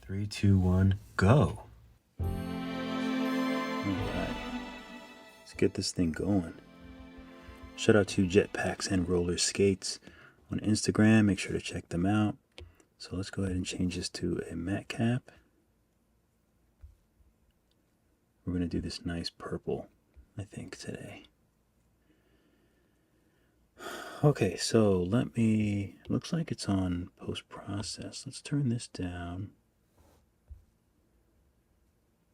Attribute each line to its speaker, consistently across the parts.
Speaker 1: 3, 2, 1, go.
Speaker 2: All right, let's get this thing going. Shout out to Jetpacks and Roller Skates on Instagram. Make sure to check them out. So let's go ahead and change this to a matte cap. We're going to do this nice purple, I think, today. Okay, so looks like it's on post-process. Let's turn this down.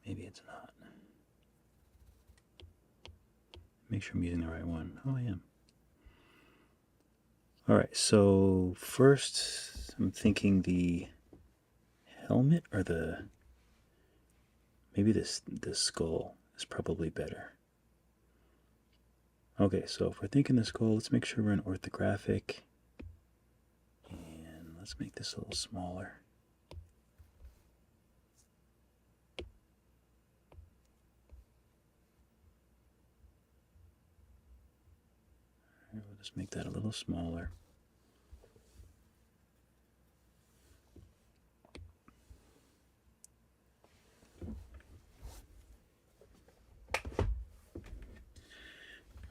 Speaker 2: Maybe it's not. Make sure I'm using the right one. Oh, I am. All right, so first I'm thinking the helmet or maybe the skull is probably better. Okay, so if we're thinking the skull, let's make sure we're in orthographic. And let's make this a little smaller. All right, we'll just make that a little smaller.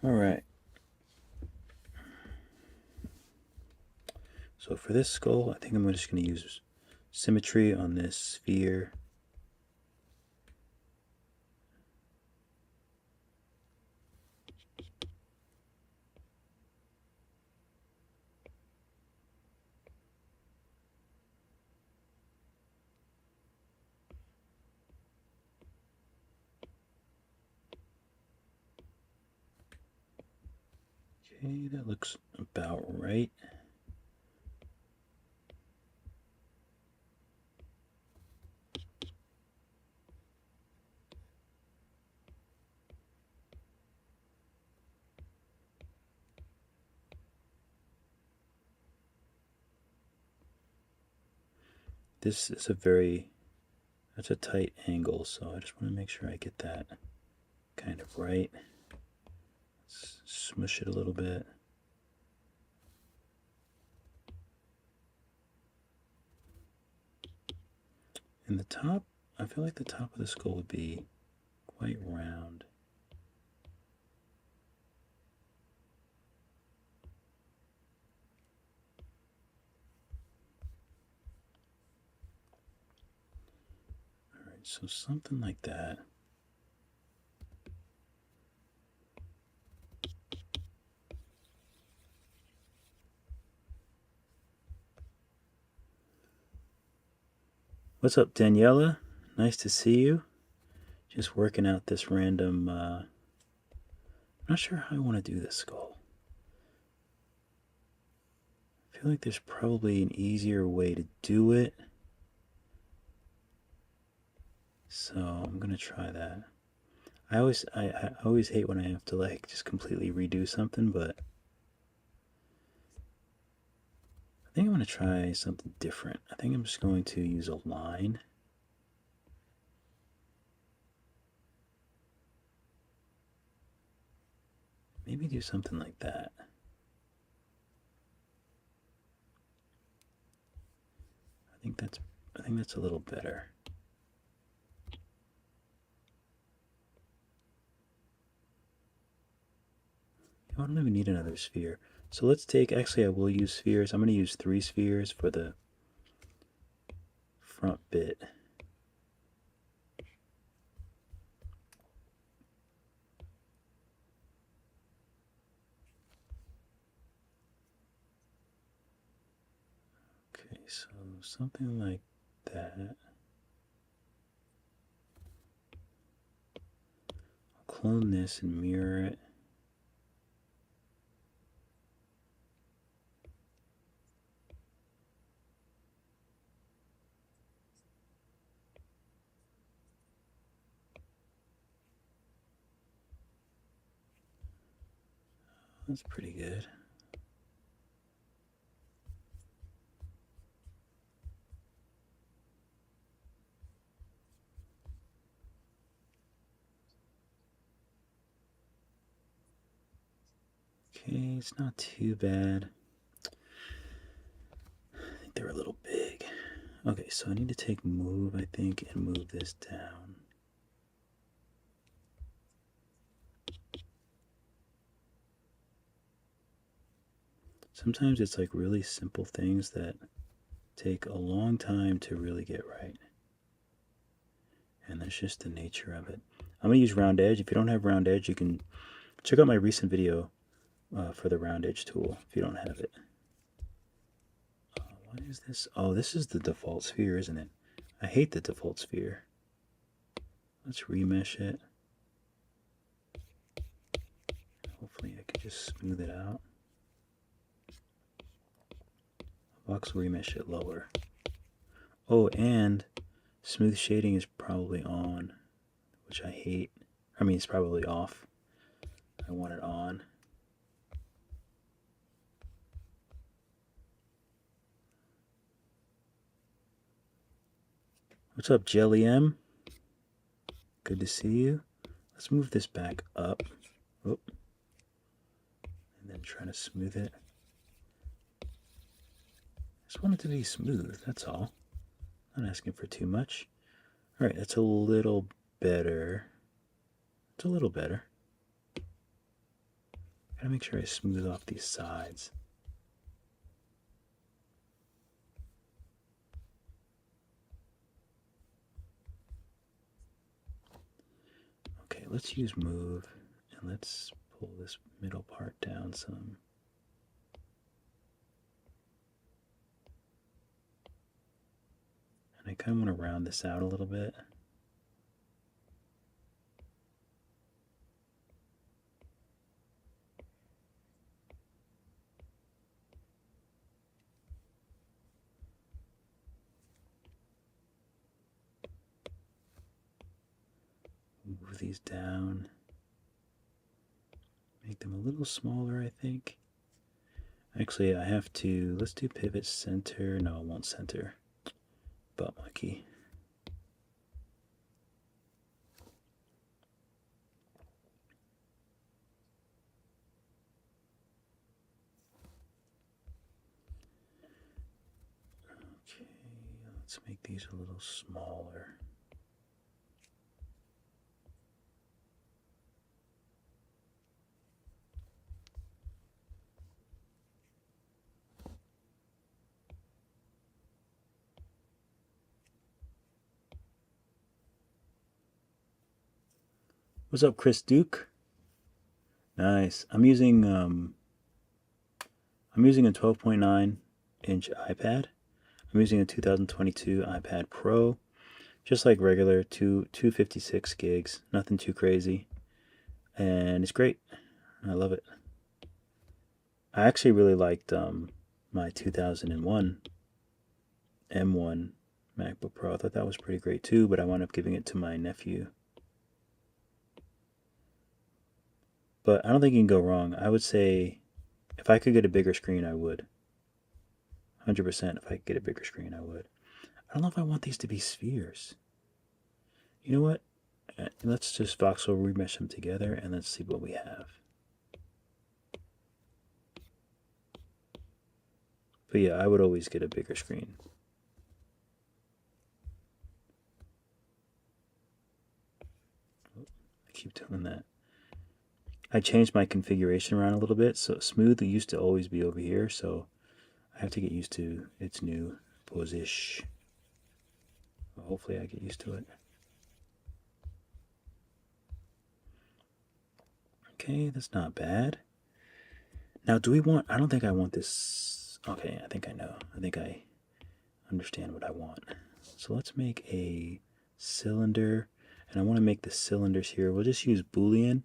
Speaker 2: All right. So for this skull, I think I'm just going to use symmetry on this sphere. Okay, that looks about right. This is that's a tight angle, so I just want to make sure I get that kind of right. Let's smush it a little bit. And the top, I feel like the top of the skull would be quite round. All right, so something like that. What's up, Daniela? Nice to see you. Just working out this random, I'm not sure how I want to do this skull. I feel like there's probably an easier way to do it. So I'm going to try that. I always hate when I have to like just completely redo something, but I think I'm going to try something different. I think I'm just going to use a line. Maybe do something like that. I think that's a little better. I don't even need another sphere. So let's take, actually I will use spheres. I'm going to use 3 spheres for the front bit. Okay, so something like that. I'll clone this and mirror it. That's pretty good. Okay, it's not too bad. I think they're a little big. Okay, so I need to take move, I think, and move this down. Sometimes it's like really simple things that take a long time to really get right. And that's just the nature of it. I'm going to use round edge. If you don't have round edge, you can check out my recent video for the round edge tool if you don't have it. What is this? Oh, this is the default sphere, isn't it? I hate the default sphere. Let's remesh it. Hopefully I can just smooth it out. Voxel remesh it lower. Oh, and smooth shading is probably on, which I hate. I mean, it's probably off. I want it on. What's up, Jelly M? Good to see you. Let's move this back up. Oh. And then try to smooth it. Just want it to be smooth, that's all. Not asking for too much. Alright, that's a little better. It's a little better. Gotta make sure I smooth off these sides. Okay, let's use move and let's pull this middle part down some. And I kind of want to round this out a little bit. Move these down. Make them a little smaller, I think. Actually, I have to, let's do pivot center. No, it won't center. Butt monkey. Okay, let's make these a little smaller. What's up, Chris Duke? Nice. I'm using a 12.9 inch iPad. I'm using a 2022 iPad Pro, just like regular, 256 gigs, nothing too crazy, and it's great. I love it. I actually really liked my 2001 M1 MacBook Pro. I thought that was pretty great too, but I wound up giving it to my nephew. But I don't think you can go wrong. I would say if I could get a bigger screen, I would. 100% if I could get a bigger screen, I would. I don't know if I want these to be spheres. You know what? Let's just voxel remesh them together and let's see what we have. But yeah, I would always get a bigger screen. I keep doing that. I changed my configuration around a little bit, so smooth used to always be over here, so I have to get used to its new position. Well, hopefully I get used to it. Okay, that's not bad. Now, do we want, I don't think I want this. Okay, I think I know. I think I understand what I want. So let's make a cylinder, and I want to make the cylinders here. We'll just use Boolean,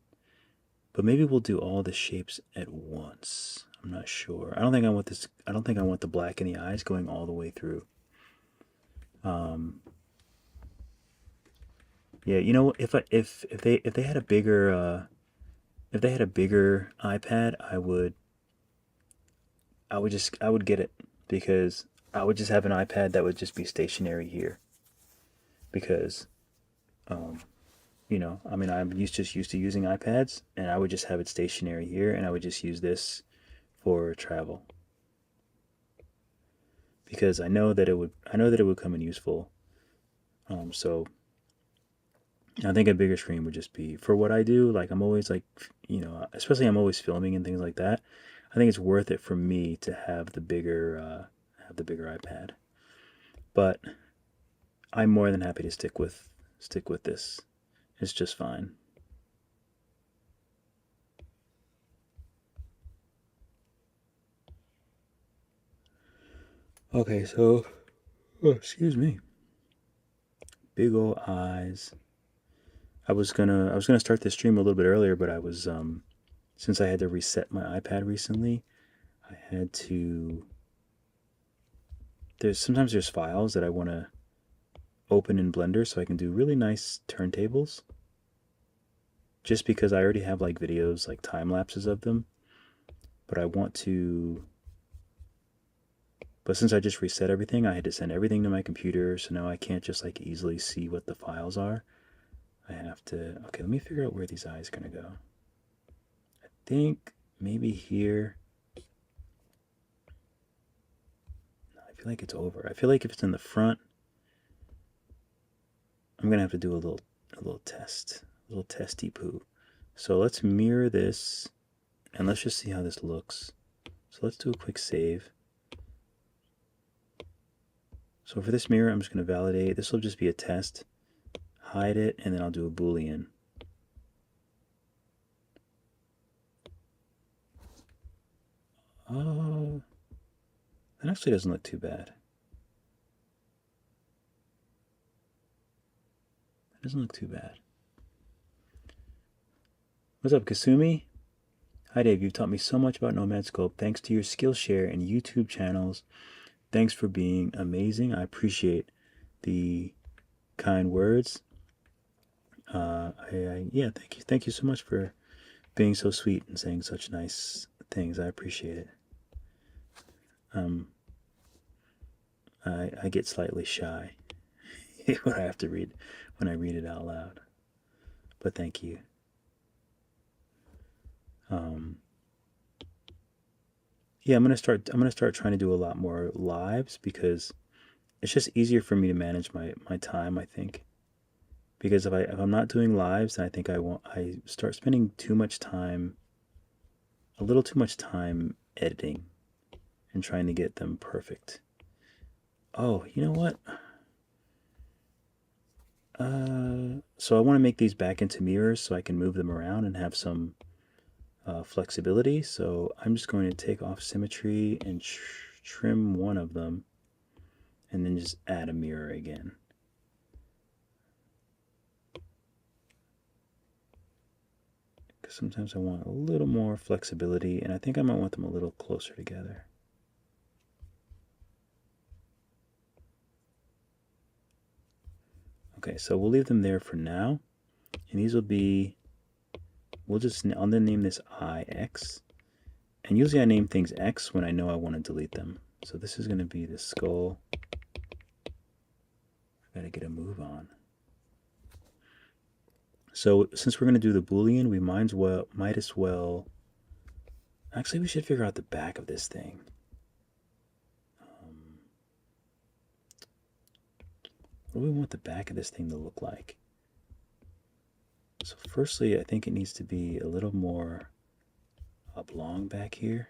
Speaker 2: but maybe we'll do all the shapes at once. I'm not sure. I don't think I want this. I don't think I want the black in the eyes going all the way through. Yeah, you know, if they had a bigger iPad, I would get it, because I would just have an iPad that would just be stationary here, because you know, I mean, I'm just used to using iPads, and I would just have it stationary here, and I would just use this for travel. because I know that it would come in useful. So I think a bigger screen would just be for what I do. Like I'm always like, especially I'm always filming and things like that. I think it's worth it for me to have the bigger iPad. But I'm more than happy to stick with this. It's just fine. Okay, so excuse me. Big old eyes. I was gonna start this stream a little bit earlier, but I was since I had to reset my iPad recently, I had to. Sometimes there's files that I want to open in Blender so I can do really nice turntables. Just because I already have like videos, like time lapses of them, but I want to. But since I just reset everything, I had to send everything to my computer, so now I can't just like easily see what the files are. I have to. Okay, let me figure out where these eyes are gonna go. I think maybe here. I feel like it's over. I feel like if it's in the front, I'm gonna have to do a little test, a little testy poo. So let's mirror this, and let's just see how this looks. So let's do a quick save. So for this mirror, I'm just gonna validate. This will just be a test. Hide it, and then I'll do a Boolean. Oh, that actually doesn't look too bad. It doesn't look too bad. What's up, Kasumi? Hi, Dave. You've taught me so much about Nomad Sculpt. Thanks to your Skillshare and YouTube channels. Thanks for being amazing. I appreciate the kind words. Yeah, thank you so much for being so sweet and saying such nice things. I appreciate it. I get slightly shy when I have to read it out loud. But thank you. Yeah, I'm gonna start trying to do a lot more lives because it's just easier for me to manage my time, I think. Because if I'm not doing lives, then I think I start spending a little too much time editing and trying to get them perfect. Oh, you know what? So I want to make these back into mirrors so I can move them around and have some flexibility. So I'm just going to take off symmetry and trim one of them and then just add a mirror again. Because sometimes I want a little more flexibility, and I think I might want them a little closer together. Okay, so we'll leave them there for now. And these will be, I'll then name this IX. And usually I name things X when I know I want to delete them. So this is going to be the skull. I gotta get a move on. So since we're going to do the Boolean, we might as well. Actually, we should figure out the back of this thing. What do we want the back of this thing to look like? So firstly, I think it needs to be a little more oblong back here.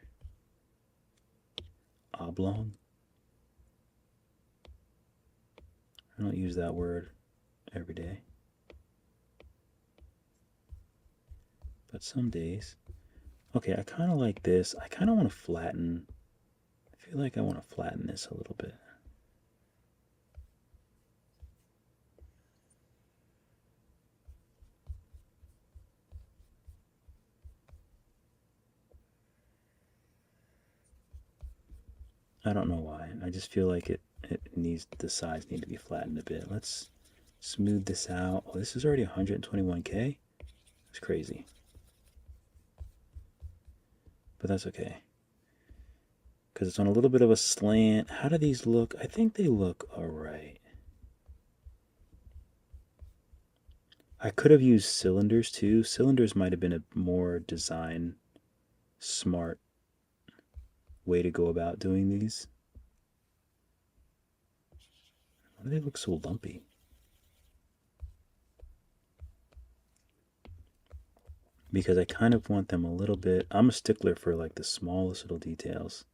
Speaker 2: Oblong. I don't use that word every day. But some days. Okay, I kind of like this. I kind of want to flatten. I feel like I want to flatten this a little bit. I don't know why. I just feel like the sides need to be flattened a bit. Let's smooth this out. Oh, this is already 121K. It's crazy. But that's okay. Because it's on a little bit of a slant. How do these look? I think they look alright. I could have used cylinders too. Cylinders might have been a more design smart way to go about doing these. do they look so lumpy? Because I kind of want them a little bit, I'm a stickler for like the smallest little details.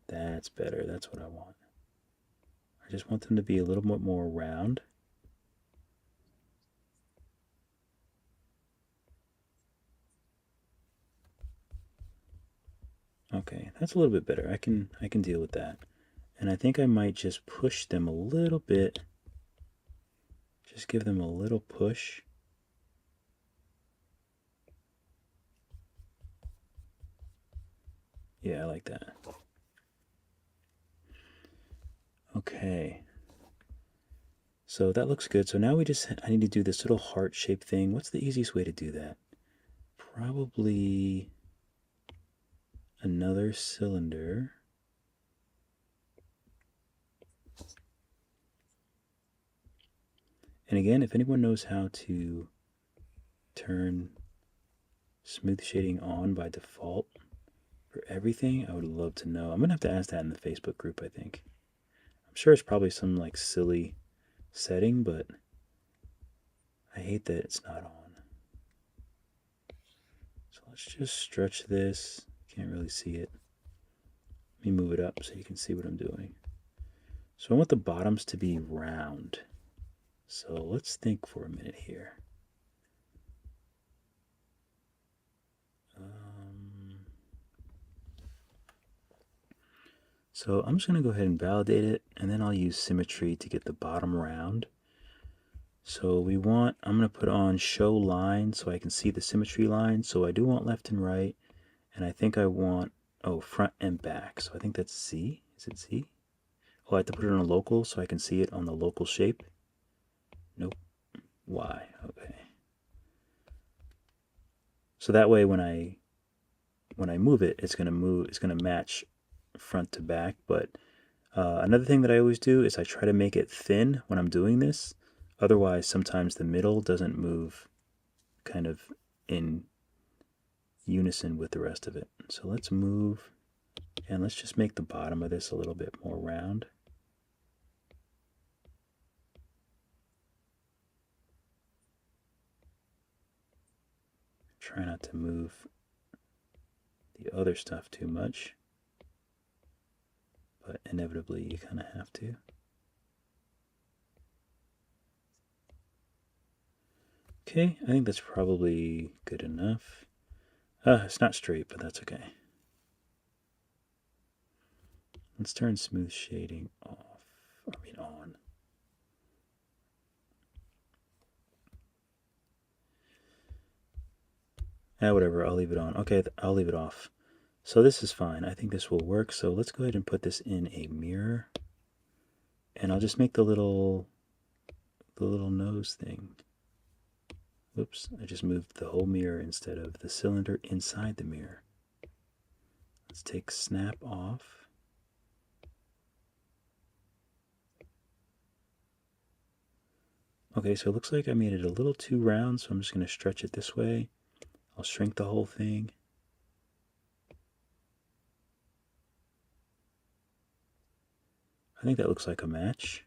Speaker 2: That's better, that's what I want. I just want them to be a little bit more round. Okay, that's a little bit better. I can deal with that. And I think I might just push them a little bit. Just give them a little push. Yeah, I like that. Okay. So that looks good. So now I need to do this little heart-shaped thing. What's the easiest way to do that? Probably another cylinder. And again, if anyone knows how to turn smooth shading on by default for everything, I would love to know. I'm going to have to ask that in the Facebook group, I think. I'm sure it's probably some like silly setting, but I hate that it's not on. So let's just stretch this. Can't really see it. Let me move it up so you can see what I'm doing. So I want the bottoms to be round. So let's think for a minute here. So I'm just going to go ahead and validate it, and then I'll use symmetry to get the bottom round. So I'm going to put on show line so I can see the symmetry line. So I do want left and right, and I think I want, front and back. So I think that's Z. Is it Z? Oh, I have to put it on a local so I can see it on the local shape. Nope. Y. Okay. So that way when I move it, it's going to match front to back. But another thing that I always do is I try to make it thin when I'm doing this. Otherwise, sometimes the middle doesn't move kind of in unison with the rest of it. So let's move, and let's just make the bottom of this a little bit more round. Try not to move the other stuff too much, but inevitably you kind of have to. Okay, I think that's probably good enough. It's not straight, but that's okay. Let's turn smooth shading off. I mean on. Whatever, I'll leave it on. Okay, I'll leave it off. So this is fine. I think this will work. So let's go ahead and put this in a mirror. And I'll just make the little nose thing. Whoops, I just moved the whole mirror instead of the cylinder inside the mirror. Let's take snap off. Okay, so it looks like I made it a little too round, so I'm just going to stretch it this way. I'll shrink the whole thing. I think that looks like a match.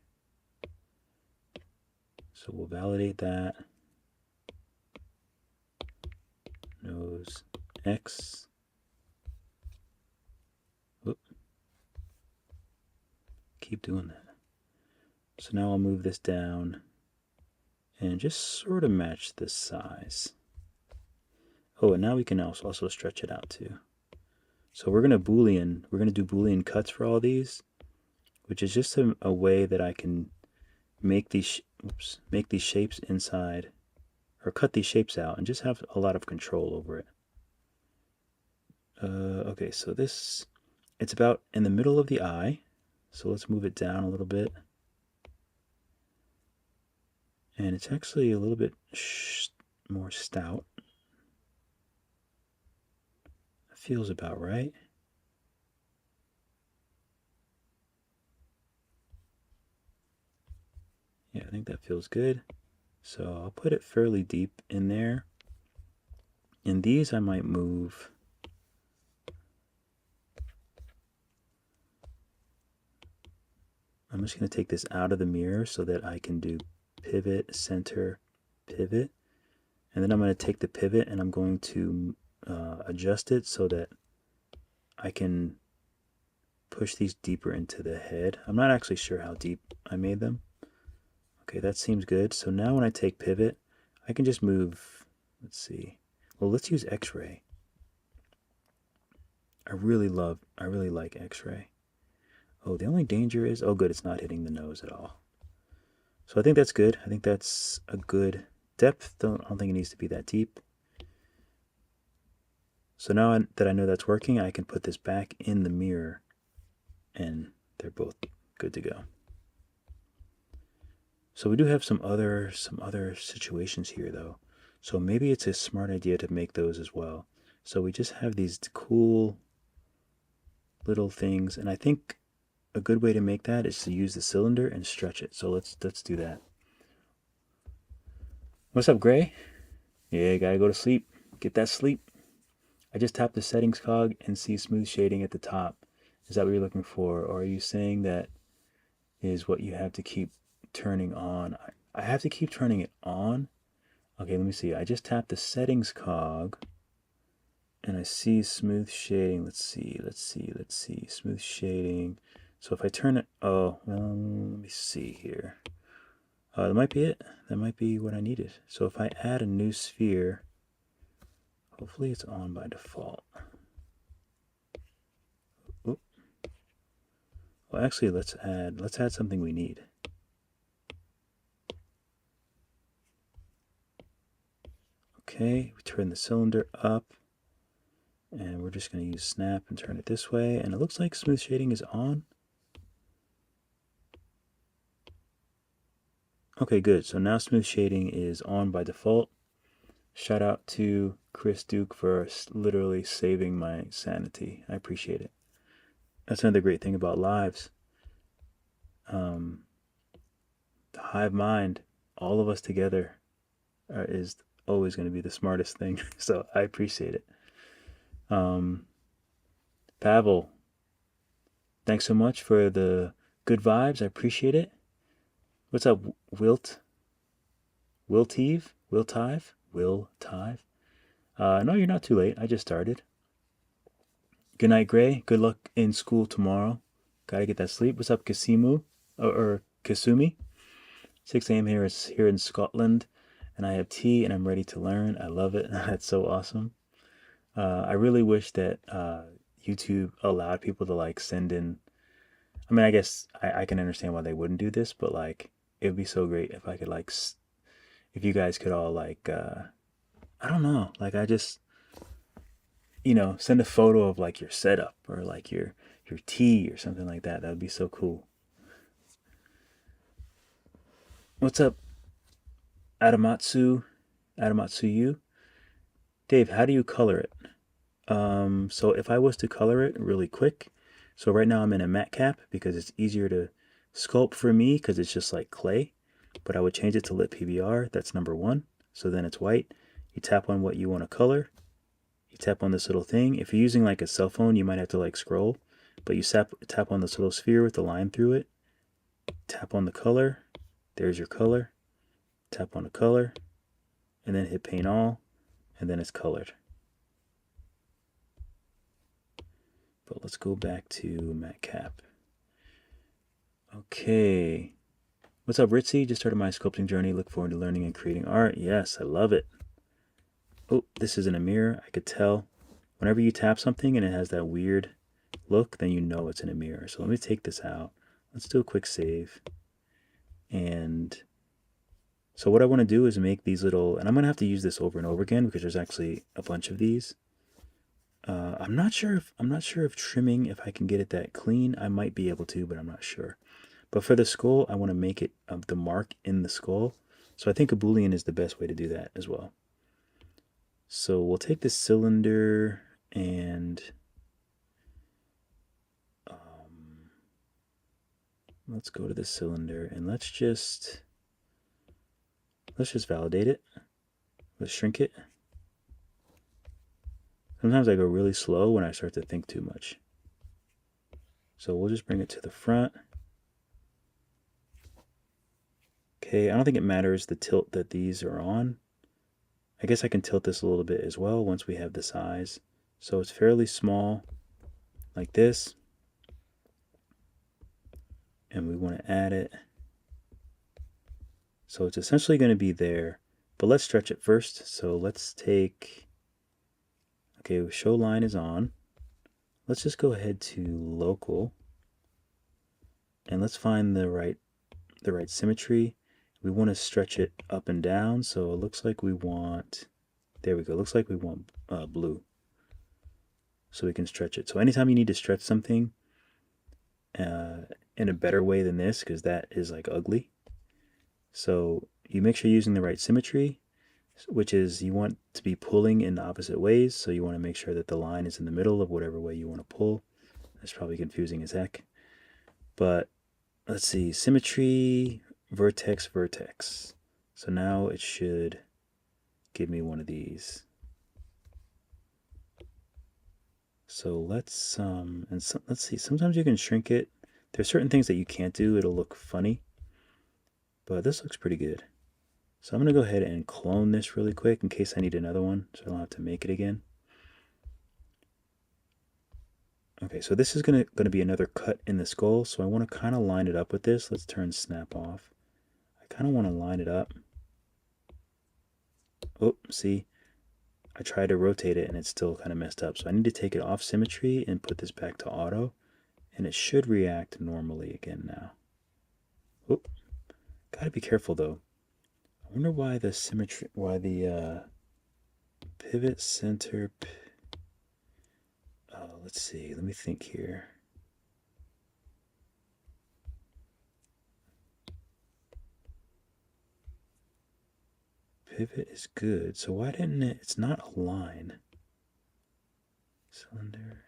Speaker 2: So we'll validate that. Nose X. Whoop. Keep doing that. So now I'll move this down and just sort of match this size. Oh, and now we can also stretch it out too. So we're going to do Boolean cuts for all these, which is just a way that I can make these shapes inside, or cut these shapes out and just have a lot of control over it. Okay, so it's about in the middle of the eye. So let's move it down a little bit. And it's actually a little bit more stout. That feels about right. Yeah, I think that feels good. So I'll put it fairly deep in there. In these, I might move I'm just going to take this out of the mirror so that I can do pivot, center, pivot. And then I'm going to take the pivot and I'm going to adjust it so that I can push these deeper into the head. I'm not actually sure how deep I made them. Okay, that seems good. So now when I take pivot, I can just move, let's see. Well, let's use X-ray. I really like X-ray. Oh, the only danger is, oh good, it's not hitting the nose at all. So I think that's good. I think that's a good depth. I don't think it needs to be that deep. So now that I know that's working, I can put this back in the mirror and they're both good to go. So we do have some other situations here though. So maybe it's a smart idea to make those as well. So we just have these cool little things, and I think a good way to make that is to use the cylinder and stretch it. So let's do that. What's up, Gray? Yeah, gotta go to sleep. Get that sleep. I just tapped the settings cog and see smooth shading at the top. Is that what you're looking for? Or are you saying that is what you have to keep turning on? I have to keep turning it on? Okay, let me see. I just tapped the settings cog and I see smooth shading. Let's see. Smooth shading. So if I turn it, oh, well, let me see here. That might be it. That might be what I needed. So if I add a new sphere, hopefully it's on by default. Oop. Well, actually, let's add something we need. Okay, we turn the cylinder up, and we're just going to use snap and turn it this way, and it looks like smooth shading is on. Okay, good. So now smooth shading is on by default. Shout out to Chris Duke for literally saving my sanity. I appreciate it. That's another great thing about lives. The hive mind, all of us together, is always going to be the smartest thing. So I appreciate it. Pavel, thanks so much for the good vibes. I appreciate it. What's up, Wilt? Wiltive? No, you're not too late. I just started. Good night, Gray. Good luck in school tomorrow. Gotta get that sleep. What's up, Kasimu? Or Kasumi? 6 a.m. here in Scotland, and I have tea and I'm ready to learn. I love it. That's so awesome. I really wish that YouTube allowed people to like send in. I mean, I guess I can understand why they wouldn't do this, but like it would be so great if I could like, if you guys could all like, I don't know, like I just, send a photo of like your setup or like your tea or something like that. That would be so cool. What's up, Adamatsu you? Dave, how do you color it? So if I was to color it really quick, so right now I'm in a matte cap because it's easier to sculpt for me because it's just like clay, but I would change it to lit PBR. That's number 1. So then it's white. You tap on what you want to color. You tap on this little thing. If you're using like a cell phone, you might have to like scroll, but you tap on this little sphere with the line through it. Tap on the color. There's your color. Tap on the color and then hit paint all, and then it's colored. But let's go back to matte cap. Okay. What's up, Ritzy? Just started my sculpting journey. Look forward to learning and creating art. Yes, I love it. Oh, this isn't a mirror. I could tell. Whenever you tap something and it has that weird look, then you know it's in a mirror. So let me take this out. Let's do a quick save. And so what I want to do is make these little, and I'm going to have to use this over and over again because there's actually a bunch of these. I'm not sure if trimming, if I can get it that clean. I might be able to, but I'm not sure. But for the skull, I want to make it the mark in the skull. So I think a Boolean is the best way to do that as well. So we'll take the cylinder and let's go to the cylinder and let's just validate it. Let's shrink it. Sometimes I go really slow when I start to think too much. So we'll just bring it to the front. Okay, I don't think it matters the tilt that these are on. I guess I can tilt this a little bit as well once we have the size. So it's fairly small, like this. And we want to add it. So it's essentially going to be there, but let's stretch it first. So let's take, okay, show line is on. Let's just go ahead to local and let's find the right symmetry. We want to stretch it up and down. So it looks like we want, there we go. Looks like we want blue. So we can stretch it. So anytime you need to stretch something in a better way than this, because that is like ugly. So you make sure you're using the right symmetry, which is you want to be pulling in the opposite ways. So you want to make sure that the line is in the middle of whatever way you want to pull. That's probably confusing as heck. But let's see, symmetry, vertex, vertex. So now it should give me one of these. So let's let's see. Sometimes you can shrink it. There's certain things that you can't do. It'll look funny. But this looks pretty good. So I'm going to go ahead and clone this really quick in case I need another one, so I don't have to make it again. Okay, so this is going to be another cut in the skull, so I want to kind of line it up with this. Let's turn snap off. I kind of want to line it up. Oh, see, I tried to rotate it and it's still kind of messed up. So I need to take it off symmetry and put this back to auto, and it should react normally again now. Oh, gotta be careful though. I wonder why the symmetry, why the pivot center. Let's see. Let me think here. Pivot is good. So why didn't it? It's not a line. Cylinder.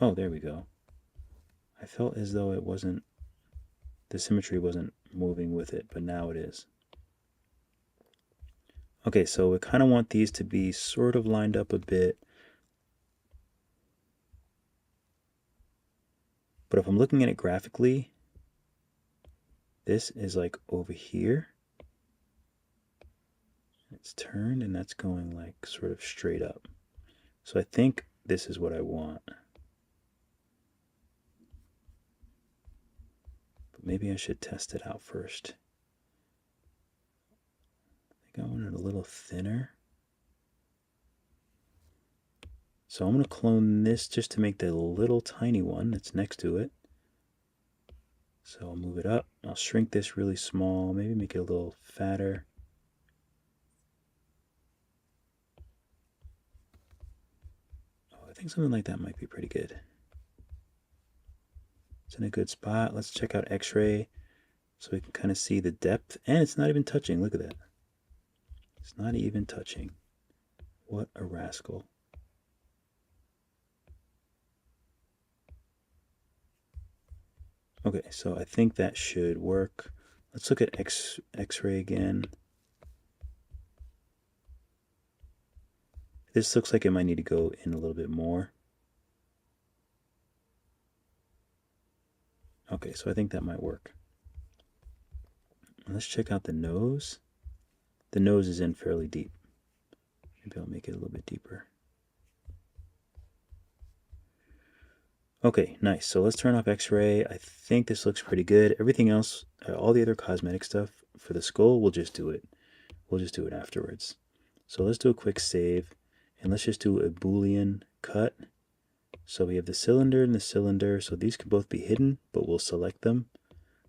Speaker 2: Oh, there we go. I felt as though it wasn't. The symmetry wasn't moving with it, but now it is. Okay, so we kind of want these to be sort of lined up a bit. But if I'm looking at it graphically, this is like over here. It's turned and that's going like sort of straight up. So I think this is what I want. But maybe I should test it out first. I think I want it a little thinner. So I'm going to clone this just to make the little tiny one that's next to it. So I'll move it up. I'll shrink this really small, maybe make it a little fatter. Oh, I think something like that might be pretty good. It's in a good spot. Let's check out X-ray so we can kind of see the depth. And it's not even touching. Look at that. It's not even touching. What a rascal. Okay, so I think that should work. Let's look at X-ray again. This looks like it might need to go in a little bit more. Okay, so I think that might work. Let's check out the nose. The nose is in fairly deep. Maybe I'll make it a little bit deeper. Okay, nice. So let's turn off X-ray. I think this looks pretty good. Everything else, all the other cosmetic stuff for the skull, we'll just do it. We'll just do it afterwards. So let's do a quick save, and let's just do a Boolean cut. So we have the cylinder and the cylinder. So these could both be hidden, but we'll select them.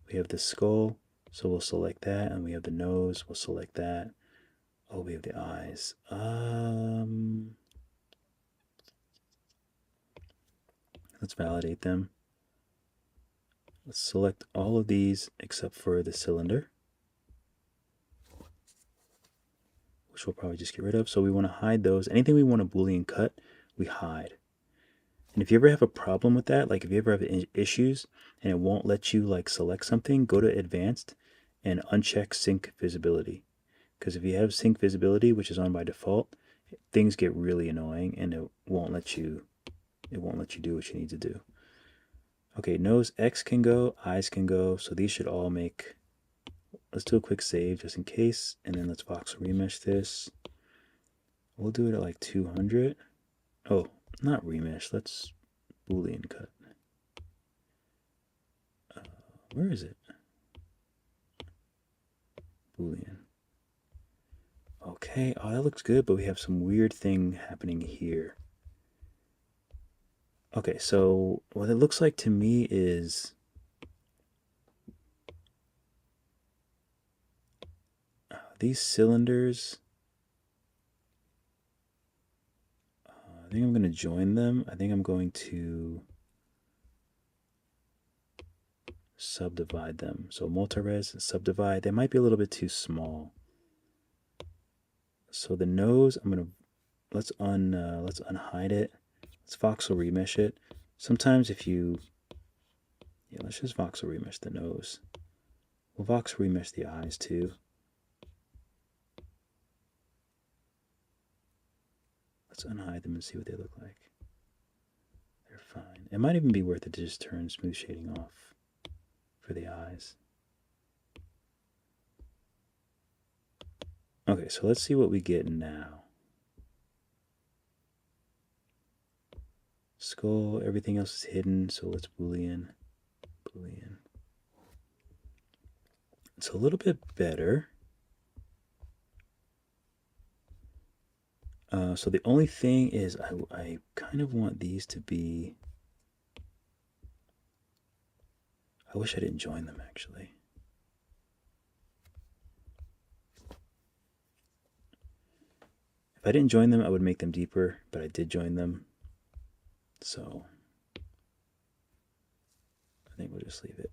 Speaker 2: We have the skull, so we'll select that, and we have the nose. We'll select that. Oh, we have the eyes. Let's validate them. Let's select all of these except for the cylinder, which we'll probably just get rid of. So we want to hide those. Anything we want a Boolean cut, we hide. And if you ever have a problem with that, like if you ever have issues and it won't let you like select something, go to advanced and uncheck sync visibility. Because if you have sync visibility, which is on by default, things get really annoying and it won't let you do what you need to do. Okay, nose X can go, eyes can go, so these should all make let's do a quick save just in case, and then let's voxel remesh this. We'll do it at like 200. Oh, not remesh. Let's Boolean cut. Where is it? Boolean. Okay, oh, that looks good, but we have some weird thing happening here. Okay, so what it looks like to me is these cylinders. I think I'm going to join them. I think I'm going to subdivide them. So multi-res and subdivide. They might be a little bit too small. So the nose, I'm going to let's unhide it. Let's voxel remesh it. Sometimes if you let's just voxel remesh the nose. We'll voxel remesh the eyes too. Let's unhide them and see what they look like. They're fine. It might even be worth it to just turn smooth shading off for the eyes. Okay, so let's see what we get now. Skull, everything else is hidden, so let's Boolean. Boolean. It's a little bit better. So the only thing is I kind of want these to be... I wish I didn't join them, actually. If I didn't join them, I would make them deeper, but I did join them. So I think we'll just leave it.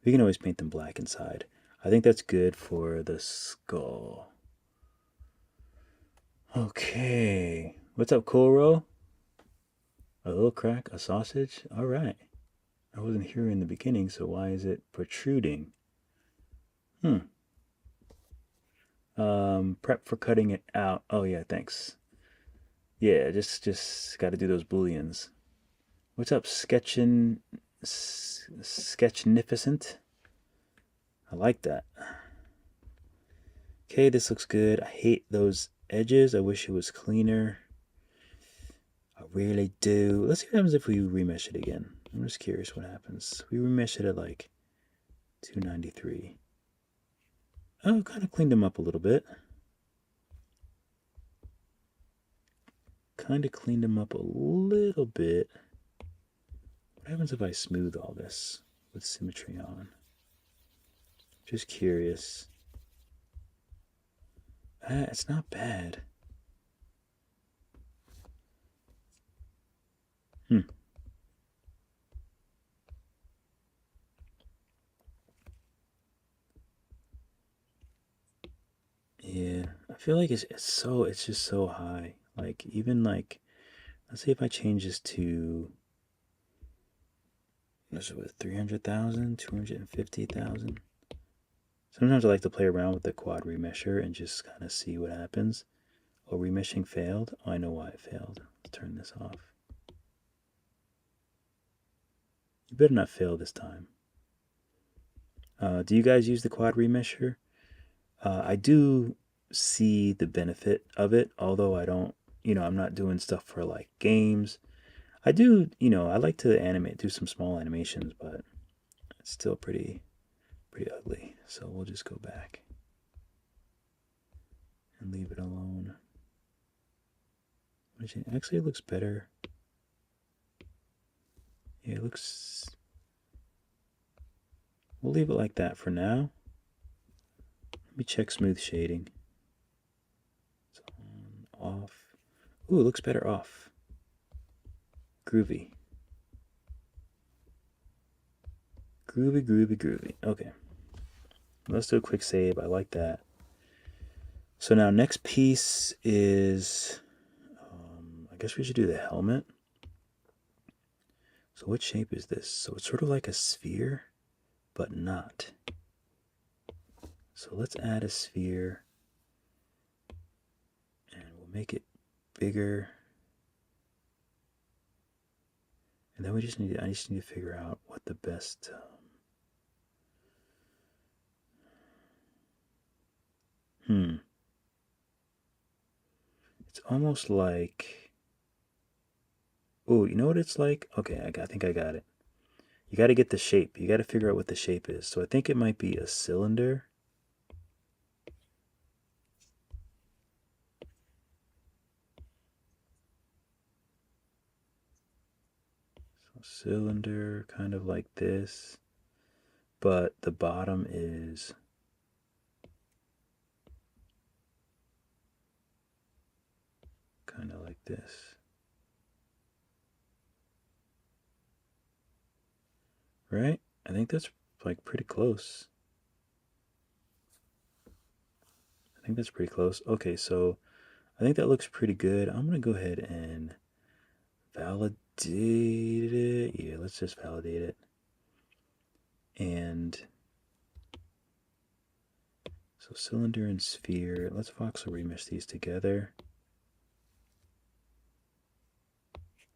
Speaker 2: We can always paint them black inside. I think that's good for the skull. Okay. What's up, Koro? A little crack, a sausage? All right. I wasn't here in the beginning, so why is it protruding? Prep for cutting it out. Oh yeah, thanks. Yeah, just got to do those booleans. What's up, Sketchnificent? I like that. Okay, this looks good. I hate those edges. I wish it was cleaner. I really do. Let's see what happens if we remesh it again. I'm just curious what happens. We remesh it at like 293. Oh, kind of cleaned them up a little bit. Kind of cleaned them up a little bit. What happens if I smooth all this with symmetry on? Just curious. It's not bad. Yeah, I feel like it's just so high. Like even like, let's see if I change this to, what's it with 300,000, 250,000. Sometimes I like to play around with the quad remesher and just kind of see what happens. Oh, remeshing failed. Oh, I know why it failed. Let's turn this off. You better not fail this time. Do you guys use the quad remesher? I do see the benefit of it, although I don't, I'm not doing stuff for like games. I do, I like to animate, do some small animations, but it's still pretty ugly. So we'll just go back and leave it alone. Actually, it looks better. Yeah, it looks... We'll leave it like that for now. Let me check smooth shading. It's on, off. Ooh, it looks better off. Groovy. Groovy, groovy, groovy. Okay. Let's do a quick save. I like that. So now next piece is... I guess we should do the helmet. So what shape is this? So it's sort of like a sphere, but not. So let's add a sphere. And we'll make it bigger. And then I just need to figure out what the best it's almost like, oh, you know what it's like? Okay, I think I got it. You got to get the shape. You got to figure out what the shape is. So I think it might be a cylinder. So cylinder, kind of like this, but the bottom is kind of like this. Right? I think that's like pretty close. I think that's pretty close. Okay, so I think that looks pretty good. I'm going to go ahead and validate it. Yeah, let's just validate it. And so cylinder and sphere. Let's voxel remesh these together.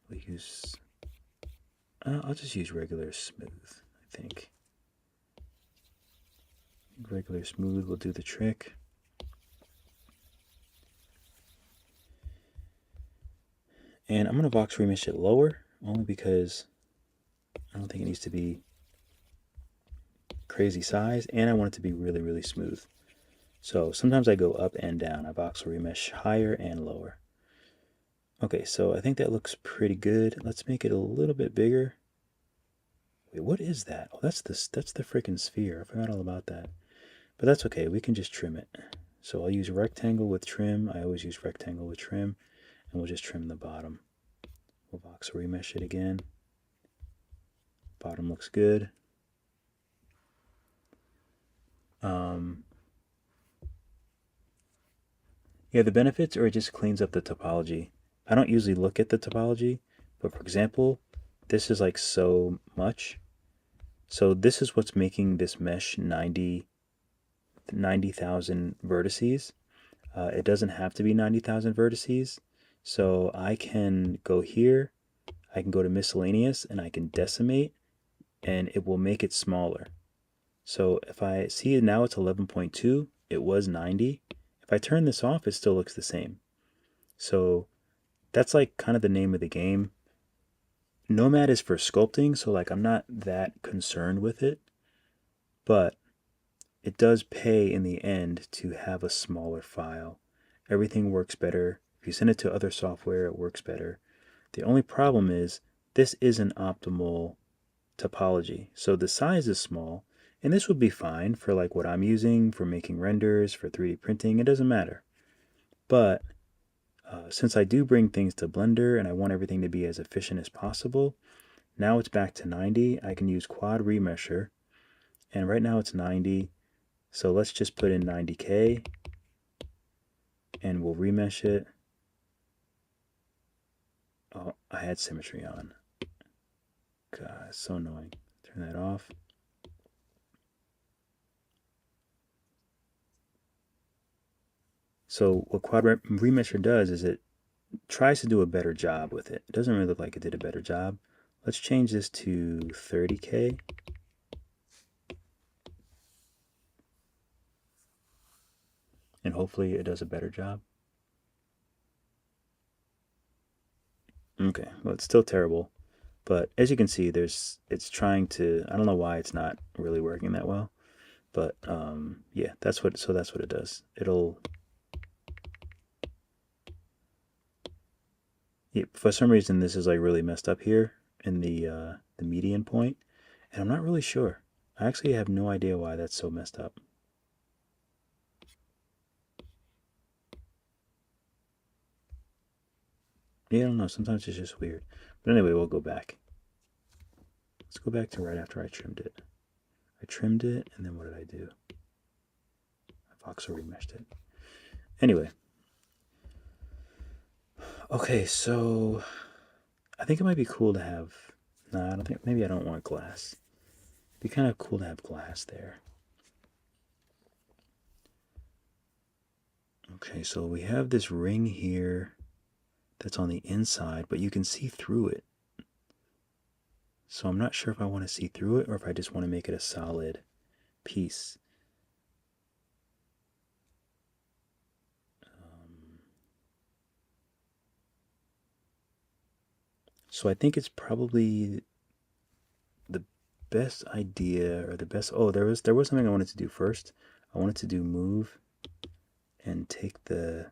Speaker 2: We'll use, I'll just use regular smooth, I think. Regular smooth will do the trick. And I'm going to vox remesh it lower, only because I don't think it needs to be crazy size, and I want it to be really, really smooth. So sometimes I go up and down. I voxel remesh higher and lower. Okay, so I think that looks pretty good. Let's make it a little bit bigger. Wait, what is that? Oh, that's the freaking sphere. I forgot all about that. But that's okay. We can just trim it. So I'll use rectangle with trim. I always use rectangle with trim, and we'll just trim the bottom. We'll voxel remesh it again. Bottom looks good. Yeah, the benefits are it just cleans up the topology. I don't usually look at the topology, but for example, this is like so much. So this is what's making this mesh 90,000 vertices. It doesn't have to be 90,000 vertices. So I can go here, I can go to miscellaneous, and I can decimate, and it will make it smaller. So if I see now it's 11.2, it was 90. If I turn this off, it still looks the same. So that's like kind of the name of the game. Nomad is for sculpting, so like I'm not that concerned with it, but it does pay in the end to have a smaller file. Everything works better. If you send it to other software, it works better. The only problem is this isn't optimal topology. So the size is small, and this would be fine for like what I'm using for making renders, for 3D printing. It doesn't matter. But since I do bring things to Blender and I want everything to be as efficient as possible, now it's back to 90. I can use quad remesher, and right now it's 90. So let's just put in 90K, and we'll remesh it. Oh, I had symmetry on. God, it's so annoying. Turn that off. So what quad remesher does is it tries to do a better job with it. It doesn't really look like it did a better job. Let's change this to 30K. And hopefully it does a better job. Okay, well, it's still terrible. But as you can see, it's trying to, I don't know why it's not really working that well. But yeah, that's what it does. It'll, yeah, for some reason this is like really messed up here in the median point, and I'm not really sure. I actually have no idea why that's so messed up. Yeah, I don't know. Sometimes it's just weird. But anyway, we'll go back. Let's go back to right after I trimmed it. I trimmed it, and then what did I do? I voxel remeshed it. Anyway. Okay, so I think it might be cool to have, nah, I don't think, maybe I don't want glass. It'd be kind of cool to have glass there. Okay, so we have this ring here that's on the inside, but you can see through it. So I'm not sure if I want to see through it or if I just want to make it a solid piece. So I think it's probably the best idea, or the best, oh, there was something I wanted to do first. I wanted to do move and take the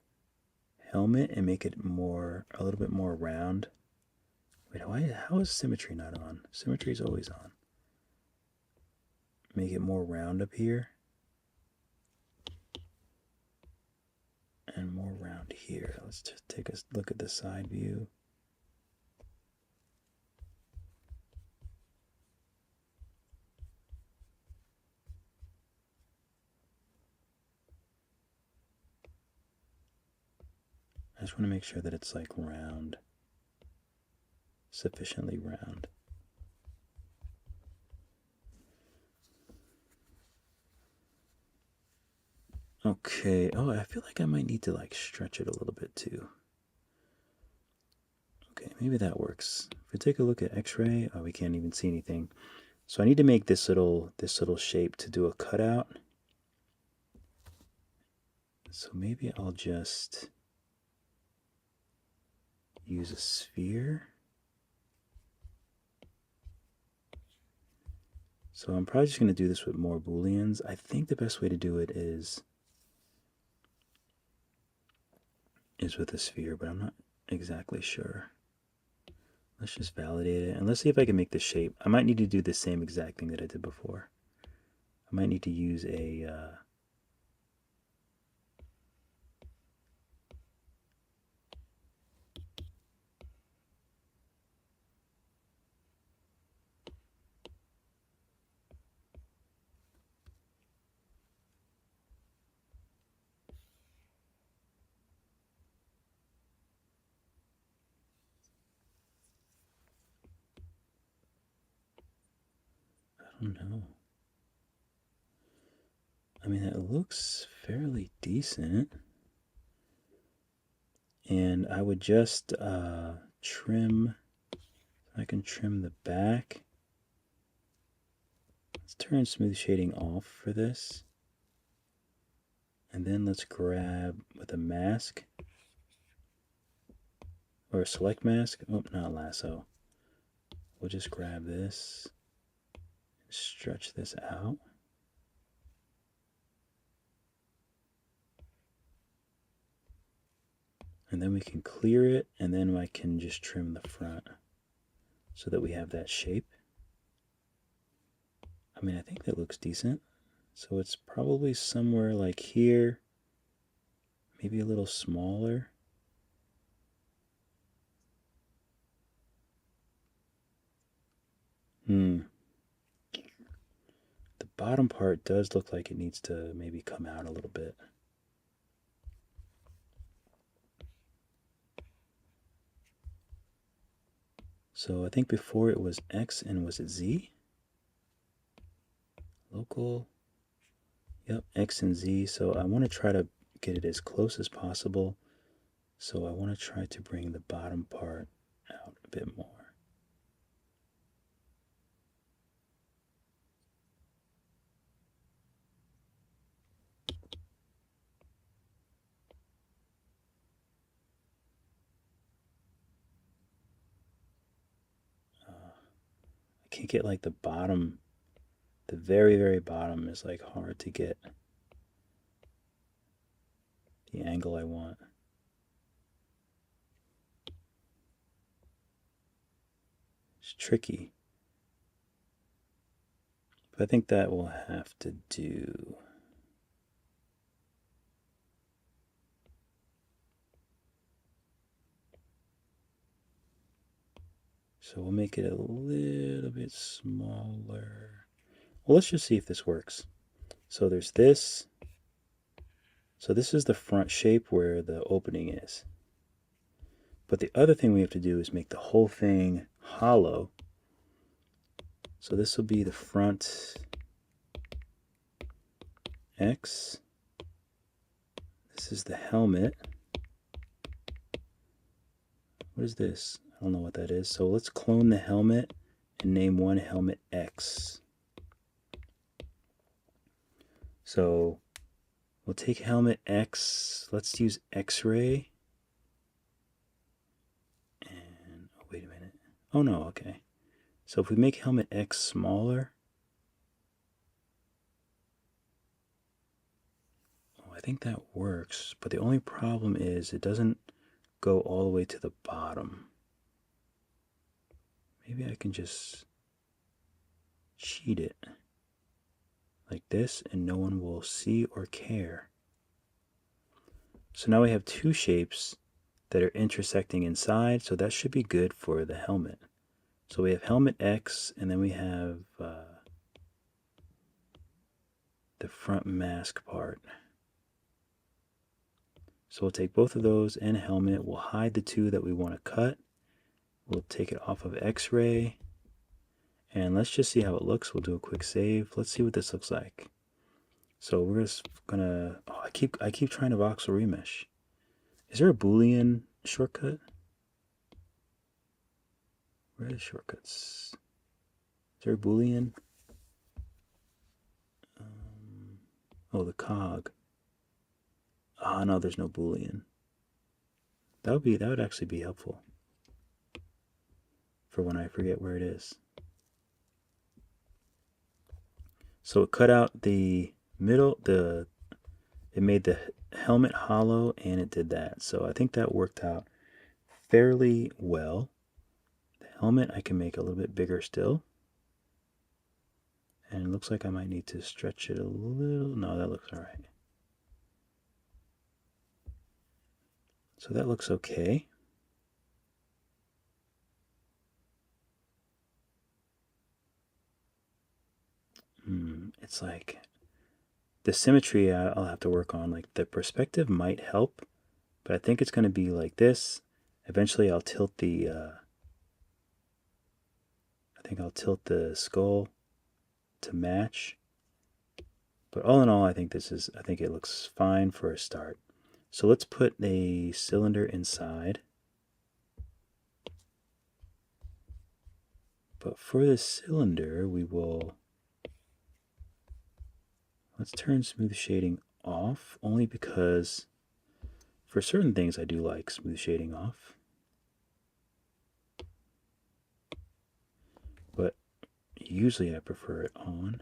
Speaker 2: helmet and make it a little bit more round. Wait, how is symmetry not on? Symmetry is always on. Make it more round up here. And more round here. Let's just take a look at the side view. I just want to make sure that it's like round. Sufficiently round. Okay, oh, I feel like I might need to like stretch it a little bit too. Okay, maybe that works. If we take a look at X-ray, oh, we can't even see anything. So I need to make this little shape to do a cutout. So maybe I'll just use a sphere. So I'm probably just going to do this with more booleans. I think the best way to do it is with a sphere, but I'm not exactly sure. Let's just validate it, and let's see if I can make the shape. I might need to do the same exact thing that I did before. I might need to use a I don't know. I mean, it looks fairly decent. And I would just trim. I can trim the back. Let's turn smooth shading off for this. And then let's grab with a mask. Or a select mask. Oh, not lasso. We'll just grab this. Stretch this out. And then we can clear it, and then I can just trim the front so that we have that shape. I mean, I think that looks decent. So it's probably somewhere like here, maybe a little smaller. The bottom part does look like it needs to maybe come out a little bit. So I think before it was X and was it Z? Local. Yep, X and Z. So I want to try to get it as close as possible. So I want to try to bring the bottom part out a bit more. I can't get like the bottom, the very, very bottom is like hard to get the angle I want. It's tricky. But I think that will have to do. So we'll make it a little bit smaller. Well, let's just see if this works. So there's this. So this is the front shape where the opening is. But the other thing we have to do is make the whole thing hollow. So this will be the front X. This is the helmet. What is this? I don't know what that is. So let's clone the helmet and name one helmet X. So we'll take helmet X. Let's use X-ray. And oh, wait a minute. Oh no, okay. So if we make helmet X smaller, I think that works, but the only problem is it doesn't go all the way to the bottom. Maybe I can just cheat it like this and no one will see or care. So now we have two shapes that are intersecting inside, so that should be good for the helmet. So we have helmet X, and then we have the front mask part. So we'll take both of those and helmet. We'll hide the two that we want to cut. We'll take it off of X-ray. And let's just see how it looks. We'll do a quick save. Let's see what this looks like. So we're just gonna, oh, I keep trying to voxel remesh. Is there a Boolean shortcut? Where are the shortcuts? Is there a Boolean? Oh, the cog. Ah, no, there's no Boolean. That would actually be helpful for when I forget where it is. So it cut out the middle, it made the helmet hollow, and it did that. So I think that worked out fairly well. The helmet I can make a little bit bigger still. And it looks like I might need to stretch it a little. No, that looks all right. So that looks okay. It's like the symmetry I'll have to work on. Like the perspective might help, but I think it's going to be like this. Eventually I'll tilt the skull to match. But all in all, I think it looks fine for a start. So let's put a cylinder inside. But for the cylinder, let's turn smooth shading off, only because for certain things I do like smooth shading off. But usually I prefer it on.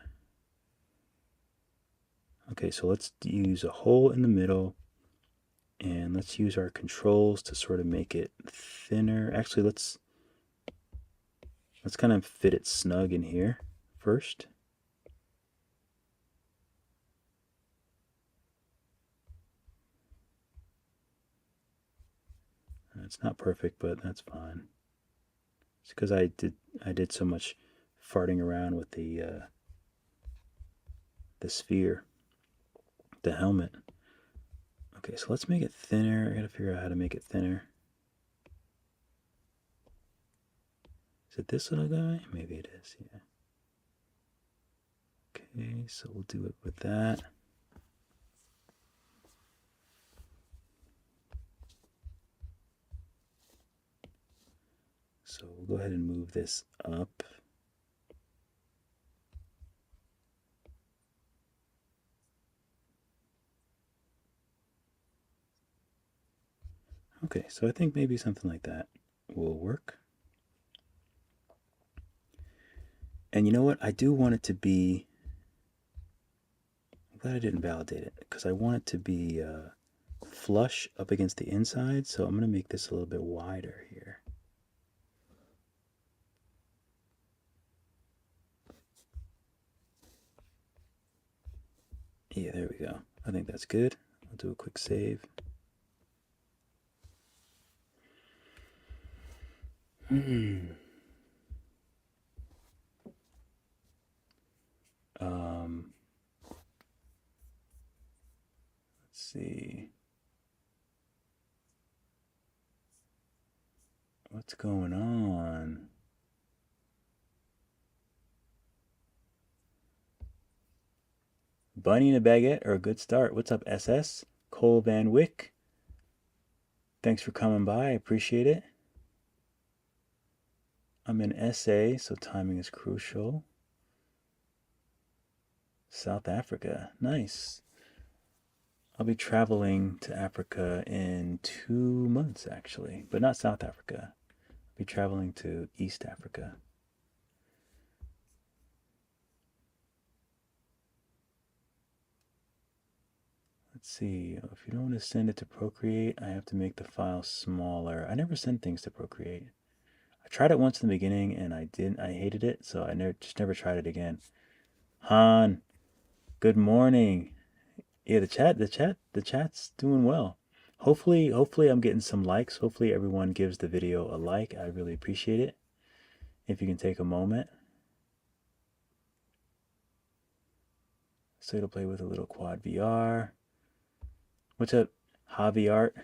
Speaker 2: Okay, so let's use a hole in the middle, and let's use our controls to sort of make it thinner. Actually, let's kind of fit it snug in here first. It's not perfect, but that's fine. It's because I did so much farting around with the sphere, the helmet. Okay, so let's make it thinner. I gotta figure out how to make it thinner. Is it this little guy? Maybe it is, yeah. Okay, so we'll do it with that. So we'll go ahead and move this up. Okay, so I think maybe something like that will work. And you know what? I do want it to be, I'm glad I didn't validate it, because I want it to be flush up against the inside, so I'm going to make this a little bit wider here. Yeah, there we go. I think that's good. I'll do a quick save. Let's see. What's going on? Bunny and a baguette are a good start. What's up, SS? Cole Van Wyck. Thanks for coming by. I appreciate it. I'm in SA, so timing is crucial. South Africa, nice. I'll be traveling to Africa in 2 months, actually, but not South Africa. I'll be traveling to East Africa. Let's see, if you don't want to send it to Procreate, I have to make the file smaller. I never send things to Procreate. I tried it once in the beginning and I hated it, so I never tried it again. Han, good morning. Yeah, the chat's doing well. Hopefully I'm getting some likes. Hopefully everyone gives the video a like. I really appreciate it. If you can take a moment. So to play with a little quad VR. What's up, Hobby Art?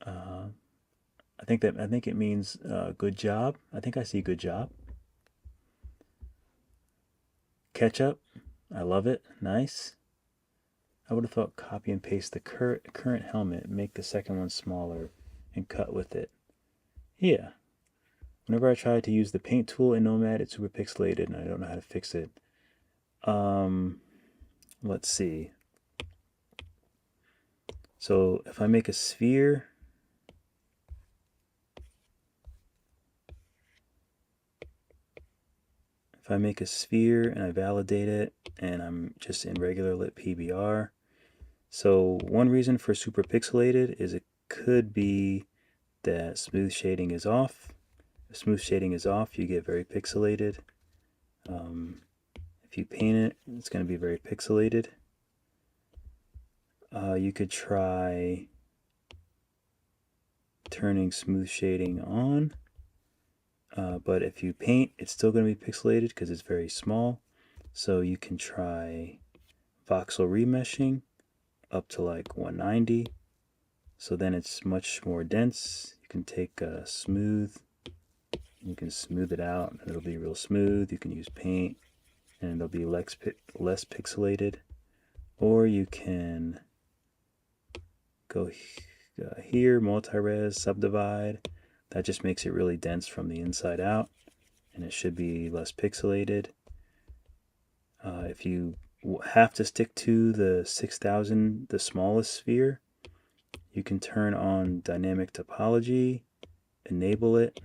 Speaker 2: I think it means good job. I think I see good job. Ketchup, I love it. Nice. I would have thought copy and paste the current helmet, make the second one smaller, and cut with it. Yeah. Whenever I try to use the paint tool in Nomad, it's super pixelated and I don't know how to fix it. Let's see. So if I make a sphere, and I validate it and I'm just in regular lit PBR. So one reason for super pixelated is it could be that smooth shading is off. If smooth shading is off, you get very pixelated. If you paint it, it's going to be very pixelated. You could try turning smooth shading on, but if you paint, it's still going to be pixelated because it's very small. So you can try voxel remeshing up to like 190. So then it's much more dense. You can take smooth, you can smooth it out and it'll be real smooth. You can use paint and it'll be less pixelated. Or you can go here, multi-res, subdivide. That just makes it really dense from the inside out and it should be less pixelated. If you have to stick to the 6000, the smallest sphere, you can turn on dynamic topology, enable it,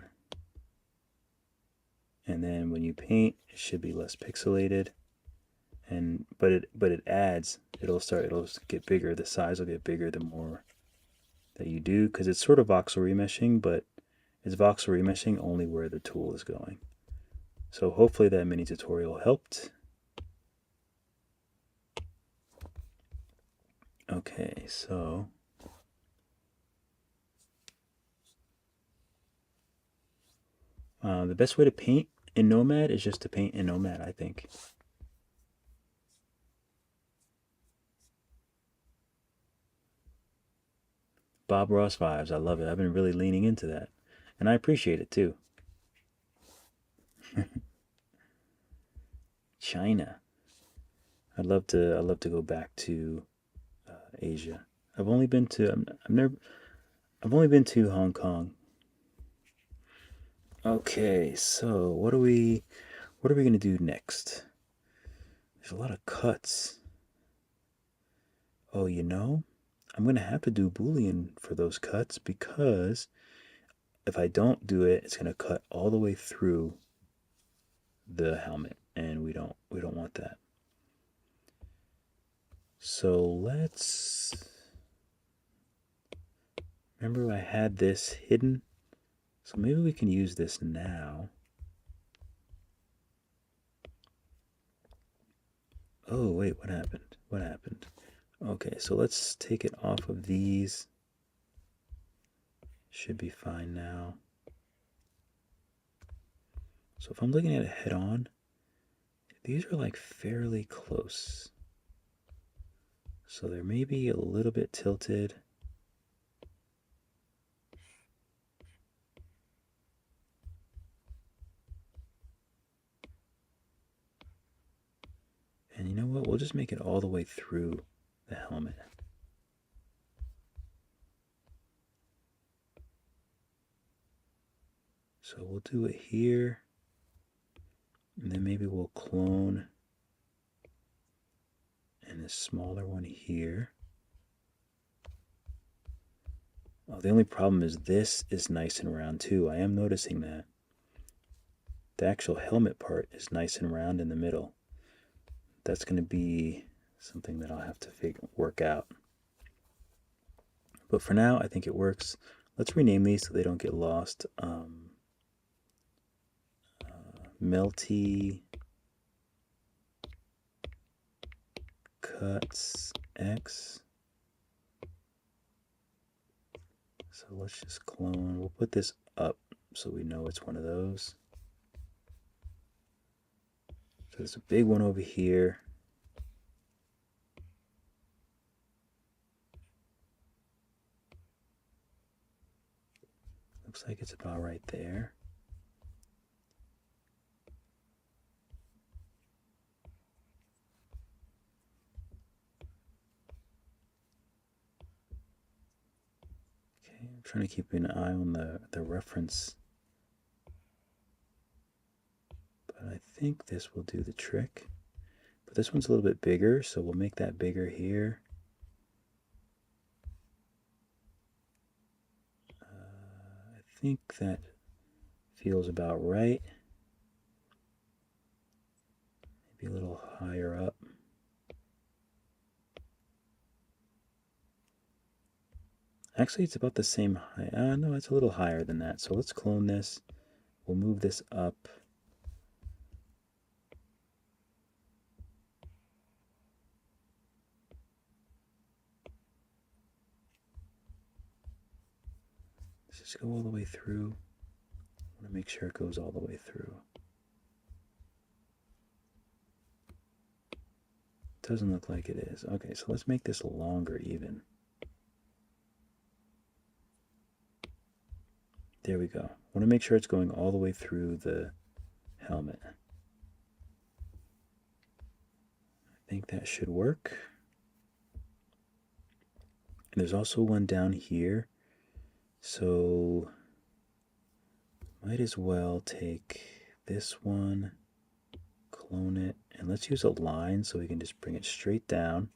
Speaker 2: and then when you paint, it should be less pixelated. But it adds, it'll get bigger. The size will get bigger the more that you do, because it's sort of voxel remeshing, but it's voxel remeshing only where the tool is going. So hopefully that mini tutorial helped. Okay, so the best way to paint in Nomad is just to paint in Nomad, I think. Bob Ross vibes, I love it. I've been really leaning into that, and I appreciate it too. China. I'd love to go back to Asia. I've only been to Hong Kong. Okay, so what are we gonna do next? There's a lot of cuts. Oh, you know, I'm gonna have to do Boolean for those cuts, because if I don't do it, it's gonna cut all the way through the helmet, and we don't want that. So let's remember I had this hidden, so maybe we can use this now. Oh wait, what happened? Okay, so let's take it off of these. Should be fine now. So if I'm looking at it head on, these are like fairly close. So they're maybe a little bit tilted. And you know what? We'll just make it all the way through the helmet. So we'll do it here, and then maybe we'll clone and a smaller one here. Oh, the only problem is this is nice and round too. I am noticing that. The actual helmet part is nice and round in the middle. That's going to be something that I'll have to work out. But for now, I think it works. Let's rename these so they don't get lost. Melty Cuts X. So let's just clone. We'll put this up so we know it's one of those. So there's a big one over here. Looks like it's about right there. Okay, I'm trying to keep an eye on the reference. But I think this will do the trick. But this one's a little bit bigger, so we'll make that bigger here. I think that feels about right. Maybe a little higher up. Actually, it's about the same height. No, it's a little higher than that. So let's clone this. We'll move this up. Let's just go all the way through. I want to make sure it goes all the way through. Doesn't look like it is. Okay, so let's make this longer even. There we go. I want to make sure it's going all the way through the helmet. I think that should work. And there's also one down here. So might as well take this one, clone it, and let's use a line so we can just bring it straight down.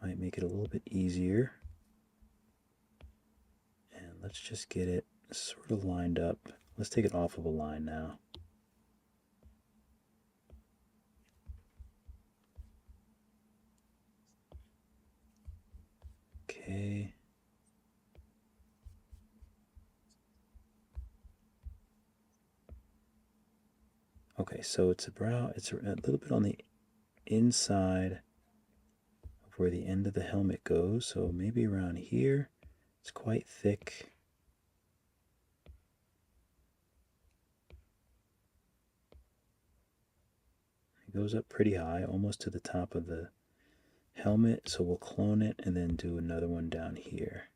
Speaker 2: Might make it a little bit easier. And let's just get it sort of lined up. Let's take it off of a line now. Okay. Okay, so it's a little bit on the inside of where the end of the helmet goes, so maybe around here. It's quite thick. It goes up pretty high, almost to the top of the helmet, so we'll clone it and then do another one down here.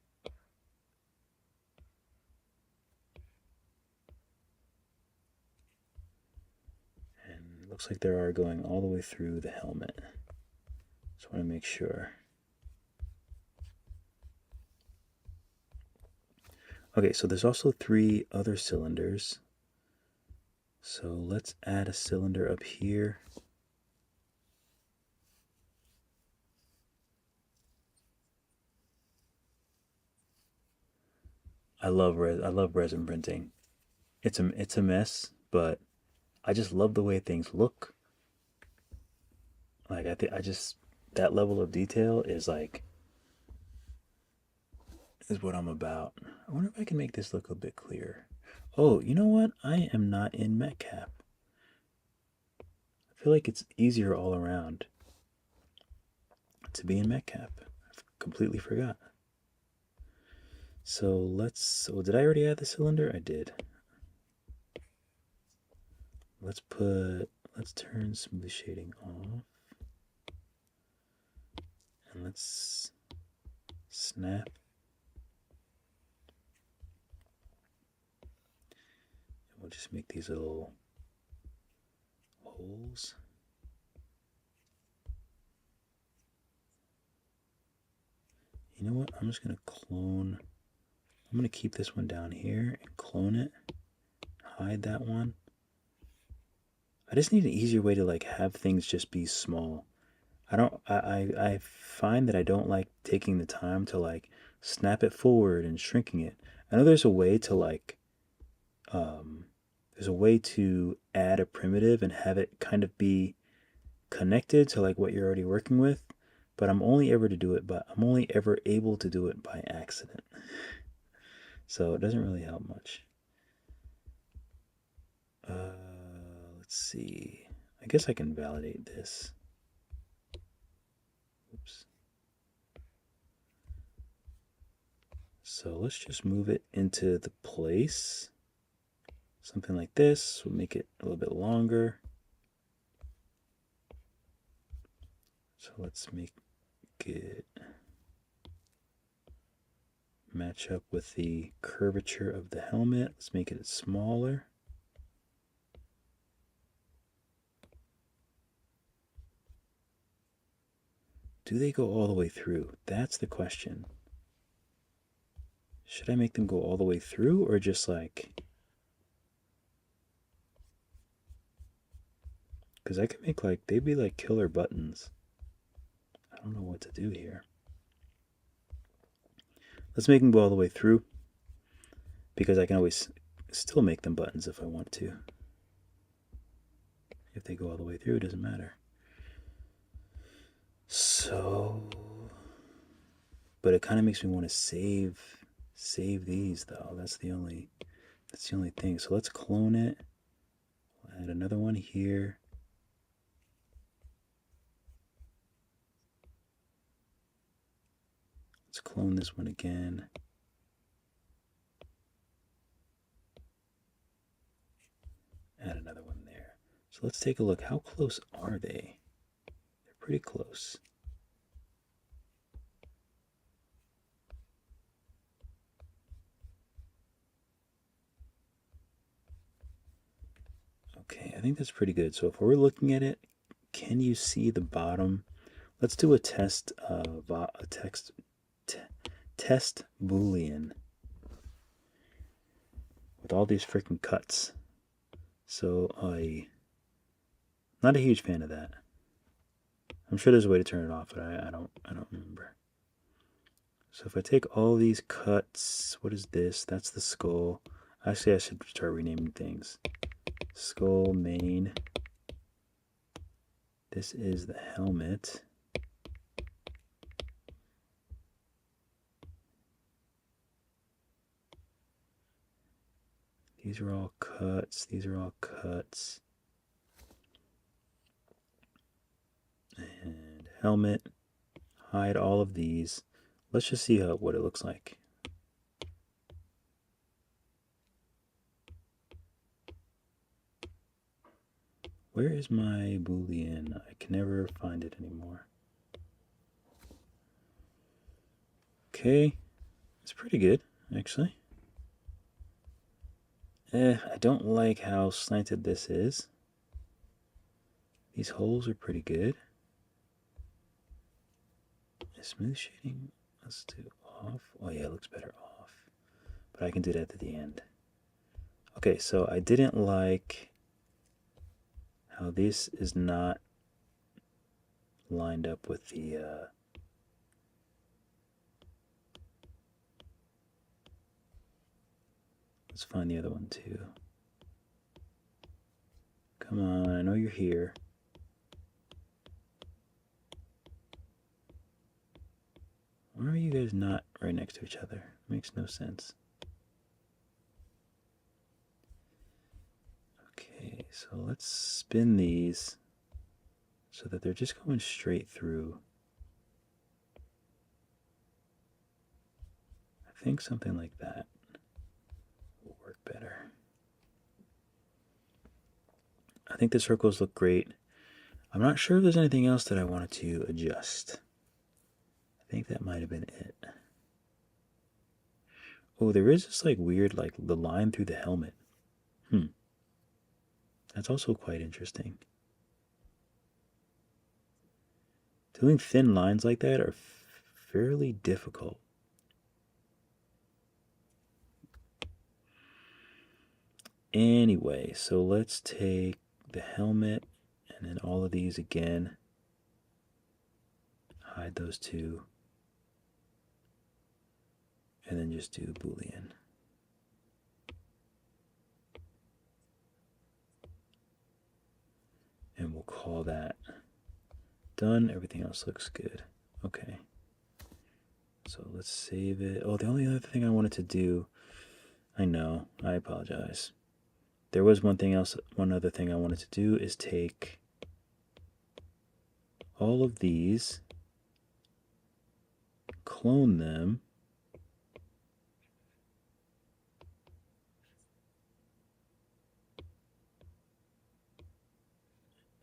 Speaker 2: And it looks like they are going all the way through the helmet. Just want to make sure. Okay, so there's also 3 other cylinders. So let's add a cylinder up here. I love resin printing. It's a mess, but I just love the way things look. Like that level of detail is what I'm about. I wonder if I can make this look a bit clearer. Oh, you know what? I am not in MetCap. I feel like it's easier all around to be in MetCap. I completely forgot. So did I already add the cylinder? I did. Let's turn smooth shading off. And let's snap. And we'll just make these little holes. You know what? I'm just going to clone I'm going to keep this one down here and clone it. Hide that one. I just need an easier way to like have things just be small. I find that I don't like taking the time to like snap it forward and shrinking it. I know there's a way to like there's a way to add a primitive and have it kind of be connected to like what you're already working with, but I'm only ever able to do it by accident. So it doesn't really help much. Let's see. I guess I can validate this. Oops. So let's just move it into the place. Something like this. We'll make it a little bit longer. So let's make it match up with the curvature of the helmet. Let's make it smaller. Do they go all the way through? That's the question. Should I make them go all the way through or just like... Because I could make like, they'd be like killer buttons. I don't know what to do here. Let's make them go all the way through, because I can always still make them buttons if I want to. If they go all the way through, it doesn't matter. So, but it kind of makes me want to save these though. That's the only thing. So let's clone it. We'll add another one here. Let's clone this one again. Add another one there. So let's take a look. How close are they? They're pretty close. Okay, I think that's pretty good. So if we're looking at it, can you see the bottom? Let's do a test test Boolean with all these freaking cuts. So not a huge fan of that. I'm sure there's a way to turn it off, but I don't remember. So if I take all these cuts, what is this? That's the skull. Actually, I should start renaming things. Skull main. This is the helmet. These are all cuts. These are all cuts. And helmet. Hide all of these. Let's just see what it looks like. Where is my Boolean? I can never find it anymore. Okay, it's pretty good, actually. I don't like how slanted this is. These holes are pretty good. Smooth shading, let's do off. Oh yeah, it looks better off. But I can do that at the end. Okay, so I didn't like how this is not lined up with the let's find the other one too. Come on, I know you're here. Why are you guys not right next to each other? Makes no sense. Okay, so let's spin these so that they're just going straight through. I think something like that will work better. I think the circles look great. I'm not sure if there's anything else that I wanted to adjust. I think that might have been it. Oh, there is this like weird, like the line through the helmet. That's also quite interesting. Doing thin lines like that are fairly difficult. Anyway, so let's take the helmet and then all of these again. Hide those two. And then just do Boolean. And we'll call that done. Everything else looks good. Okay. So let's save it. Oh, the only other thing I wanted to do, I know, I apologize. There was one other thing I wanted to do is take all of these, clone them,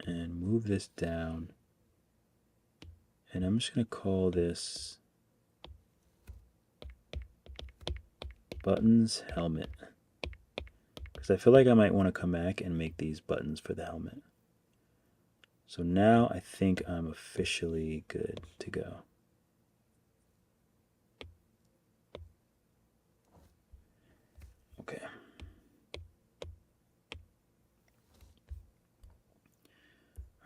Speaker 2: and move this down. And I'm just going to call this buttons helmet. Because I feel like I might want to come back and make these buttons for the helmet. So now I think I'm officially good to go. Okay.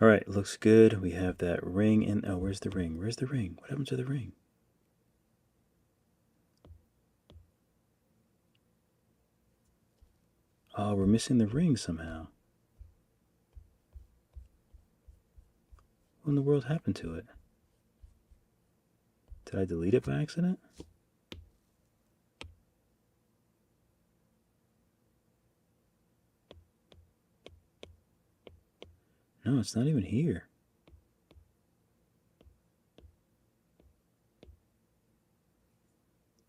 Speaker 2: All right, looks good. We have that ring in. Oh, where's the ring? Where's the ring? What happened to the ring? Oh, we're missing the ring somehow. What in the world happened to it? Did I delete it by accident? No, it's not even here.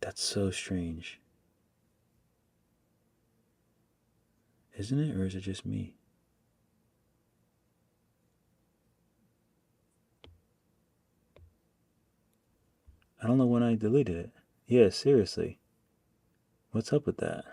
Speaker 2: That's so strange. Isn't it? Or is it just me? I don't know when I deleted it. Yeah, seriously. What's up with that?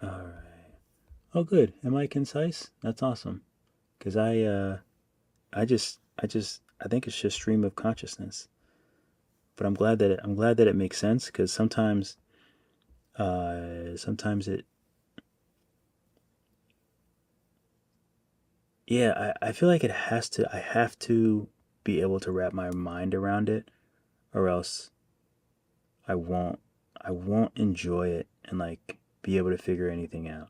Speaker 2: Alright. Oh, good. Am I concise? That's awesome. Because I think it's just stream of consciousness. But I'm glad that it makes sense, because sometimes it, yeah, I feel like I have to be able to wrap my mind around it, or else I won't enjoy it and like be able to figure anything out.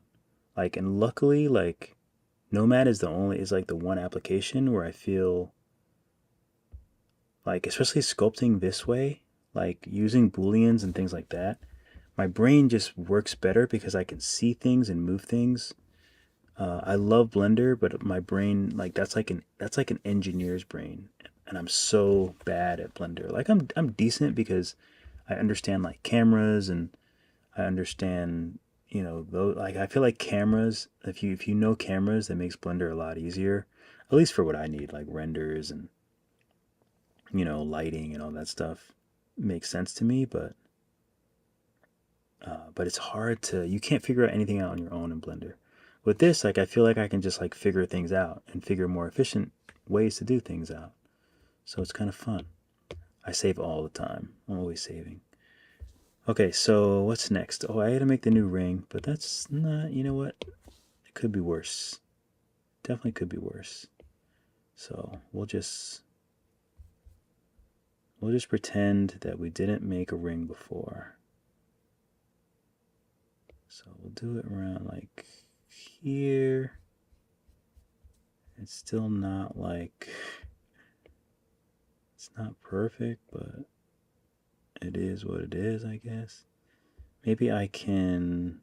Speaker 2: Like, and luckily, like, Nomad is like the one application where I feel like, especially sculpting this way, like using booleans and things like that, my brain just works better because I can see things and move things. I love Blender, but my brain, like, that's like an engineer's brain, and I'm so bad at Blender. Like, I'm decent because I understand like cameras, and I understand, like, I feel like cameras. If you know cameras, that makes Blender a lot easier, at least for what I need, like renders and lighting and all that stuff makes sense to me. But it's hard to, you can't figure out anything out on your own in Blender. With this, like, I feel like I can just like figure things out and figure more efficient ways to do things out. So it's kind of fun. I save all the time. I'm always saving. Okay, so what's next? Oh, I had to make the new ring, but that's not, you know what? It could be worse. Definitely could be worse. So we'll just pretend that we didn't make a ring before. So we'll do it around like here. It's still not like, it's not perfect, but it is what it is, I guess. Maybe I can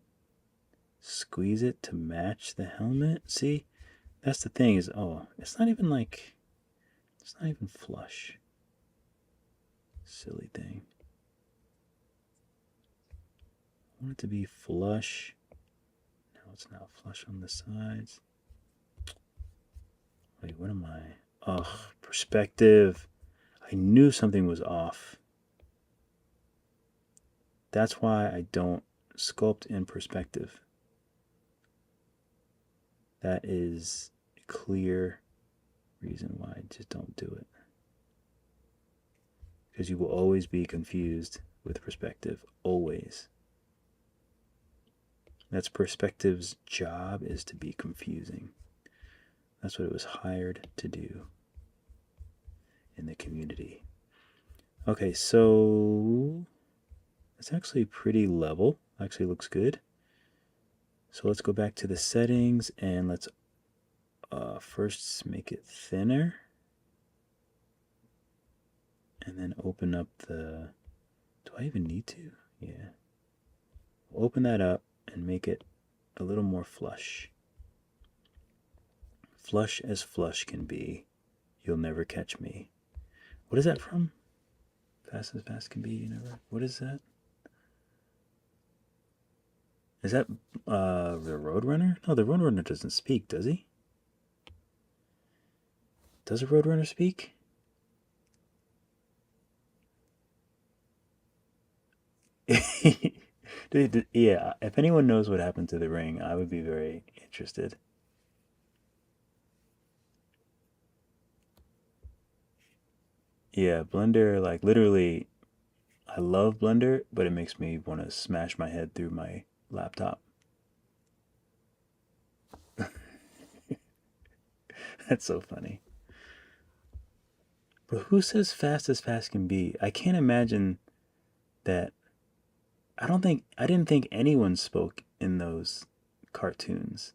Speaker 2: squeeze it to match the helmet. See, that's the thing is, oh, it's not even flush. Silly thing. I want it to be flush. No, it's not flush on the sides. Wait, what am I? Ugh, perspective. I knew something was off. That's why I don't sculpt in perspective. That is clear reason why. Just don't do it. Because you will always be confused with perspective. Always. That's perspective's job, is to be confusing. That's what it was hired to do in the community. Okay, so it's actually pretty level. Actually looks good. So let's go back to the settings and let's first make it thinner. And then open up the... Do I even need to? Yeah. We'll open that up and make it a little more flush. Flush as flush can be. You'll never catch me. What is that from? Fast as fast can be. You never... What is that? Is that the Roadrunner? No, the Roadrunner doesn't speak, does he? Does a Roadrunner speak? Dude, yeah, if anyone knows what happened to the ring, I would be very interested. Yeah, Blender, like literally, I love Blender, but it makes me want to smash my head through my laptop. That's so funny. But who says fast as fast can be? I can't imagine that. I didn't think anyone spoke in those cartoons.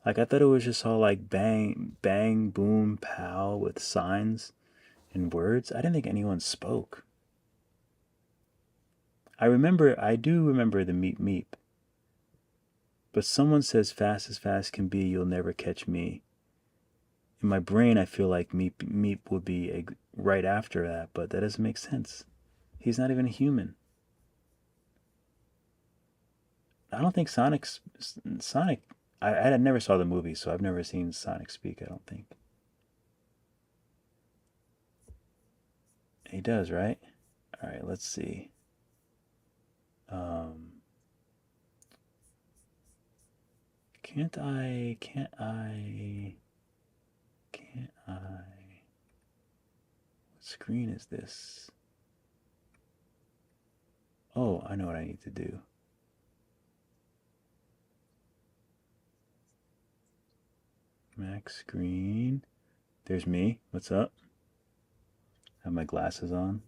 Speaker 2: Like, I thought it was just all like bang, bang, boom, pow with signs and words. I didn't think anyone spoke. I do remember the meep meep. But someone says fast as fast can be, you'll never catch me. In my brain, I feel like meep meep would be right after that, but that doesn't make sense. He's not even a human. I don't think Sonic. I never saw the movie, so I've never seen Sonic speak, I don't think. He does, right? All right, let's see. Can't I? What screen is this? Oh, I know what I need to do. Max screen. There's me. What's up? I have my glasses on.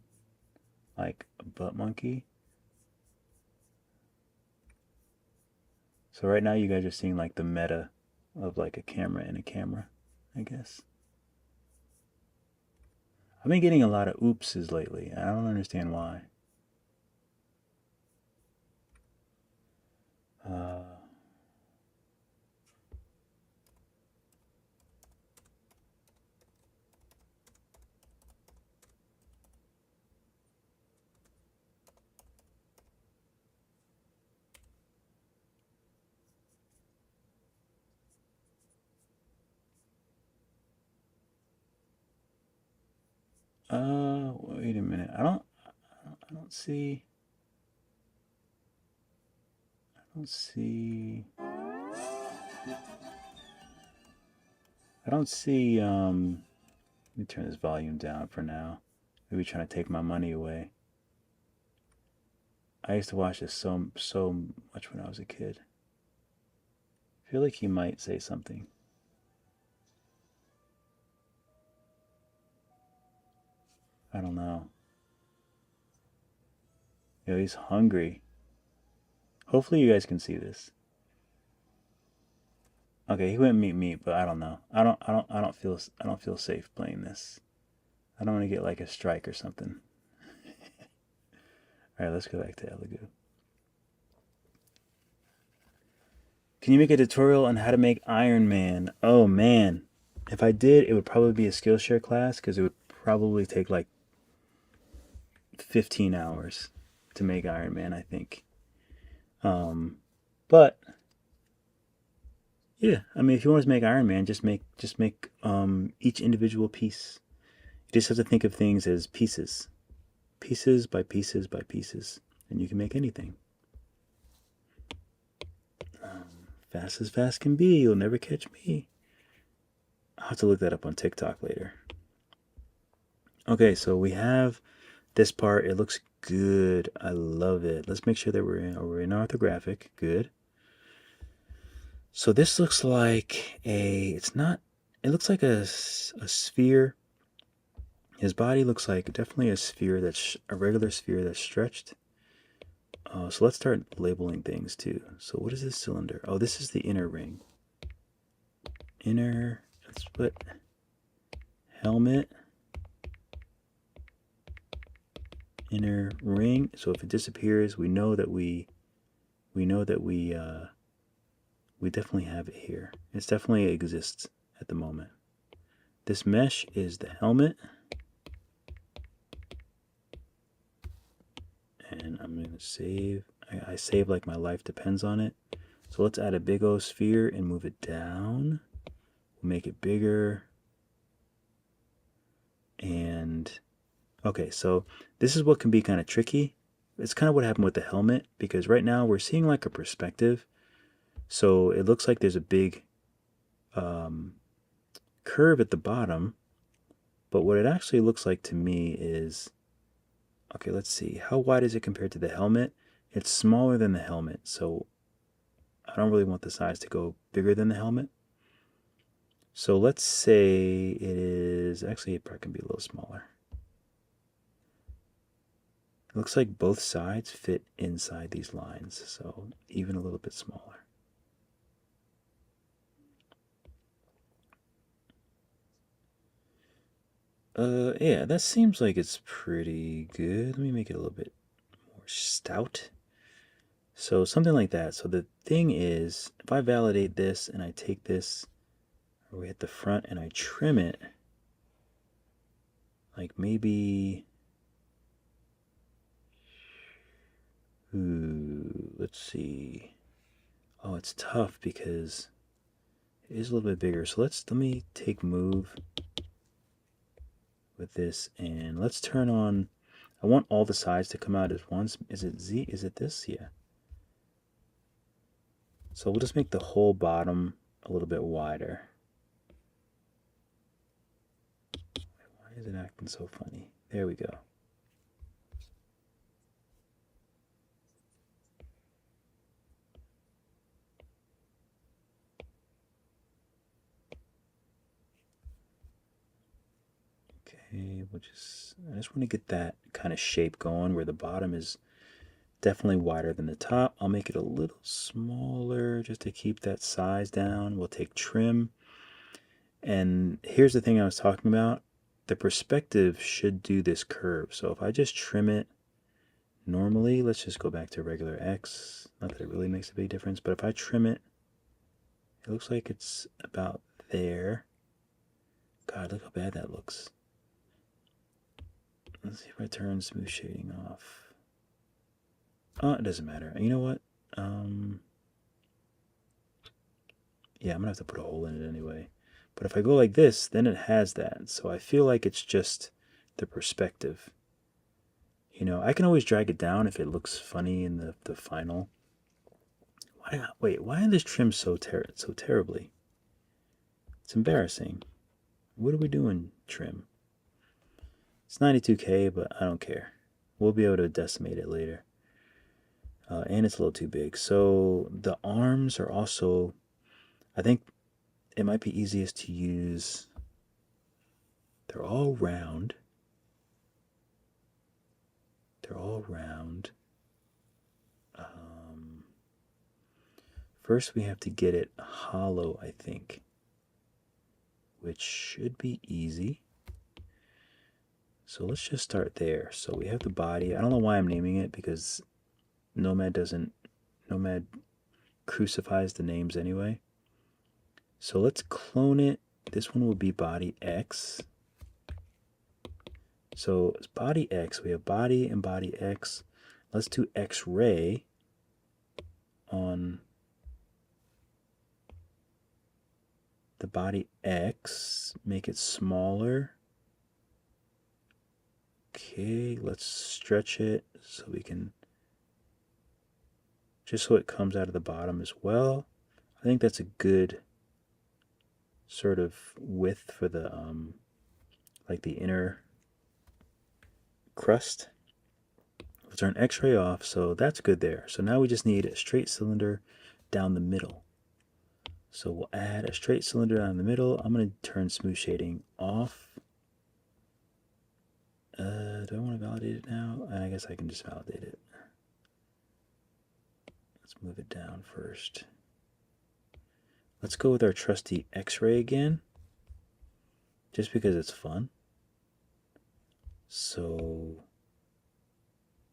Speaker 2: Like a butt monkey. So right now you guys are seeing like the meta of like a camera in a camera, I guess. I've been getting a lot of oopses lately. I don't understand why. Wait a minute. I don't see. Let me turn this volume down for now. Maybe trying to take my money away. I used to watch this so much when I was a kid. I feel like he might say something. I don't know. Yo, he's hungry. Hopefully you guys can see this. Okay, he went meet, but I don't know. I don't feel safe playing this. I don't want to get like a strike or something. All right, let's go back to Elegoo. Can you make a tutorial on how to make Iron Man? Oh man, if I did, it would probably be a Skillshare class because it would probably take like 15 hours to make Iron Man, I think. But yeah, I mean, if you want to make Iron Man, just make each individual piece. You just have to think of things as pieces, pieces by pieces by pieces, and you can make anything. Fast as fast can be, you'll never catch me. I'll have to look that up on TikTok later. Okay, so we have this part. It looks good. I love it. Let's make sure that we're in orthographic. Good. So this looks like it looks like a sphere. His body looks like definitely a sphere a regular sphere that's stretched. So let's start labeling things too. So what is this cylinder? Oh, this is the inner ring. Let's put helmet, inner ring. So if it disappears, we know that we definitely have it here. It definitely exists at the moment. This mesh is the helmet. And I'm going to save. I save like my life depends on it. So let's add a big old sphere and move it down. We'll make it bigger. And okay, so this is what can be kind of tricky. It's kind of what happened with the helmet, because right now we're seeing like a perspective. So it looks like there's a big curve at the bottom. But what it actually looks like to me is, okay, let's see. How wide is it compared to the helmet? It's smaller than the helmet, so I don't really want the size to go bigger than the helmet. So let's say it is, actually it probably can be a little smaller. It looks like both sides fit inside these lines, so even a little bit smaller. Yeah, that seems like it's pretty good. Let me make it a little bit more stout. So something like that. So the thing is, if I validate this and I take this, or we hit the front and I trim it, like maybe, let's see. Oh, it's tough because it is a little bit bigger. So let me take move with this, and let's turn on, I want all the sides to come out as one. Is it Z? Is it this? Yeah. So we'll just make the whole bottom a little bit wider. Why is it acting so funny? There we go. Okay, I just want to get that kind of shape going where the bottom is definitely wider than the top. I'll make it a little smaller just to keep that size down. We'll take trim. And here's the thing I was talking about. The perspective should do this curve. So if I just trim it normally, let's just go back to regular X. Not that it really makes a big difference, but if I trim it, it looks like it's about there. God, look how bad that looks. Let's see if I turn smooth shading off. Oh, it doesn't matter. You know what? Yeah, I'm gonna have to put a hole in it anyway. But if I go like this, then it has that. So I feel like it's just the perspective. You know, I can always drag it down if it looks funny in the final. Why is this trimmed so terribly? It's embarrassing. What are we doing, trim? It's 92K, but I don't care. We'll be able to decimate it later. And it's a little too big. So the arms are also, I think it might be easiest to use, they're all round. They're all round. First we have to get it hollow, I think, which should be easy. So let's just start there. So we have the body. I don't know why I'm naming it, because Nomad crucifies the names anyway. So let's clone it. This one will be body X. So it's body X. We have body and body X. Let's do X-ray on the body X. Make it smaller. Okay, let's stretch it so we can, just so it comes out of the bottom as well. I think that's a good sort of width for the like the inner crust. We'll turn X-ray off, so that's good there. So now we just need a straight cylinder down the middle. So we'll add a straight cylinder down the middle. I'm going to turn smooth shading off. Do I want to validate it now? I guess I can just validate it. Let's move it down first. Let's go with our trusty X-ray again, just because it's fun. So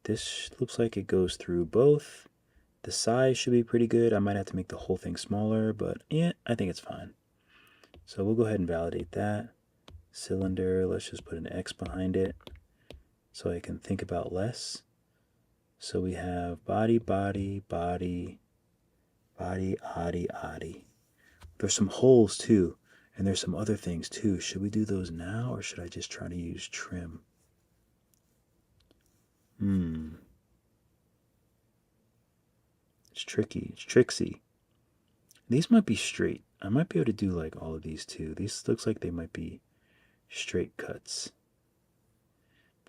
Speaker 2: this looks like it goes through both. The size should be pretty good. I might have to make the whole thing smaller, but yeah, I think it's fine. So we'll go ahead and validate that. Cylinder, let's just put an X behind it so I can think about less. So we have body, body, body, body, adi, adi. There's some holes too, and there's some other things too. Should we do those now, or should I just try to use trim? It's tricky. It's tricksy. These might be straight. I might be able to do like all of these too. These looks like they might be straight cuts.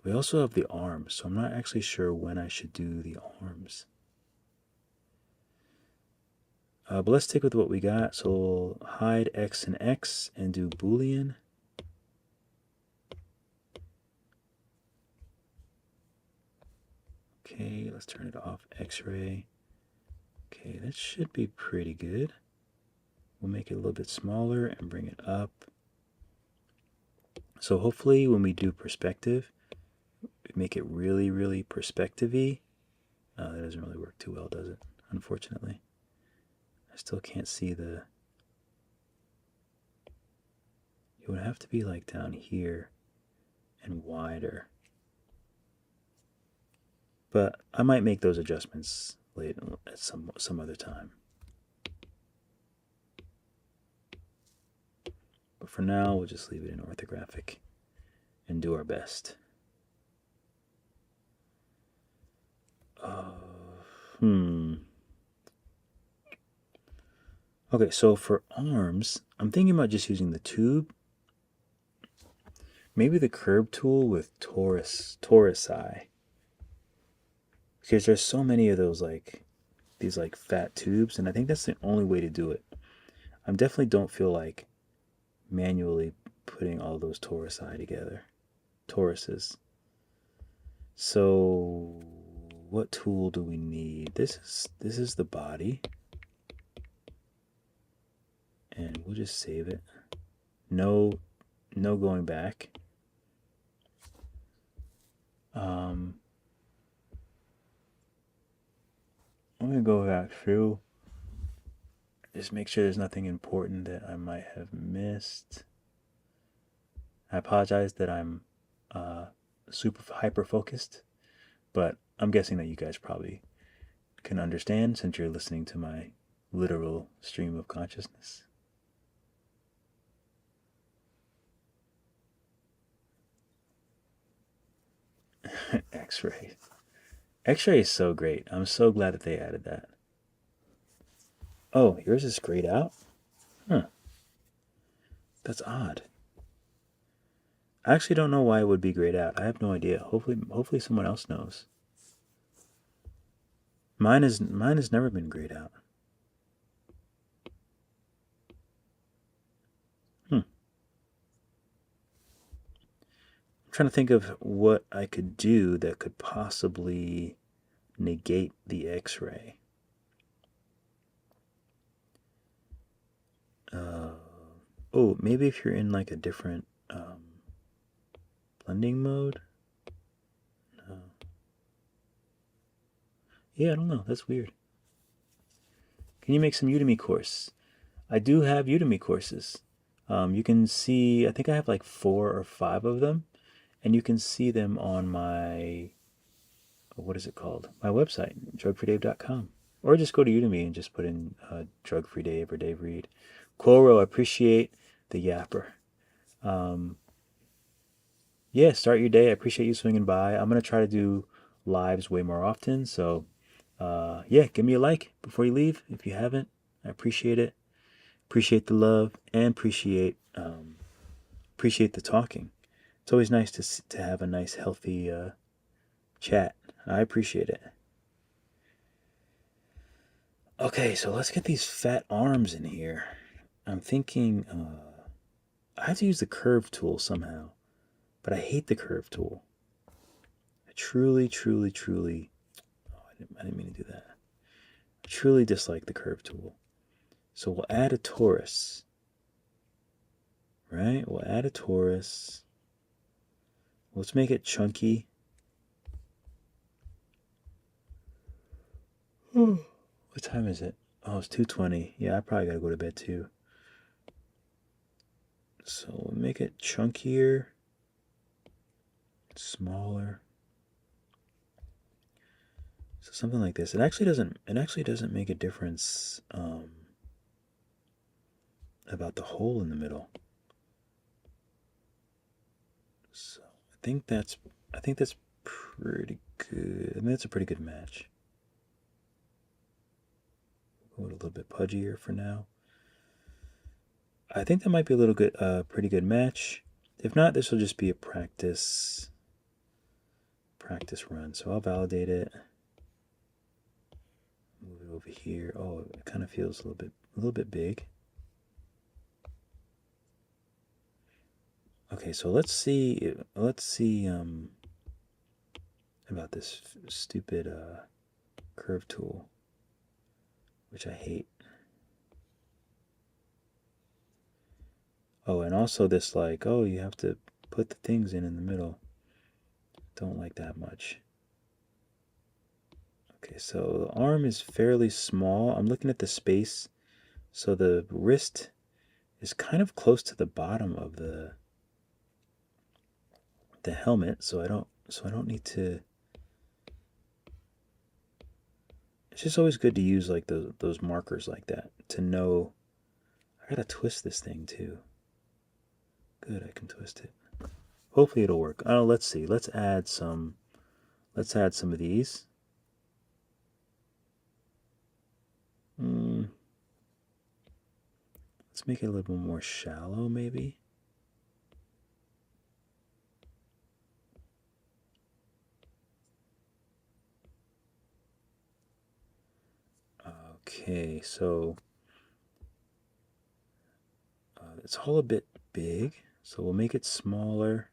Speaker 2: We also have the arms, so I'm not actually sure when I should do the arms. But let's stick with what we got. So we'll hide X and X and do Boolean. Okay, let's turn it off. X-ray. Okay, that should be pretty good. We'll make it a little bit smaller and bring it up. So hopefully when we do perspective, we make it really, really perspective-y. That doesn't really work too well, does it? Unfortunately. I still can't see the... It would have to be like down here and wider. But I might make those adjustments later at some other time. But for now, we'll just leave it in orthographic and do our best. Okay, so for arms, I'm thinking about just using the tube. Maybe the curve tool with torsi. Because there's so many of those these fat tubes, and I think that's the only way to do it. I definitely don't feel like manually putting all those torsi together. Toruses. So what tool do we need? This is the body. And we'll just save it. No going back. I'm gonna go back through. Just make sure there's nothing important that I might have missed. I apologize that I'm super hyper focused, but I'm guessing that you guys probably can understand since you're listening to my literal stream of consciousness. X-ray. X-ray is so great. I'm so glad that they added that. Oh, yours is grayed out? Huh. That's odd. I actually don't know why it would be grayed out. I have no idea. Hopefully someone else knows. Mine has never been grayed out. I'm trying to think of what I could do that could possibly negate the X-ray. Oh, maybe if you're in like a different blending mode? No. Yeah, I don't know. That's weird. Can you make some Udemy course? I do have Udemy courses. You can see, I think I have like 4 or 5 of them, and you can see them on my, what is it called? My website, drugfreedave.com. Or just go to Udemy and just put in Drug Free Dave or Dave Reed. Coro, I appreciate the yapper. Yeah, start your day. I appreciate you swinging by. I'm going to try to do lives way more often. So, yeah, give me a like before you leave if you haven't. I appreciate it. Appreciate the love and appreciate the talking. It's always nice to have a nice healthy chat. I appreciate it. Okay, so let's get these fat arms in here. I'm thinking I have to use the curve tool somehow, but I hate the curve tool. I truly, oh, I didn't mean to do that. I truly dislike the curve tool. So we'll add a torus, right? We'll add a torus. Let's make it chunky. What time is it? Oh, it's 2:20. Yeah, I probably gotta go to bed too. So we'll make it chunkier, smaller. So something like this. It actually doesn't make a difference about the hole in the middle. So I think that's pretty good. I mean, that's a pretty good match. Go a little bit pudgier for now. I think that might be a little good, pretty good match. If not, this will just be a practice run. So I'll validate it. Move it over here. Oh, it kind of feels a little bit big. Okay, so let's see about this stupid curve tool, which I hate. Oh, and also this like, oh, you have to put the things in the middle. Don't like that much. Okay, so the arm is fairly small. I'm looking at the space. So the wrist is kind of close to the bottom of the helmet, so I don't need to. It's just always good to use like those markers like that to know. I gotta twist this thing too. Good, I can twist it. Hopefully it'll work. Oh, let's see. Let's add some of these. Let's make it a little bit more shallow, maybe. Okay, so it's all a bit big, so we'll make it smaller.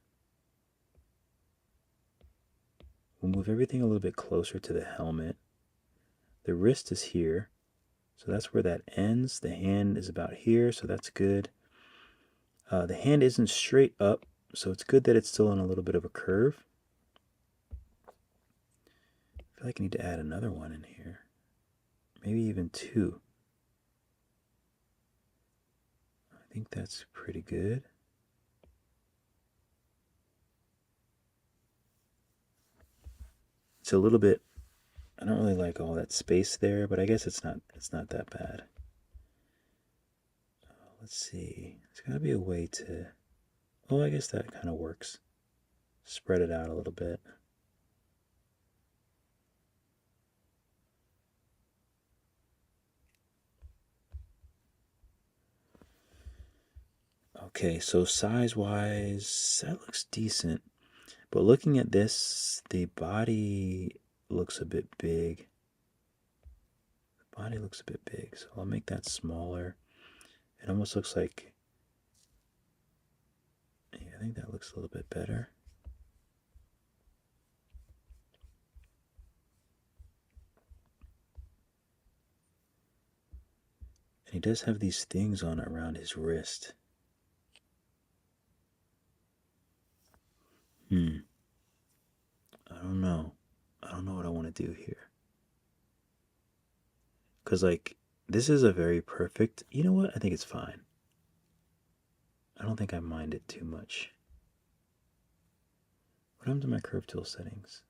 Speaker 2: We'll move everything a little bit closer to the helmet. The wrist is here, so that's where that ends. The hand is about here, so that's good. The hand isn't straight up, so it's good that it's still in a little bit of a curve. I feel like I need to add another one in here. Maybe even two. I think that's pretty good. It's a little bit, I don't really like all that space there, but I guess it's not that bad. Let's see. There's got to be a way to, oh, I guess that kind of works. Spread it out a little bit. Okay, so size-wise, that looks decent. But looking at this, the body looks a bit big. The body looks a bit big, so I'll make that smaller. It almost looks like, yeah, I think that looks a little bit better. And he does have these things on around his wrist. I don't know. I don't know what I want to do here. Because, like, this is a very perfect, you know what? I think it's fine. I don't think I mind it too much. What happened to my curve tool settings?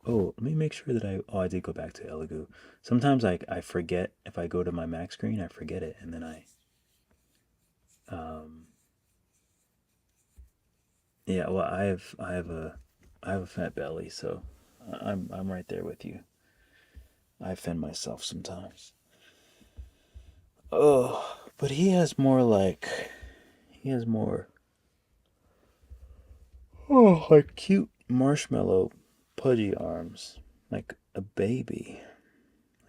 Speaker 2: Oh, let me make sure that I did go back to Elegoo. Sometimes I forget, if I go to my Mac screen, I forget it, and then yeah, well, I have a I have a fat belly, so I'm right there with you. I offend myself sometimes. Oh, but he has more like like cute marshmallow pudgy arms, like a baby,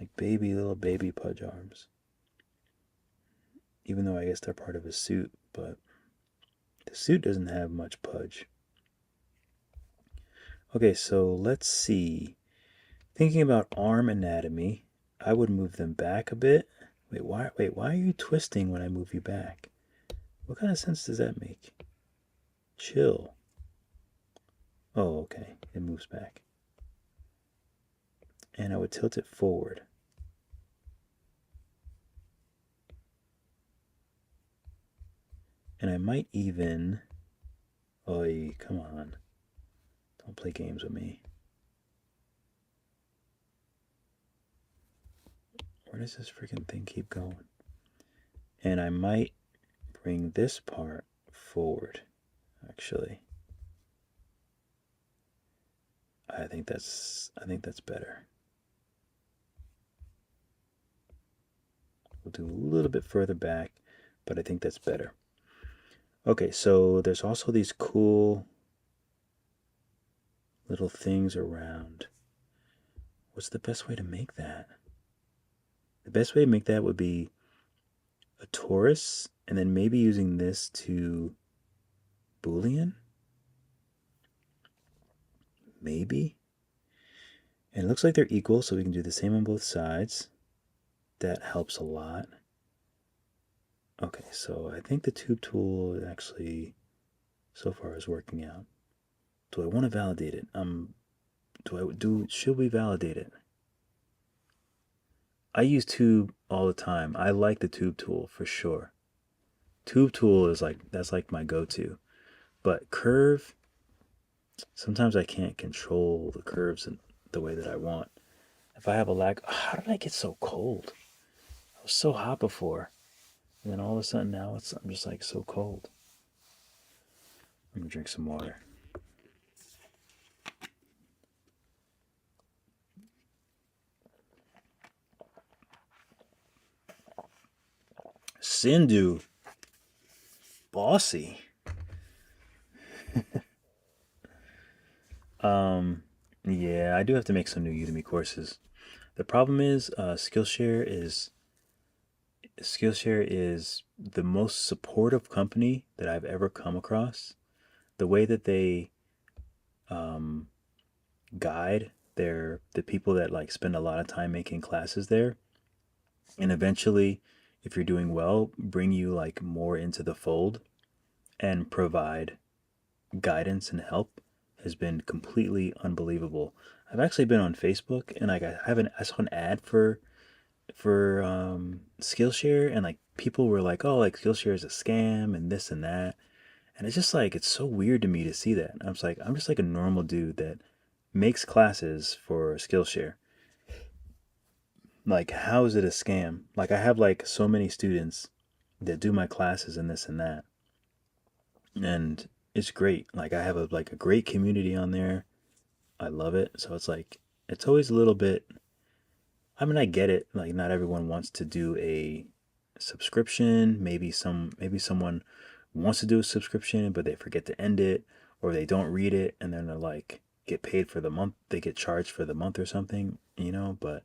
Speaker 2: like little baby pudge arms. Even though I guess they're part of a suit, but the suit doesn't have much pudge. Okay, so let's see. Thinking about arm anatomy, I would move them back a bit. Why are you twisting when I move you back? What kind of sense does that make? Chill. Oh, okay. It moves back. And I would tilt it forward. And I might even... Oy, come on. Don't play games with me. Where does this freaking thing keep going? And I might bring this part forward, actually. I think that's better. We'll do a little bit further back, but I think that's better. Okay, so there's also these cool little things around. What's the best way to make that? The best way to make that would be a torus, and then maybe using this to Boolean? Maybe? And it looks like they're equal, so we can do the same on both sides. That helps a lot. Okay, so I think the tube tool actually so far is working out. Do I want to validate it? Should we validate it? I use tube all the time. I like the tube tool for sure. Tube tool is that's like my go-to. But curve, sometimes I can't control the curves in the way that I want. If I have a lag, how did I get so cold? I was so hot before. And then all of a sudden now I'm just like so cold. I'm gonna drink some water. Sindhu. Bossy. Yeah, I do have to make some new Udemy courses. The problem is Skillshare is the most supportive company that I've ever come across. The way that they guide the people that like spend a lot of time making classes there, and eventually, if you're doing well, bring you like more into the fold and provide guidance and help has been completely unbelievable. I've actually been on Facebook and like I saw an ad for Skillshare, and like people were like, "Oh, like Skillshare is a scam and this and that," and it's just like it's so weird to me to see that. I'm just like a normal dude that makes classes for Skillshare. Like, how is it a scam? Like, I have like so many students that do my classes and this and that, and it's great. Like, I have a great community on there. I love it. So it's like it's always a little bit. I mean, I get it. Like, not everyone wants to do a subscription. Maybe someone wants to do a subscription, but they forget to end it, or they don't read it, and then they're like get paid for the month. They get charged for the month or something, you know. But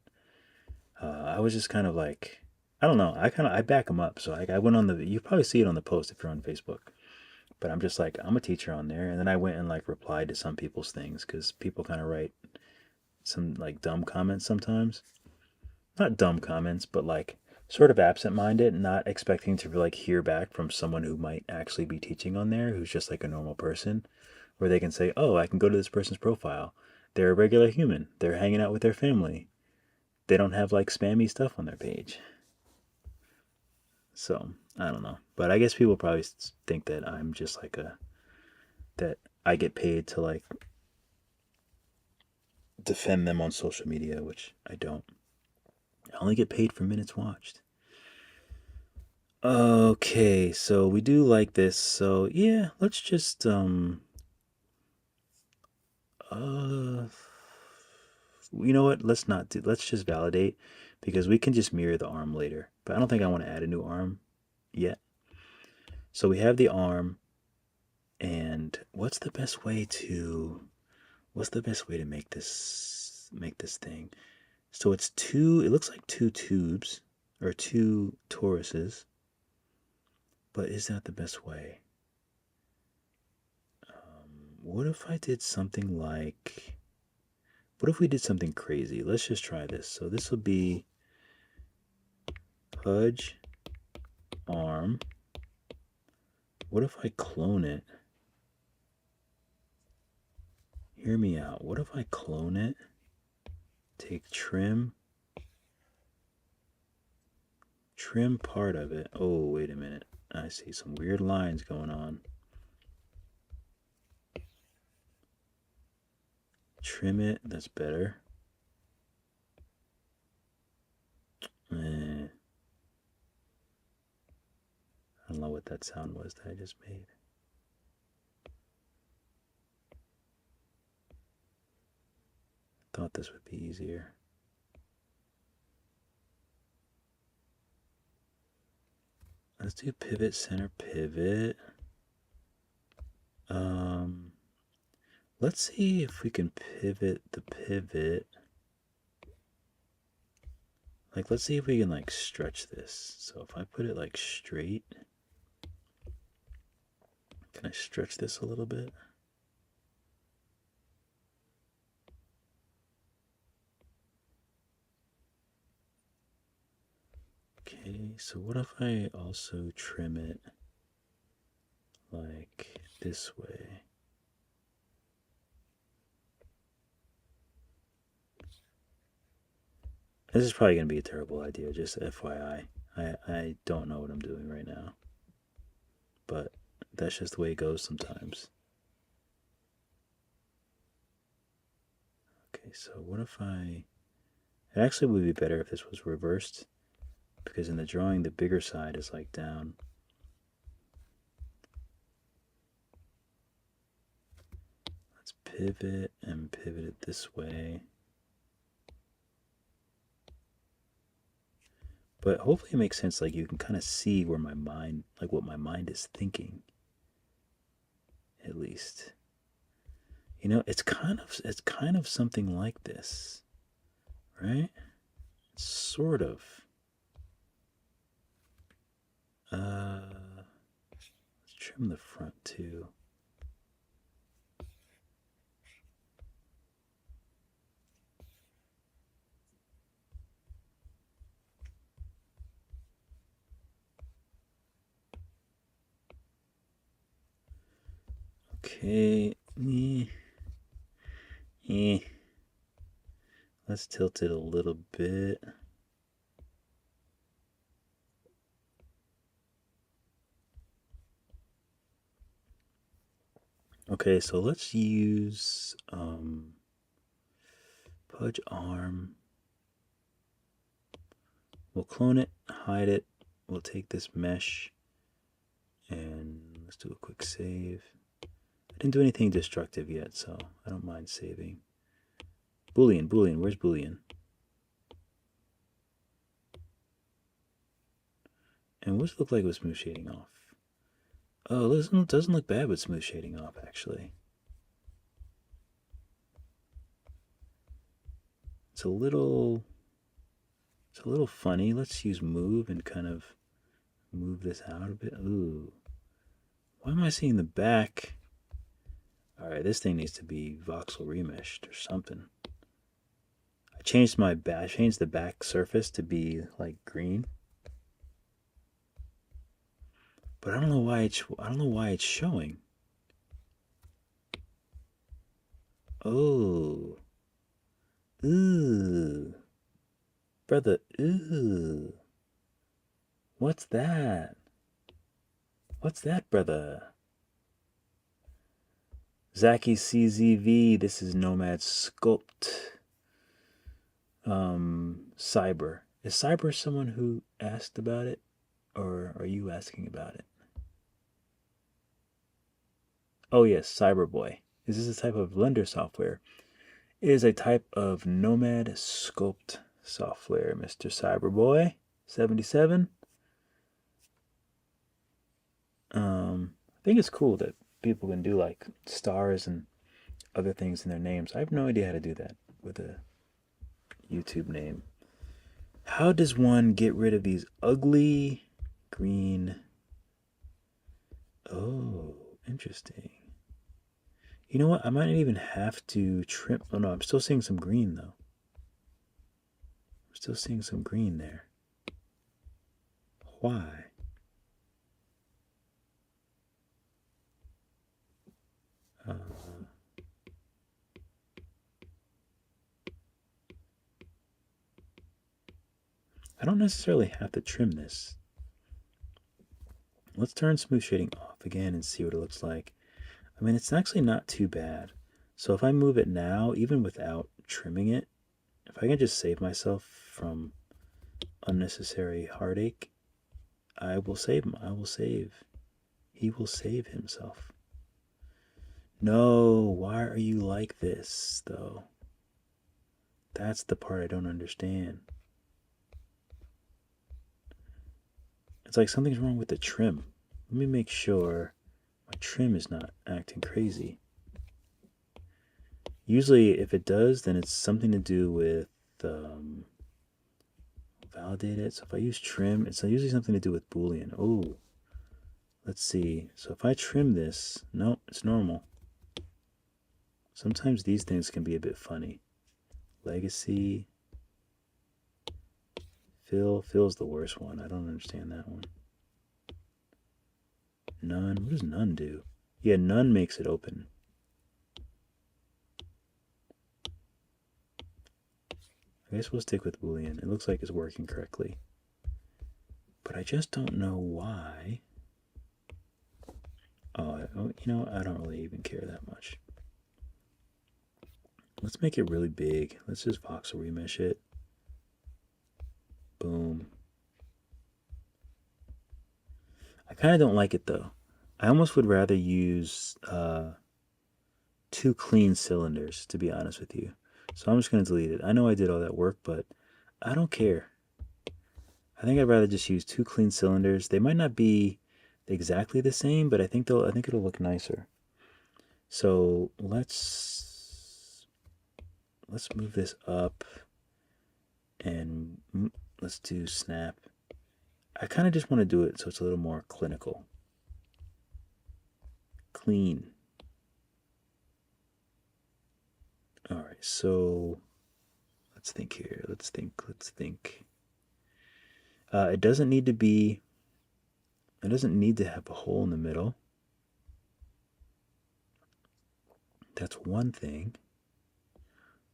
Speaker 2: I was just kind of like, I don't know. I back them up. So I went on the. You probably see it on the post if you're on Facebook. But I'm just like, I'm a teacher on there, and then I went and like replied to some people's things because people kind of write some like dumb comments sometimes. Not dumb comments, but like sort of absent-minded, not expecting to like hear back from someone who might actually be teaching on there, who's just like a normal person, where they can say, "Oh, I can go to this person's profile. They're a regular human. They're hanging out with their family. They don't have like spammy stuff on their page." So I don't know, but I guess people probably think that I'm just like that I get paid to like defend them on social media, which I don't. I only get paid for minutes watched. Okay, so we do like this. So yeah, let's just You know what? Let's not do. Let's just validate, because we can just mirror the arm later. But I don't think I want to add a new arm yet. So we have the arm, and what's the best way to make this thing? So it's two. It looks like two tubes or two toruses. But is that the best way? What if I did something like... What if we did something crazy? Let's just try this. So this will be Pudge arm. What if I clone it? Hear me out. What if I clone it? Take trim part of it. Oh, wait a minute. I see some weird lines going on. Trim it. That's better. I don't know what that sound was that I just made. Thought this would be easier. Let's do pivot, center, pivot. Let's see if we can pivot the pivot. Like, let's see if we can like stretch this. So if I put it like straight, can I stretch this a little bit? Okay, so what if I also trim it like this way? This is probably going to be a terrible idea, just FYI. I don't know what I'm doing right now. But that's just the way it goes sometimes. Okay, so what if I... It actually would be better if this was reversed, because in the drawing the bigger side is like down. Let's pivot and pivot it this way. But hopefully it makes sense, like you can kind of see where my mind, like what my mind is thinking, at least. You know, it's kind of something like this, right? Sort of. Let's trim the front too. Okay. Let's tilt it a little bit. Okay, so let's use Pudge arm. We'll clone it, hide it. We'll take this mesh and let's do a quick save. I didn't do anything destructive yet, so I don't mind saving. Boolean, where's Boolean? And what's it look like with smooth shading off? Oh, it doesn't look bad with smooth shading off, actually. It's a little funny. Let's use move and kind of move this out a bit. Ooh. Why am I seeing the back? Alright, this thing needs to be voxel remeshed or something. I changed the back surface to be like green. But I don't know why it's showing. Oh. Ooh. Brother, ooh. What's that? What's that, brother? Zaki CZV, this is Nomad Sculpt. Cyber. Is Cyber someone who asked about it? Or are you asking about it? Oh yes, Cyberboy. Is this a type of Blender software? It is a type of Nomad Sculpt software, Mr. Cyberboy 77. I think it's cool that people can do like stars and other things in their names. I have no idea how to do that with a YouTube name. How does one get rid of these ugly green? Oh, interesting. You know what? I might not even have to trim. Oh no, I'm still seeing some green though. I'm still seeing some green there. Why? I don't necessarily have to trim this. Let's turn smooth shading off again and see what it looks like. I mean, it's actually not too bad. So if I move it now, even without trimming it, if I can just save myself from unnecessary heartache, I will save him. I will save. He will save himself. No, why are you like this, though? That's the part I don't understand. It's like something's wrong with the trim. Let me make sure my trim is not acting crazy. Usually if it does, then it's something to do with validate it. So if I use trim, it's usually something to do with Boolean. Oh, let's see. So if I trim this, no, it's normal. Sometimes these things can be a bit funny. Legacy. Fill's the worst one. I don't understand that one. None. What does none do? Yeah, none makes it open. I guess we'll stick with Boolean. It looks like it's working correctly. But I just don't know why. Oh, you know, I don't really even care that much. Let's make it really big. Let's just voxel remesh it. Boom. I kind of don't like it though. I almost would rather use 2 clean cylinders, to be honest with you. So I'm just going to delete it. I know I did all that work, but I don't care. I think I'd rather just use 2 clean cylinders. They might not be exactly the same, but I think it'll look nicer. So let's move this up and let's do snap. I kind of just want to do it so it's a little more clinical. Clean. All right, so let's think here. Let's think. It doesn't need to have a hole in the middle. That's one thing.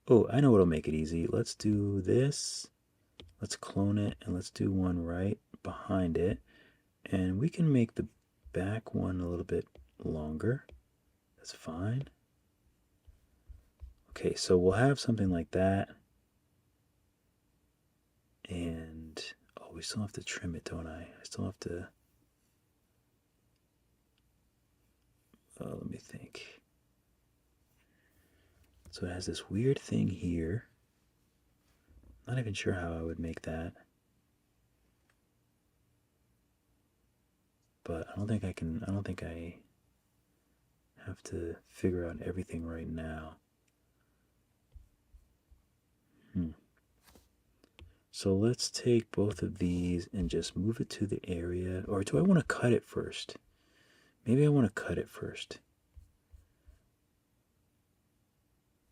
Speaker 2: Oh, I know what'll make it easy. Let's do this. Let's clone it and let's do one right behind it. And we can make the back one a little bit longer. That's fine. Okay, so we'll have something like that. And, oh, we still have to trim it, don't I? I still have to, let me think. So it has this weird thing here. Not even sure how I would make that. But I don't think I have to figure out everything right now. So let's take both of these and just move it to the area. Or do I want to cut it first? Maybe I want to cut it first.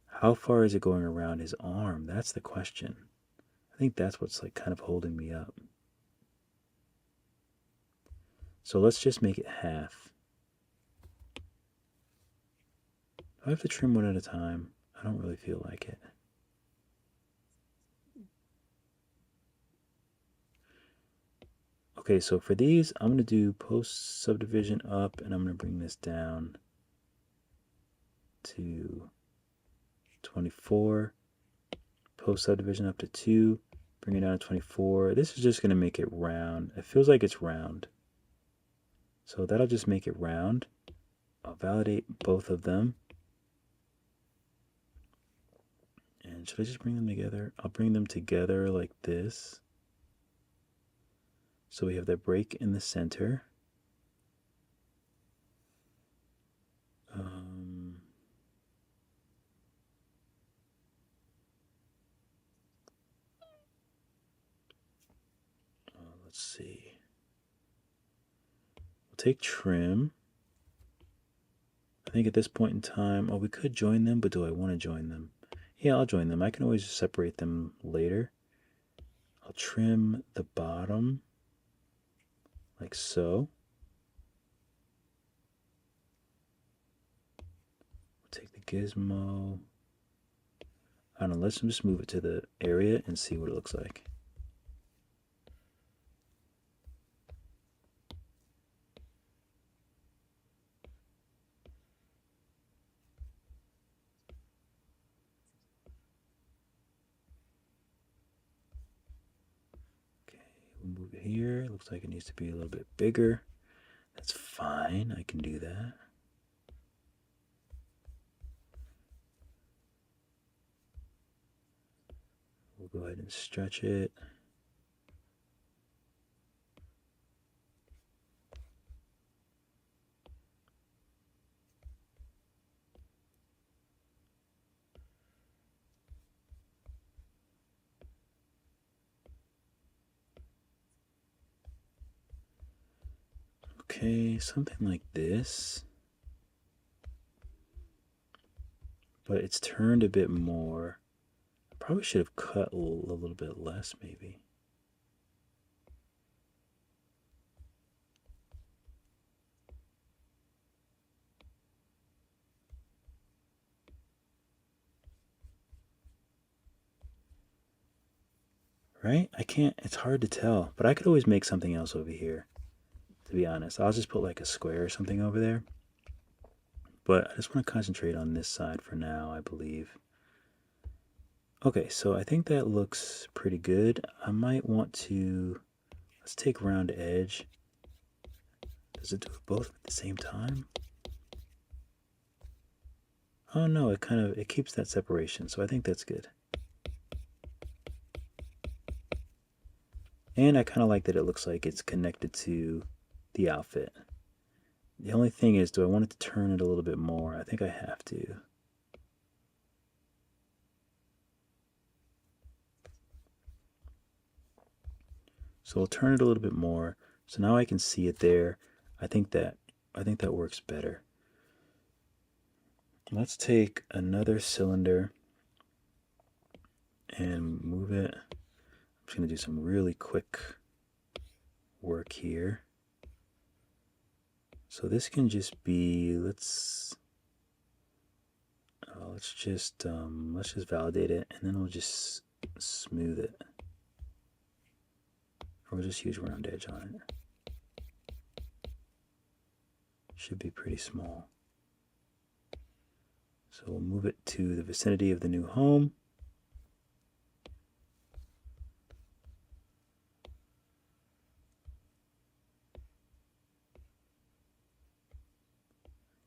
Speaker 2: How far is it going around his arm? That's the question. I think that's what's like kind of holding me up. So let's just make it half. I have to trim one at a time. I don't really feel like it. Okay, so for these, I'm going to do post subdivision up, and I'm going to bring this down to 24. Post subdivision up to 2. Bring it down to 24. This is just going to make it round. It feels like it's round. So that'll just make it round. I'll validate both of them. And should I just bring them together? I'll bring them together like this. So we have that break in the center. Let's see. We'll take trim. I think at this point in time, we could join them, but do I want to join them? Yeah, I'll join them. I can always separate them later. I'll trim the bottom like so. We'll take the gizmo. I don't know, let's just move it to the area and see what it looks like. Okay, we'll move it here. It looks like it needs to be a little bit bigger. That's fine, I can do that. We'll go ahead and stretch it. Okay, something like this. But it's turned a bit more. Probably should have cut a little bit less, maybe. Right? I can't, it's hard to tell, but I could always make something else over here, to be honest. I'll just put like a square or something over there. But I just want to concentrate on this side for now, I believe. Okay, so I think that looks pretty good. I might want to, let's take round edge. Does it do it both at the same time? Oh no, it keeps that separation, so I think that's good. And I kind of like that it looks like it's connected to the outfit. The only thing is, do I want it to turn it a little bit more? I think I have to. So I'll turn it a little bit more. So now I can see it there. I think that works better. Let's take another cylinder and move it. I'm just going to do some really quick work here. So this can just be, let's just validate it, and then we'll just smooth it. Or we'll just use round edge on it. Should be pretty small. So we'll move it to the vicinity of the new home.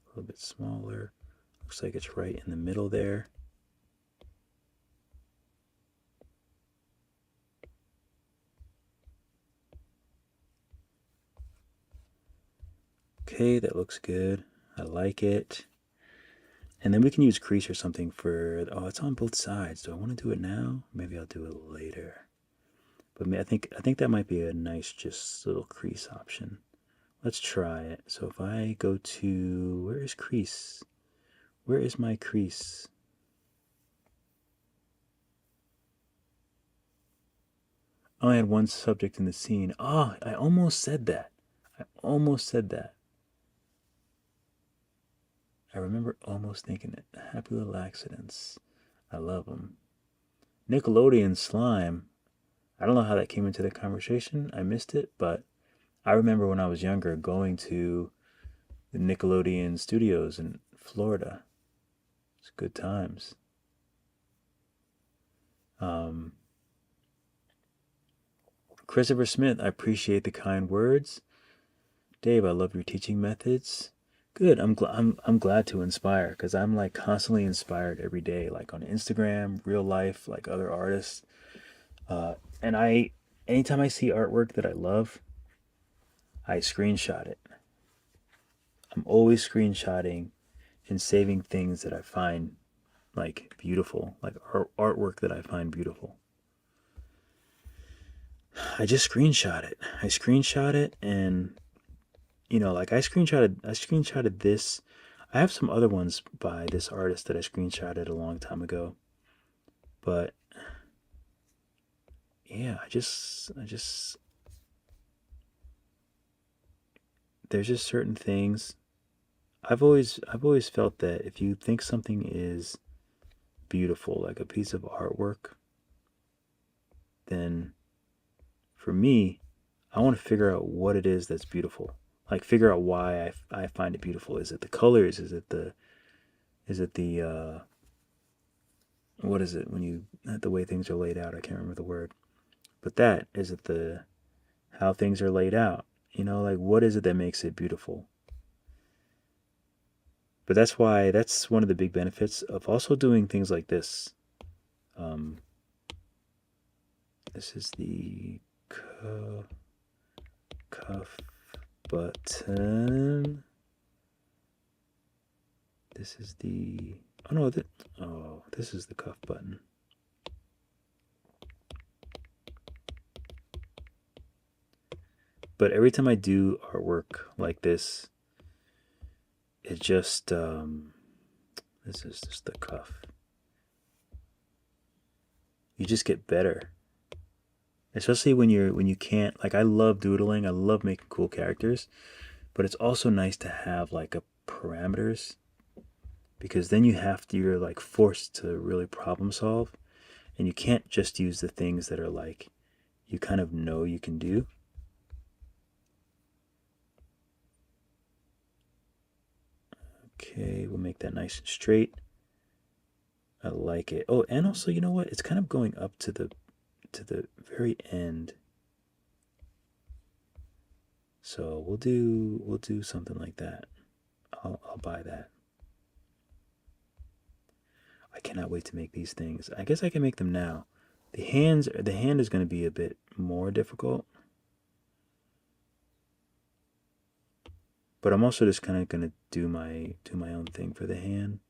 Speaker 2: A little bit smaller. Looks like it's right in the middle there. Okay, that looks good. I like it. And then we can use crease or something for, oh, it's on both sides. Do I want to do it now? Maybe I'll do it later. But I think that might be a nice just little crease option. Let's try it. So if I go to, where is crease? Where is my crease? Oh, I had one subject in the scene. Oh, I almost said that. I almost said that. I remember almost thinking it. Happy Little Accidents. I love them. Nickelodeon Slime. I don't know how that came into the conversation. I missed it, but I remember when I was younger going to the Nickelodeon studios in Florida. It's good times. Christopher Smith, I appreciate the kind words. Dave, I love your teaching methods. Good. I'm glad to inspire, because I'm like constantly inspired every day, like on Instagram, real life, like other artists. And anytime I see artwork that I love, I screenshot it. I'm always screenshotting and saving things that I find like beautiful, like artwork that I find beautiful. I just screenshot it. I screenshot it, and like I screenshotted this. I have some other ones by this artist that I screenshotted a long time ago. But yeah, I just there's just certain things. I've always felt that if you think something is beautiful, like a piece of artwork, then for me, I want to figure out what it is that's beautiful. Like figure out why I find it beautiful. Is it the colors? Is it the what is it when you the way things are laid out? I can't remember the word. But that is it the how things are laid out. Like what is it that makes it beautiful? But that's one of the big benefits of also doing things like this. Um, this is the cuff button. This is the this is the cuff button. But every time I do artwork like this, it just this is just the cuff. You just get better, especially when you can't. Like I love doodling. I love making cool characters, but it's also nice to have like a parameters, because then you're like forced to really problem solve, and you can't just use the things that are like you kind of know you can do. Okay, we'll make that nice and straight. I like it. Oh, and also, you know what? It's kind of going up to the very end. So we'll do something like that. I'll buy that. I cannot wait to make these things. I guess I can make them now. The hand is going to be a bit more difficult. But I'm also just kind of going to do my own thing for the hand.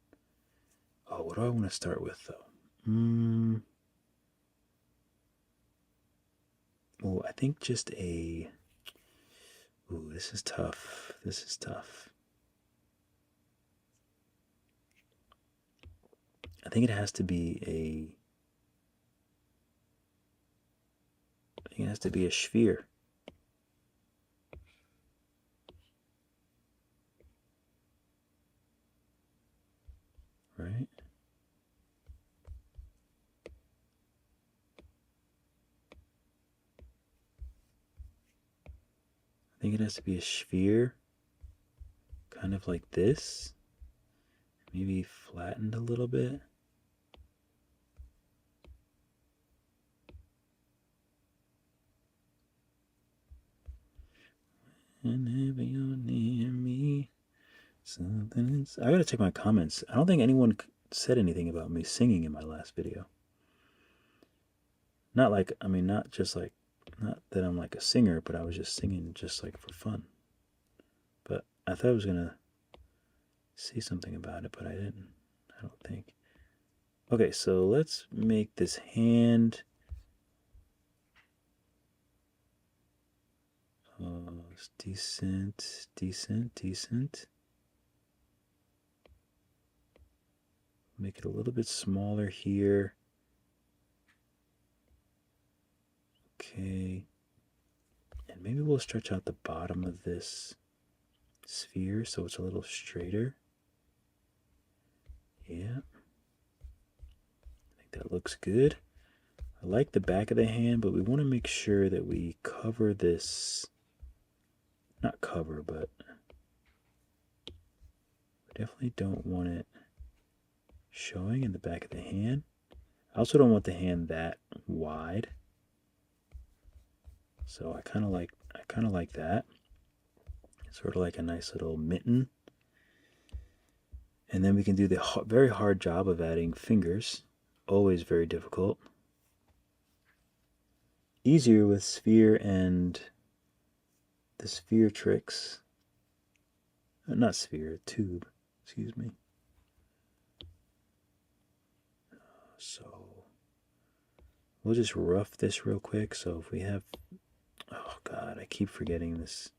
Speaker 2: Oh, what do I want to start with though? Oh, I think just a. Ooh, this is tough. This is tough. I think it has to be a. I think it has to be a sphere. Right? I think it has to be a sphere. Kind of like this. Maybe flattened a little bit. Whenever you're near me, something is. I gotta check my comments. I don't think anyone said anything about me singing in my last video. Not like, I mean, not just like, not that I'm like a singer, but I was just singing just like for fun. But I thought I was gonna say something about it, but I didn't. I don't think. Okay, so let's make this hand. It's decent, decent, decent. Make it a little bit smaller here. Okay. And maybe we'll stretch out the bottom of this sphere so it's a little straighter. Yeah. I think that looks good. I like the back of the hand, but we want to make sure that we cover this. Not cover, but we definitely don't want it showing in the back of the hand. I also don't want the hand that wide. So I kind of like that. It's sort of like a nice little mitten. And then we can do the very hard job of adding fingers. Always very difficult. Easier with sphere and the sphere tricks. Not sphere, tube. Excuse me. So we'll just rough this real quick. So if we have, oh God, I keep forgetting this.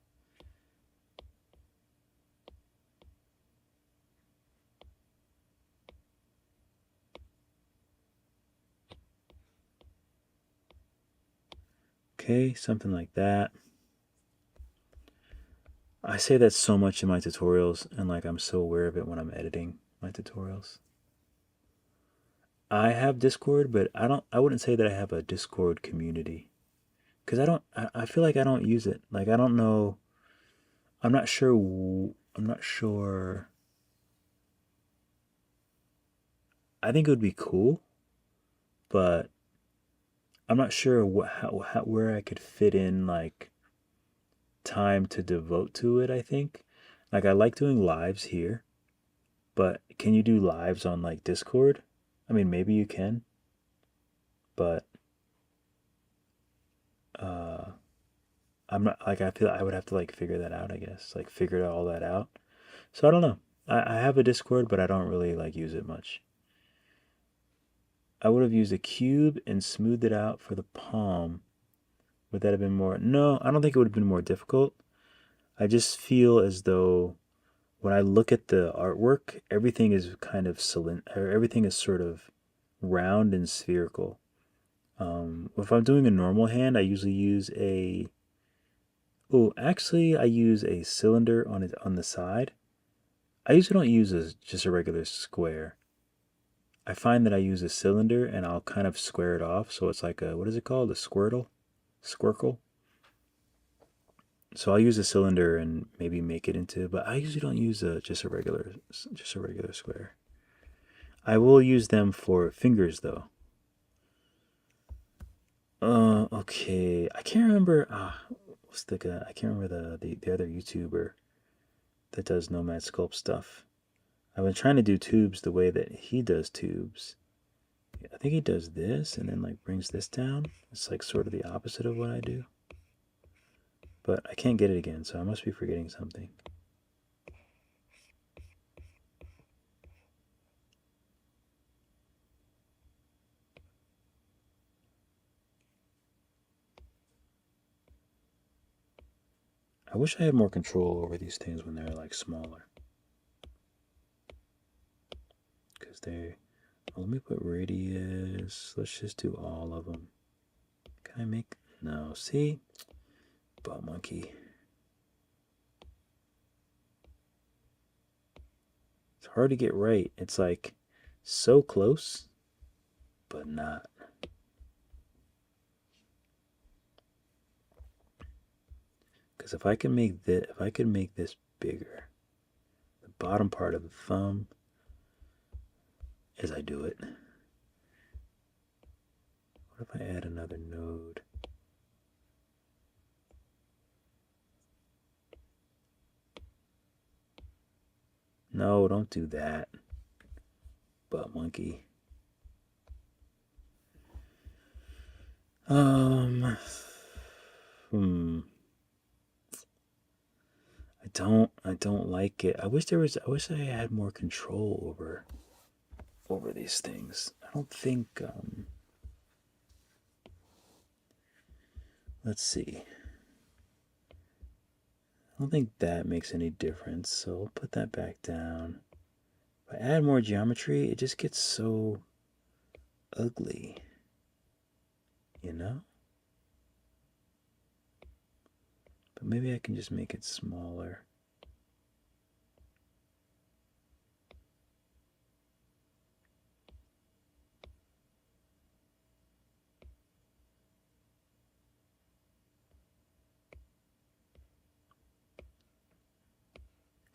Speaker 2: Okay, something like that. I say that so much in my tutorials, and like I'm so aware of it when I'm editing my tutorials. I have Discord, but I wouldn't say that I have a Discord community. Because I feel like I don't use it. Like I don't know, I'm not sure, I think it would be cool, but I'm not sure where I could fit in like time to devote to it, I think. Like I like doing lives here, but can you do lives on like Discord? I mean, maybe you can, but I'm not like I feel I would have to like figure that out, I guess. Like figure all that out. So I don't know. I have a Discord, but I don't really like use it much. I would have used a cube and smoothed it out for the palm. Would that have been more? No, I don't think it would have been more difficult. I just feel as though when I look at the artwork, everything is kind of everything is sort of round and spherical. If I'm doing a normal hand, I usually use a. Oh, actually, I use a cylinder on the side. I usually don't use just a regular square. I find that I use a cylinder and I'll kind of square it off, so it's like a, what is it called? A squircle. So I'll use a cylinder and maybe make it into, but I usually don't use just a regular square. I will use them for fingers though. Okay. I can't remember. What's the guy? I can't remember the other YouTuber that does Nomad Sculpt stuff. I've been trying to do tubes the way that he does tubes. I think he does this and then like brings this down. It's like sort of the opposite of what I do. But I can't get it again, so I must be forgetting something. I wish I had more control over these things when they're like smaller. Because they, well, let me put radius. Let's just do all of them. Can I make, no, see? Butt monkey. It's hard to get right. It's like so close, but not. Because if I can make this bigger, the bottom part of the thumb, as I do it. What if I add another node? No, don't do that. Butt monkey. I don't like it. I wish I had more control over these things. I don't think let's see. I don't think that makes any difference. So I'll put that back down. If I add more geometry, it just gets so ugly. You know? But maybe I can just make it smaller.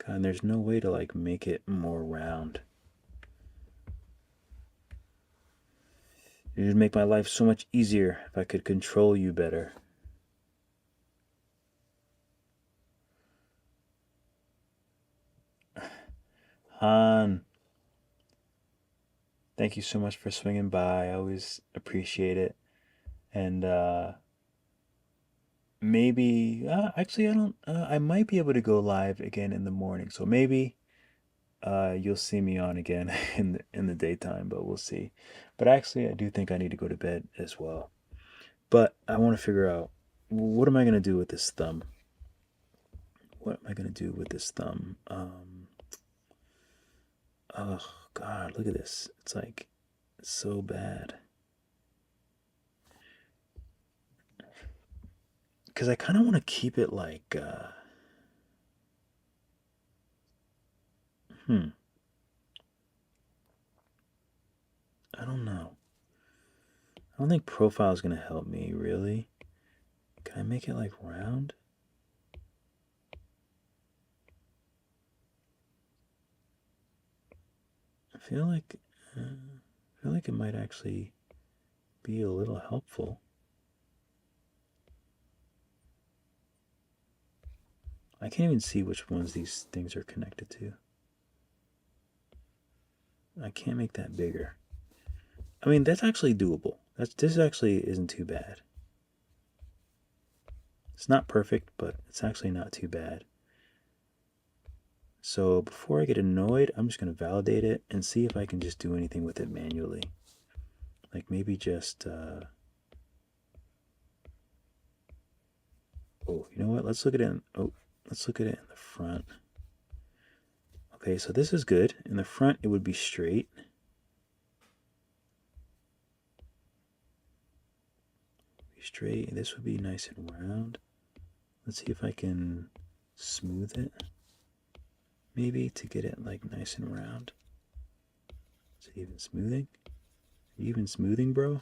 Speaker 2: God, there's no way to like make it more round. It would make my life so much easier if I could control you better. Han, Thank you so much for swinging by. I always appreciate it. And maybe actually I don't. I might be able to go live again in the morning. So maybe you'll see me on again in the daytime, but we'll see. But actually, I do think I need to go to bed as well. But I want to figure out, what am I gonna do with this thumb? What am I gonna do with this thumb? Oh God, look at this. It's like so bad. Because I kind of want to keep it like, I don't know. I don't think profile is going to help me, really. Can I make it like round? I feel like, it might actually be a little helpful. I can't even see which ones these things are connected to. I can't make that bigger. I mean, that's actually doable. This actually isn't too bad. It's not perfect, but it's actually not too bad. So before I get annoyed, I'm just going to validate it and see if I can just do anything with it manually. Like maybe just, oh, you know what? Let's look at it let's look at it in the front. Okay, so this is good. In the front, it would be straight. Straight. This would be nice and round. Let's see if I can smooth it. Maybe to get it like nice and round. Is it even smoothing? Are you even smoothing, bro?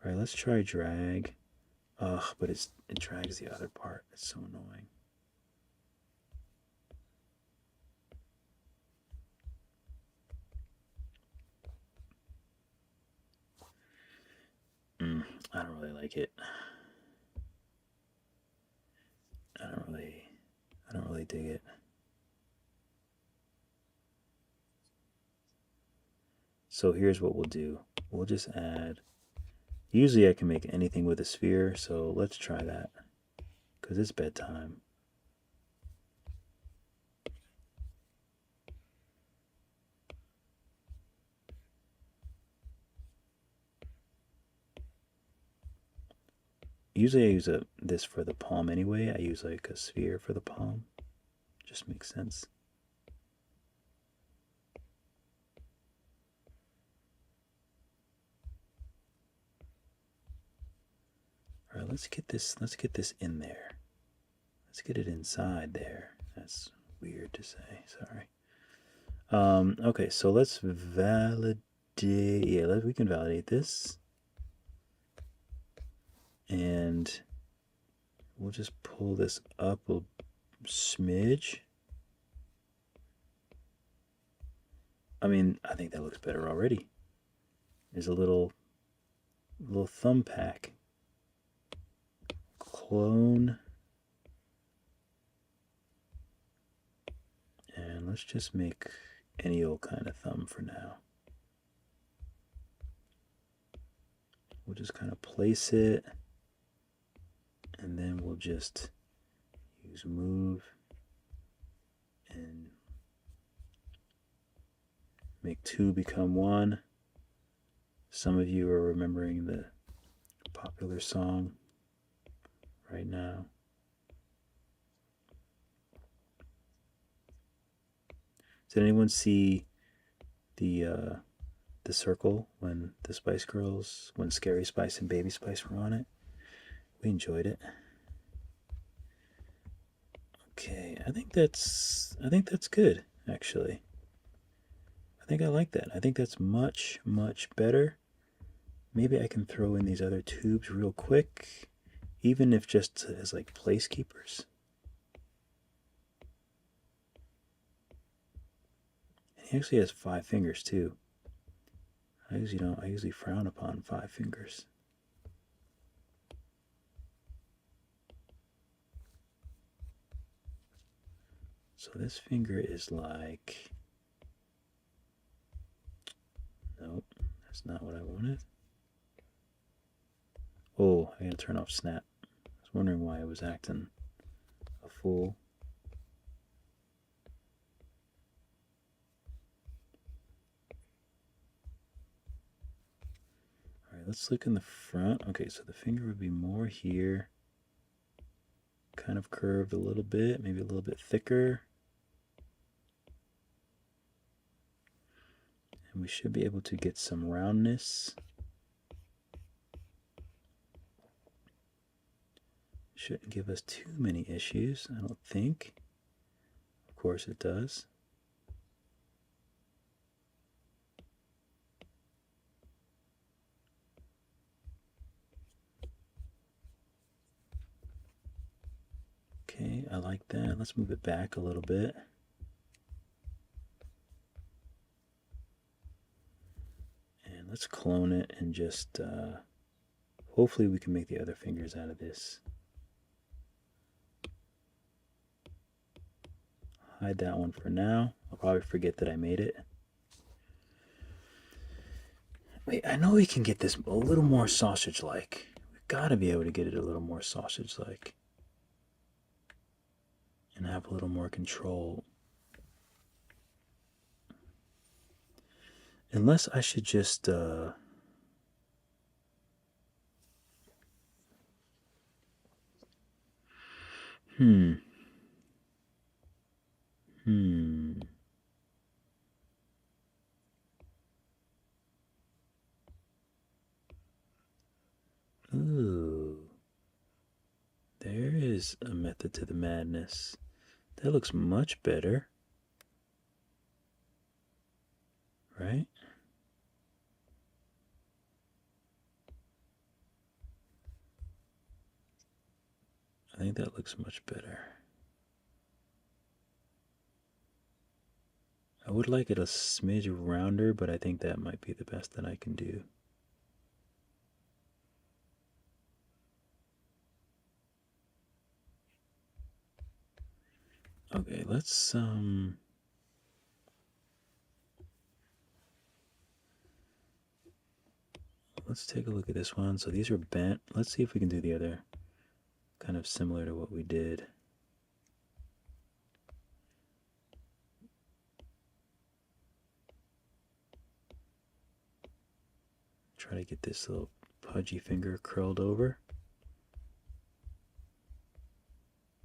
Speaker 2: Alright, let's try drag. Ugh, but it drags the other part. It's so annoying. I don't really like it. I don't really dig it. So here's what we'll do. We'll just add, usually I can make anything with a sphere, so let's try that, because it's bedtime. Usually I use this for the palm anyway. I use like a sphere for the palm. Just makes sense. All right, let's get this in there. Let's get it inside there. That's weird to say. Sorry. Okay, so let's validate. Yeah, we can validate this. And we'll just pull this up a smidge. I mean, I think that looks better already. There's a little thumb pack. Clone. And let's just make any old kind of thumb for now. We'll just kind of place it, and then we'll just use move and make two become one. Some of you are remembering the popular song right now. Did anyone see the circle when the Spice Girls, when Scary Spice and Baby Spice were on it? We enjoyed it. Okay, I think that's good, actually. I think I like that. I think that's much, much better. Maybe I can throw in these other tubes real quick, even if just as like placekeepers. And he actually has 5 fingers too. I usually frown upon 5 fingers. So this finger is like That's not what I wanted. Oh, I gotta turn off snap. I was wondering why it was acting a fool. Alright, let's look in the front. Okay, so the finger would be more here. Kind of curved a little bit, maybe a little bit thicker. And we should be able to get some roundness. Shouldn't give us too many issues, I don't think. Of course it does. Okay, I like that. Let's move it back a little bit. And let's clone it and just, hopefully we can make the other fingers out of this. Hide that one for now. I'll probably forget that I made it. Wait, I know we can get this a little more sausage-like. We've got to be able to get it a little more sausage-like. And have a little more control. Unless I should just, Ooh. There is a method to the madness. That looks much better. Right? I think that looks much better. I would like it a smidge rounder, but I think that might be the best that I can do. Okay, let's take a look at this one. So these are bent. Let's see if we can do the other, kind of similar to what we did. Try to get this little pudgy finger curled over.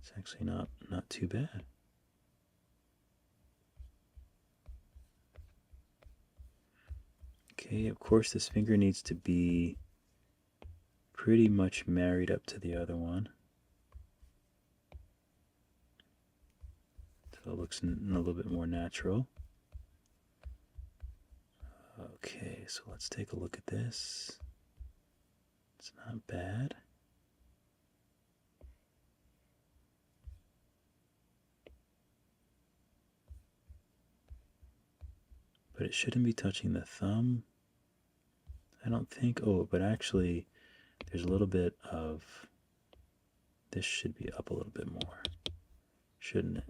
Speaker 2: It's actually not too bad. Okay, of course this finger needs to be pretty much married up to the other one. So it looks a little bit more natural. Okay, so let's take a look at this. It's not bad. But it shouldn't be touching the thumb. I don't think. Oh, but actually, there's a little bit of. This should be up a little bit more, shouldn't it?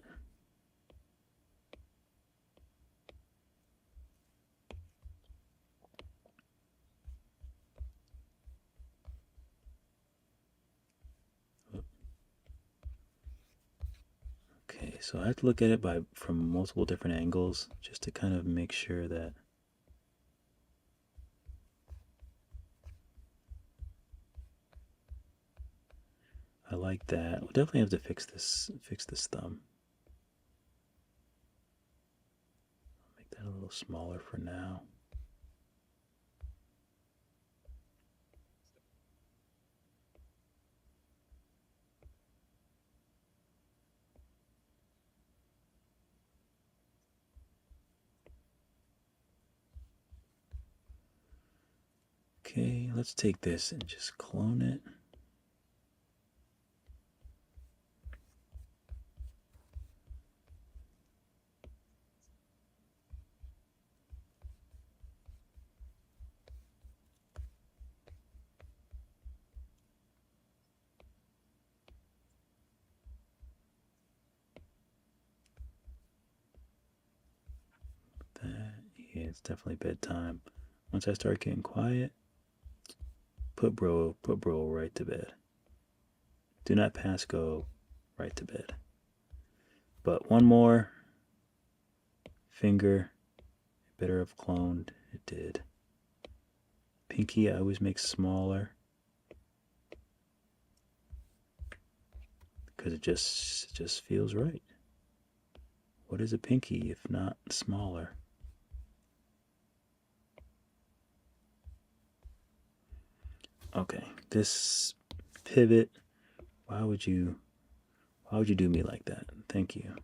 Speaker 2: Okay, so I have to look at it from multiple different angles just to kind of make sure that I like that. We'll definitely have to fix this thumb. I'll make that a little smaller for now. Okay, let's take this and just clone it. That, yeah, it's definitely bedtime. Once I start getting quiet, put bro right to bed. Do not pass go right to bed. But one more finger, better have cloned. It did. Pinky I always make smaller because it just feels right. What is a pinky if not smaller? Okay, this pivot, why would you do me like that? Thank you.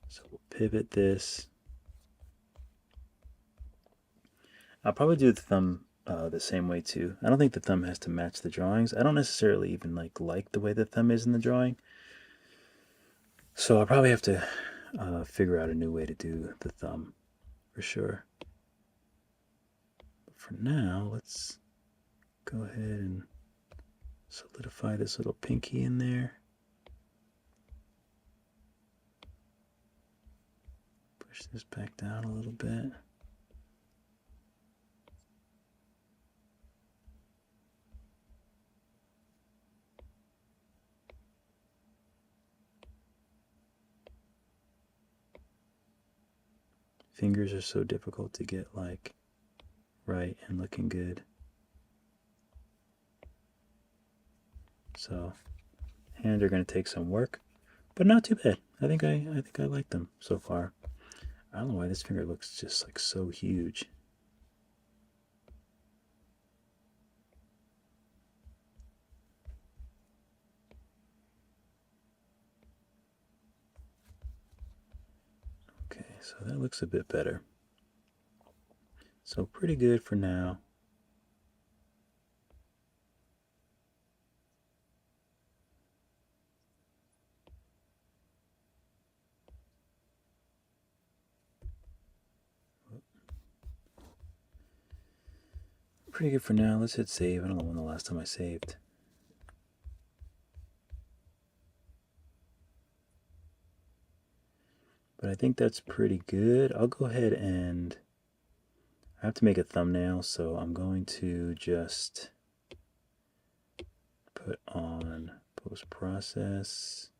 Speaker 2: So we'll pivot this. I'll probably do the thumb the same way too. I don't think the thumb has to match the drawings. I don't necessarily even like the way the thumb is in the drawing. So I'll probably have to figure out a new way to do the thumb for sure. But for now, let's go ahead and solidify this little pinky in there. Push this back down a little bit. Fingers are so difficult to get like right and looking good. So hands are going to take some work, but not too bad. I think I like them so far. I don't know why this finger looks just like so huge. Okay, so that looks a bit better. So pretty good for now. Pretty good for now. Let's hit save. I don't know when the last time I saved. But I think that's pretty good. I'll go ahead and I have to make a thumbnail, so I'm going to just put on post-process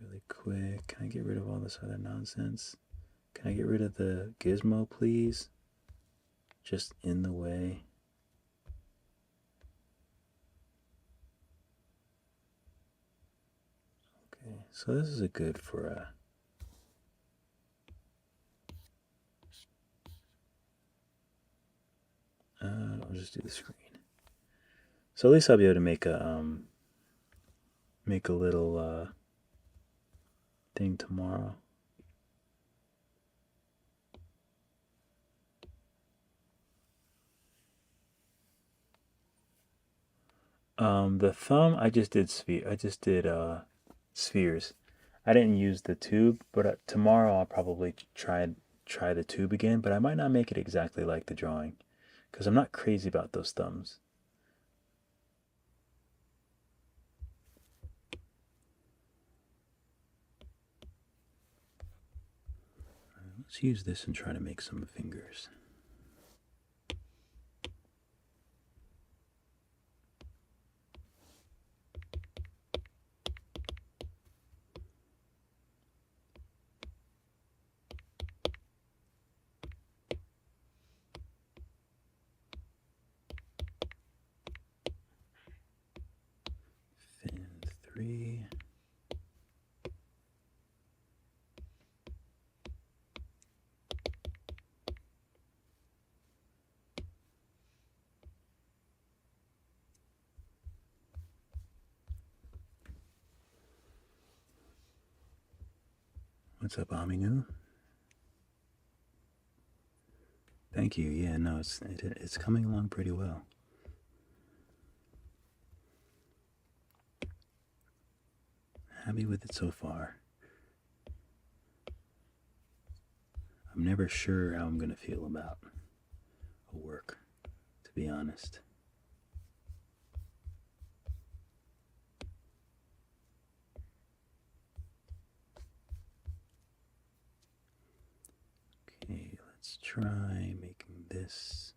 Speaker 2: really quick. Can I get rid of all this other nonsense? Can I get rid of the gizmo, please? Just in the way. Okay, so this is a good for I'll just do the screen. So at least I'll be able to make a little thing tomorrow. The thumb I just did spheres. I didn't use the tube, but tomorrow I'll probably try the tube again, but I might not make it exactly like the drawing because I'm not crazy about those thumbs. Let's use this and try to make some fingers. Fin 3. What's up, Aminu? Thank you. Yeah, no, it's coming along pretty well. Happy with it so far. I'm never sure how I'm going to feel about a work, to be honest. try making this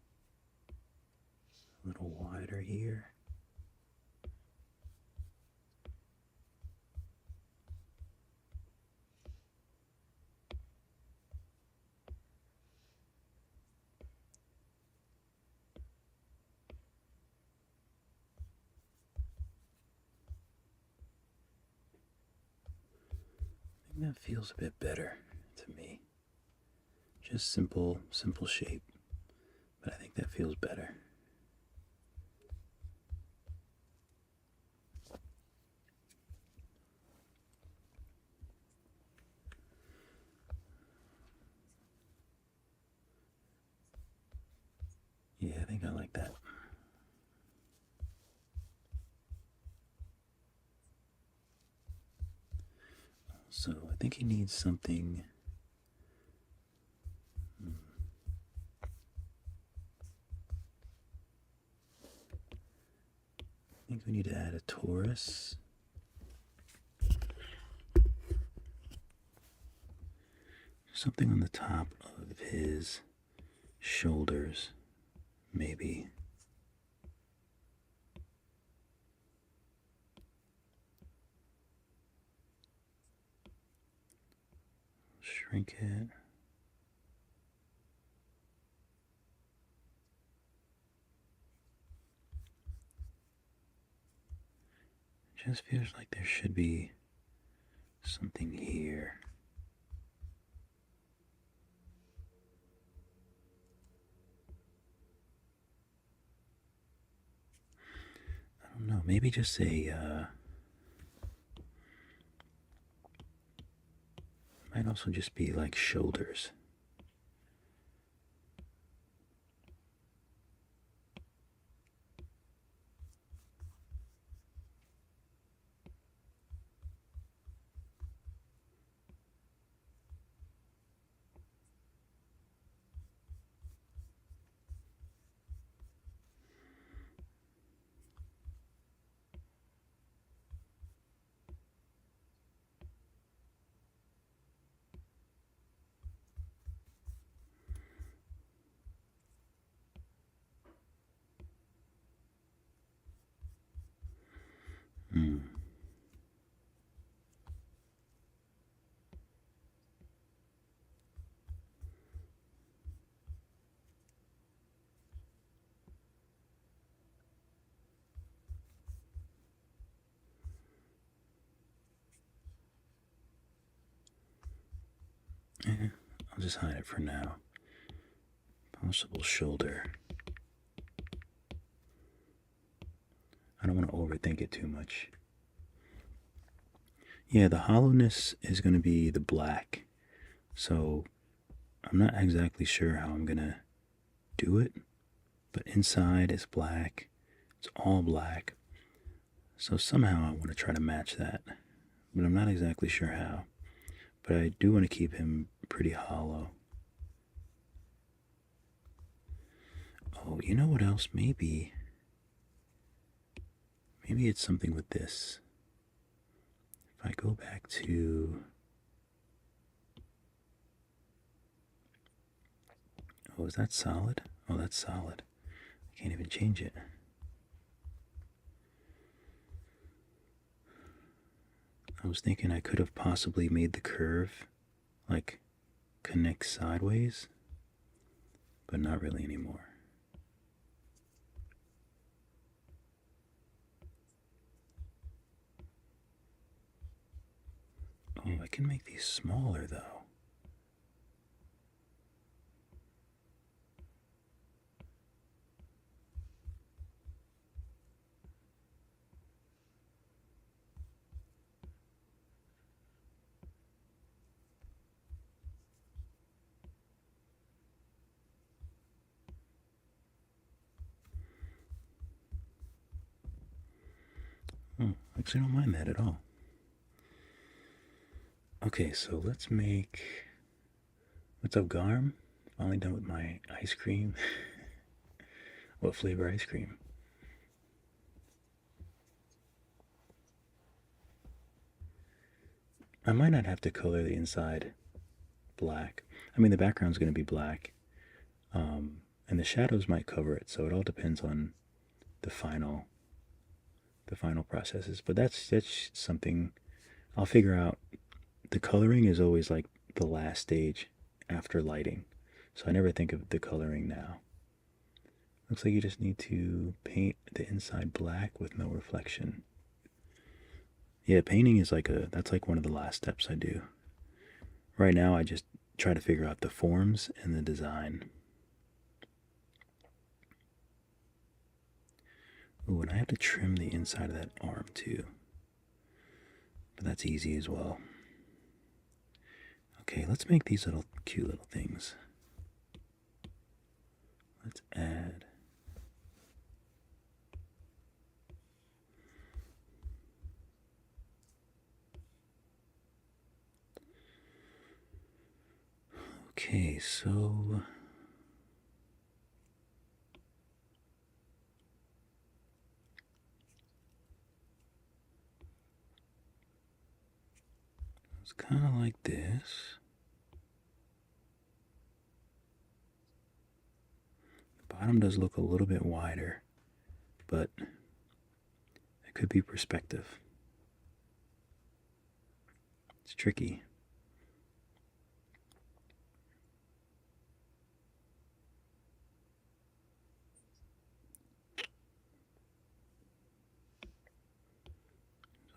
Speaker 2: a little wider here. I think that feels a bit better to me. Just simple shape, but I think that feels better. Yeah, I think I like that. So I think he needs something. I think we need to add a torus. Something on the top of his shoulders, maybe. Shrink it. Just feels like there should be something here. I don't know, maybe just a, might also just be like shoulders. Hmm. I'll just hide it for now. Possible shoulder. I don't want to overthink it too much. Yeah, the hollowness is going to be the black. So I'm not exactly sure how I'm going to do it. But inside is black. It's all black. So somehow I want to try to match that. But I'm not exactly sure how. But I do want to keep him pretty hollow. Oh, you know what else? Maybe it's something with this. If I go back to... Oh, is that solid? Oh, that's solid. I can't even change it. I was thinking I could have possibly made the curve like connect sideways, but not really anymore. Oh, I can make these smaller though. Oh, actually, I don't mind that at all. Okay, so let's make... What's up, Garm? Finally done with my ice cream. What flavor ice cream? I might not have to color the inside black. I mean, the background's going to be black, And the shadows might cover it, so it all depends on the final processes. But that's something I'll figure out. The coloring is always like the last stage after lighting, so I never think of the coloring now. Looks like you just need to paint the inside black with no reflection. Yeah, painting is that's like one of the last steps I do. Right now I just try to figure out the forms and the design. Ooh, and I have to trim the inside of that arm too. But that's easy as well. Okay, let's make these cute little things. Let's add. Okay, so it's kind of like this. The bottom does look a little bit wider, but it could be perspective. It's tricky.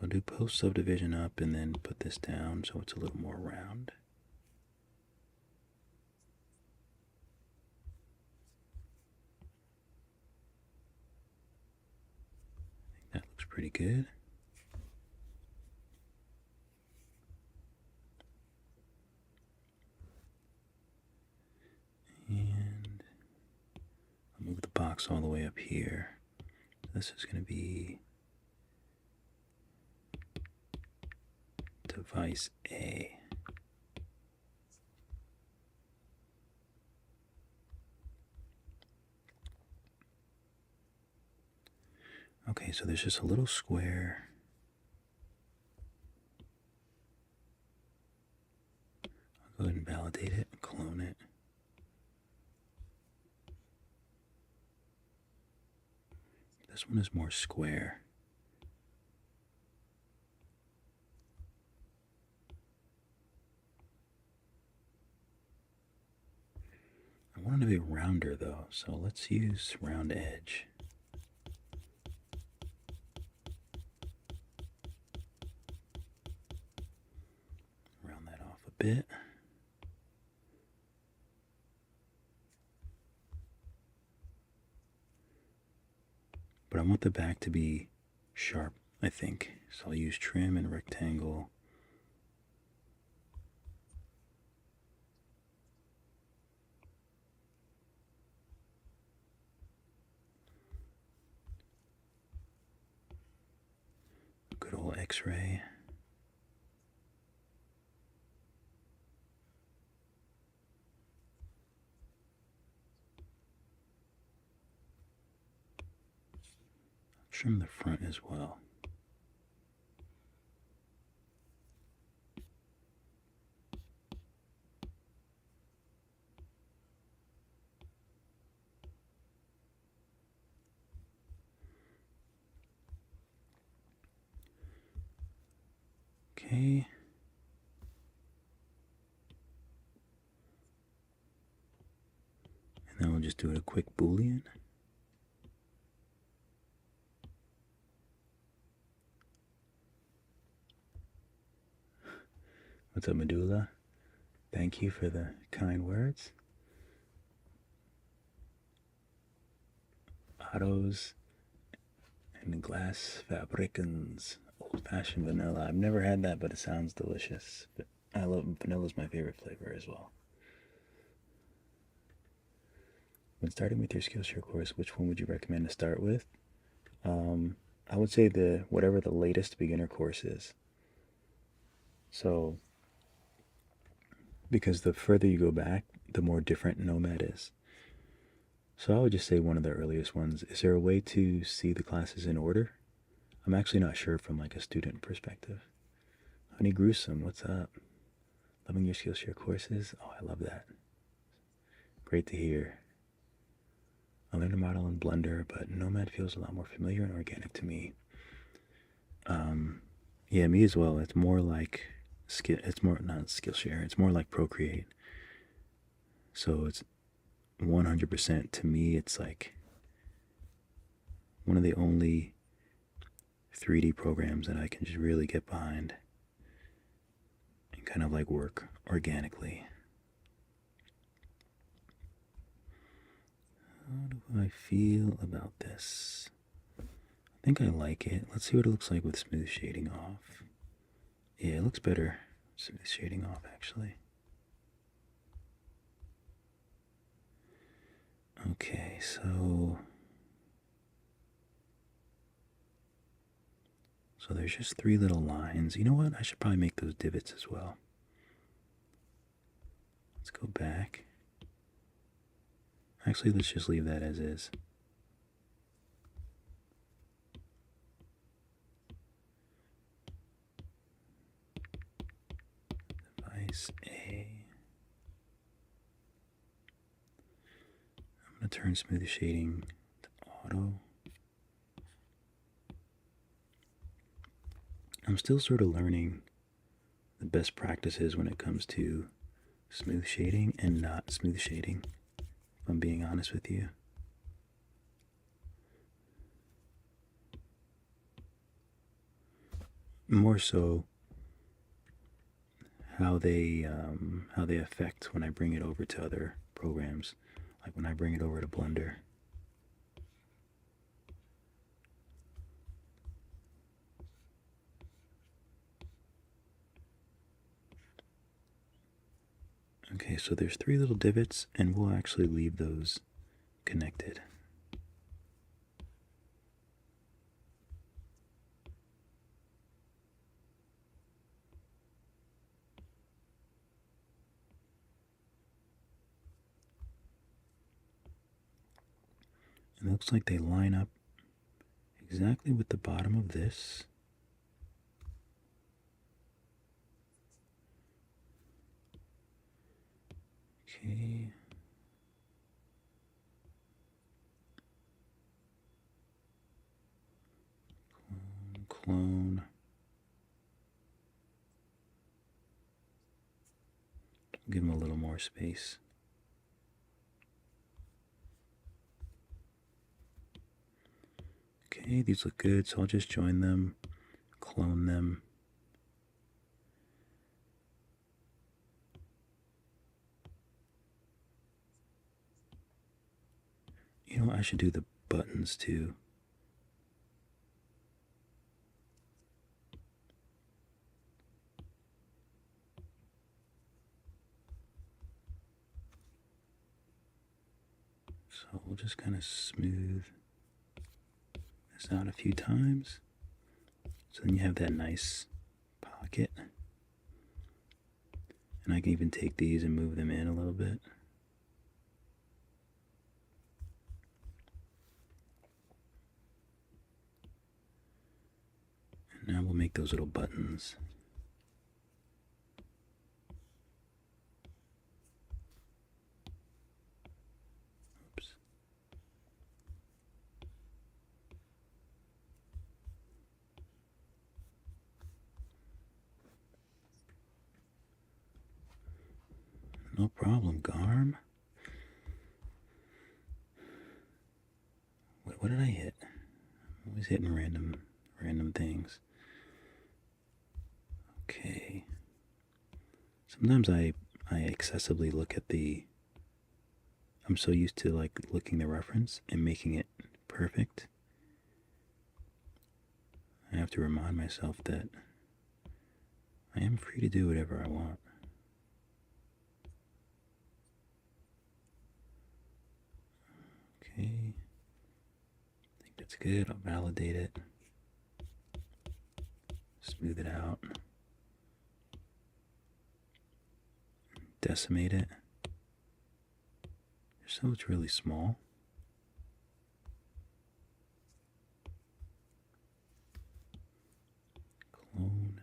Speaker 2: I'll do post subdivision up and then put this down so it's a little more round. I think that looks pretty good. And I'll move the box all the way up here. This is going to be device A. Okay, so there's just a little square. I'll go ahead and validate it and clone it. This one is more square. I want it to be rounder though, so let's use round edge. Round that off a bit. But I want the back to be sharp, I think. So I'll use trim and rectangle. Good old X-ray. Trim the front as well. Okay. And then we'll just do a quick Boolean. What's up, Medulla? Thank you for the kind words. Otto's and Glass Fabricans. Old-fashioned vanilla. I've never had that, but it sounds delicious. But I love vanilla's my favorite flavor as well. When starting with your Skillshare course, which one would you recommend to start with? I would say whatever the latest beginner course is. So, because the further you go back, the more different Nomad is. So I would just say one of the earliest ones. Is there a way to see the classes in order? I'm actually not sure from like a student perspective. Honey Gruesome, what's up? Loving your Skillshare courses? Oh, I love that. Great to hear. learned to model in Blender, but Nomad feels a lot more familiar and organic to me. Yeah, me as well. It's more like it's more not Skillshare. It's more like Procreate. So it's 100% to me. It's like one of the only 3D programs that I can just really get behind and kind of like work organically. How do I feel about this? I think I like it. Let's see what it looks like with smooth shading off. Yeah, it looks better smooth shading off, actually. Okay, so there's just 3 little lines. You know what? I should probably make those divots as well. Let's go back. Actually, let's just leave that as is. Device A. I'm going to turn smooth shading to auto. I'm still sort of learning the best practices when it comes to smooth shading and not smooth shading, if I'm being honest with you. More so how they affect when I bring it over to other programs, like when I bring it over to Blender. Okay, so there's 3 little divots, and we'll actually leave those connected. And it looks like they line up exactly with the bottom of this. Okay. Clone. Give them a little more space. Okay, these look good, so I'll just join them, clone them. You know what, I should do the buttons too. So we'll just kind of smooth this out a few times. So then you have that nice pocket. And I can even take these and move them in a little bit. And now we'll make those little buttons. Oops. No problem, Garm. What did I hit? I'm always hitting random things. Okay. Sometimes I excessively look at I'm so used to like looking the reference and making it perfect. I have to remind myself that I am free to do whatever I want. Okay. I think that's good. I'll validate it. Smooth it out. Decimate it. So it's really small. Clone.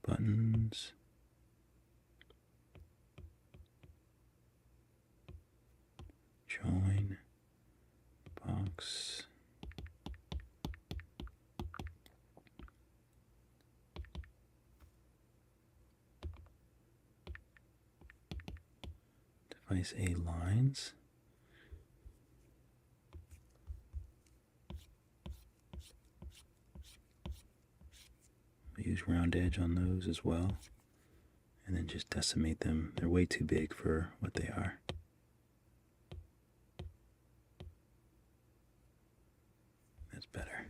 Speaker 2: buttons. Join. Box. Device A lines. We use round edge on those as well. And then just decimate them. They're way too big for what they are. That's better.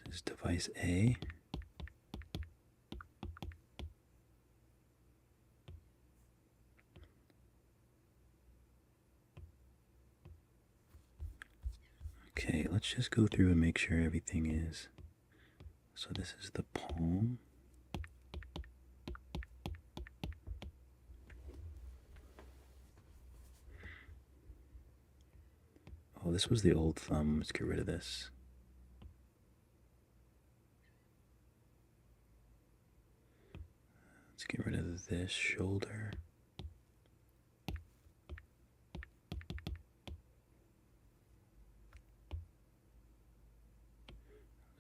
Speaker 2: This is device A. Okay, let's just go through and make sure everything is. So this is the palm. Oh, this was the old thumb. Let's get rid of this. Let's get rid of this shoulder.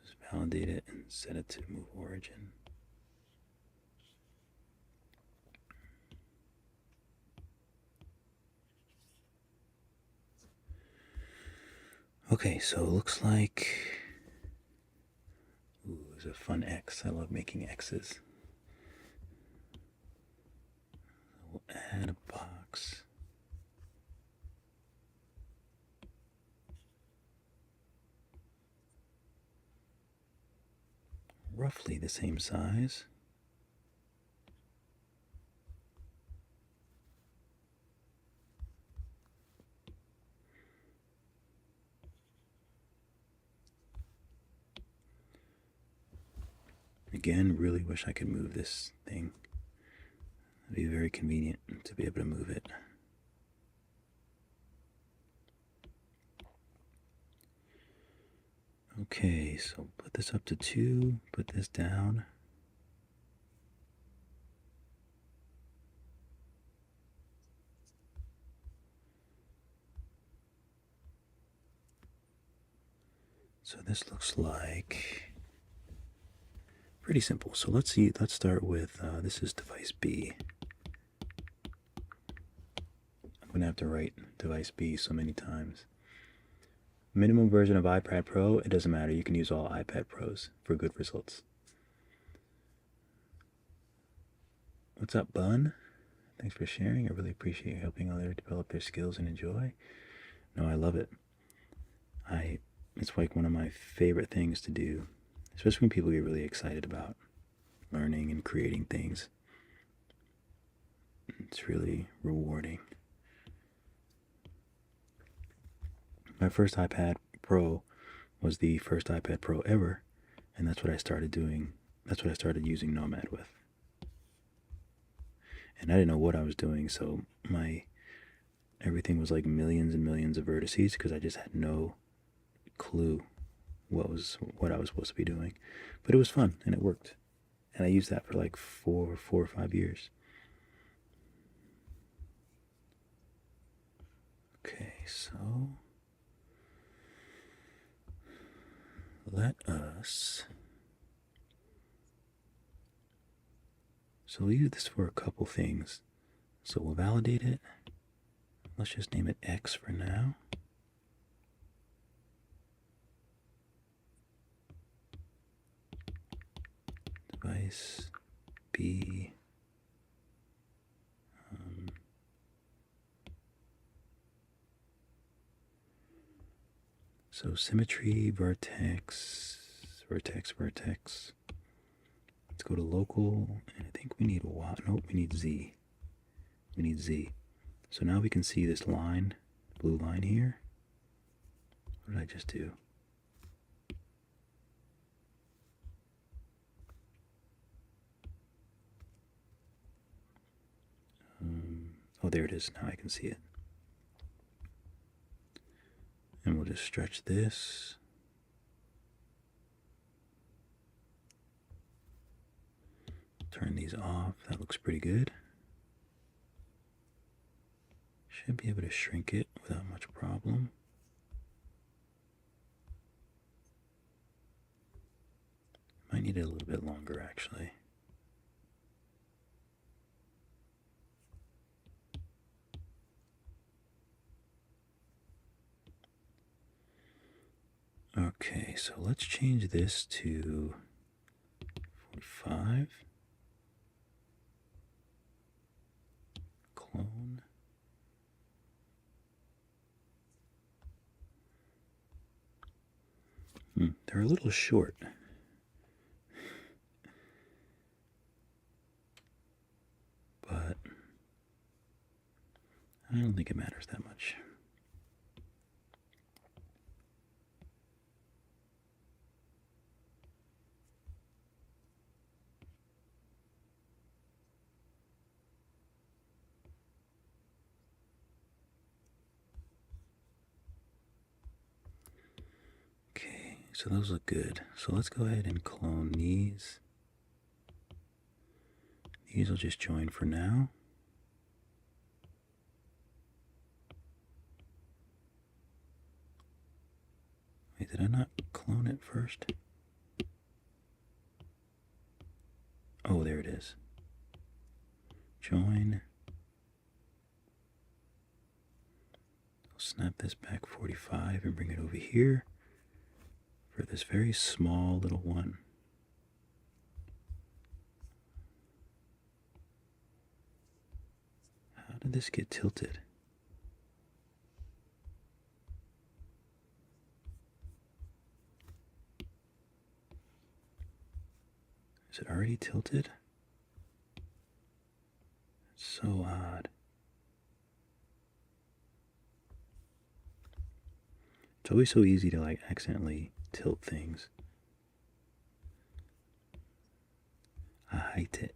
Speaker 2: Just validate it and set it to move origin. Okay, so it looks like, ooh, there's a fun X. I love making X's. We'll add a box. Roughly the same size. Again, really wish I could move this thing. It'd be very convenient to be able to move it. Okay, so put this up to 2, put this down. So this looks like pretty simple. So let's start with, this is device B. I'm going to have to write device B so many times. Minimum version of iPad Pro, it doesn't matter. You can use all iPad Pros for good results. What's up, Bun? Thanks for sharing. I really appreciate you helping others develop their skills and enjoy. No, I love it. It's like one of my favorite things to do, especially when people get really excited about learning and creating things. It's really rewarding. My first iPad Pro was the first iPad Pro ever, and that's what I started doing. That's what I started using Nomad with. And I didn't know what I was doing, so everything was like millions and millions of vertices because I just had no clue what I was supposed to be doing. But it was fun and it worked. And I used that for like four or 5 years. Okay, so let us, so we'll use this for a couple things. So we'll validate it. Let's just name it X for now. Device B. So symmetry, vertex. Let's go to local, and I think we need Y. Nope, we need Z. We need Z. So now we can see this line, blue line here. What did I just do? Oh, there it is. Now I can see it. And we'll just stretch this. Turn these off. That looks pretty good. Should be able to shrink it without much problem. Might need it a little bit longer actually. Okay, so let's change this to 45. Clone. They're a little short. But I don't think it matters that much. Okay, so those look good. So let's go ahead and clone these. These will just join for now. Wait, did I not clone it first? Oh, there it is. Join. I'll snap this back 45 and bring it over here for this very small little one. How did this get tilted? Is it already tilted? It's so odd. It's always so easy to like accidentally tilt things. I hate it.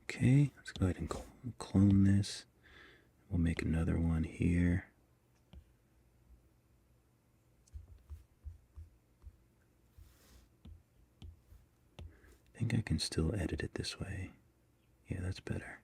Speaker 2: Okay, let's go ahead and clone this. We'll make another one here. I think I can still edit it this way. Yeah, that's better.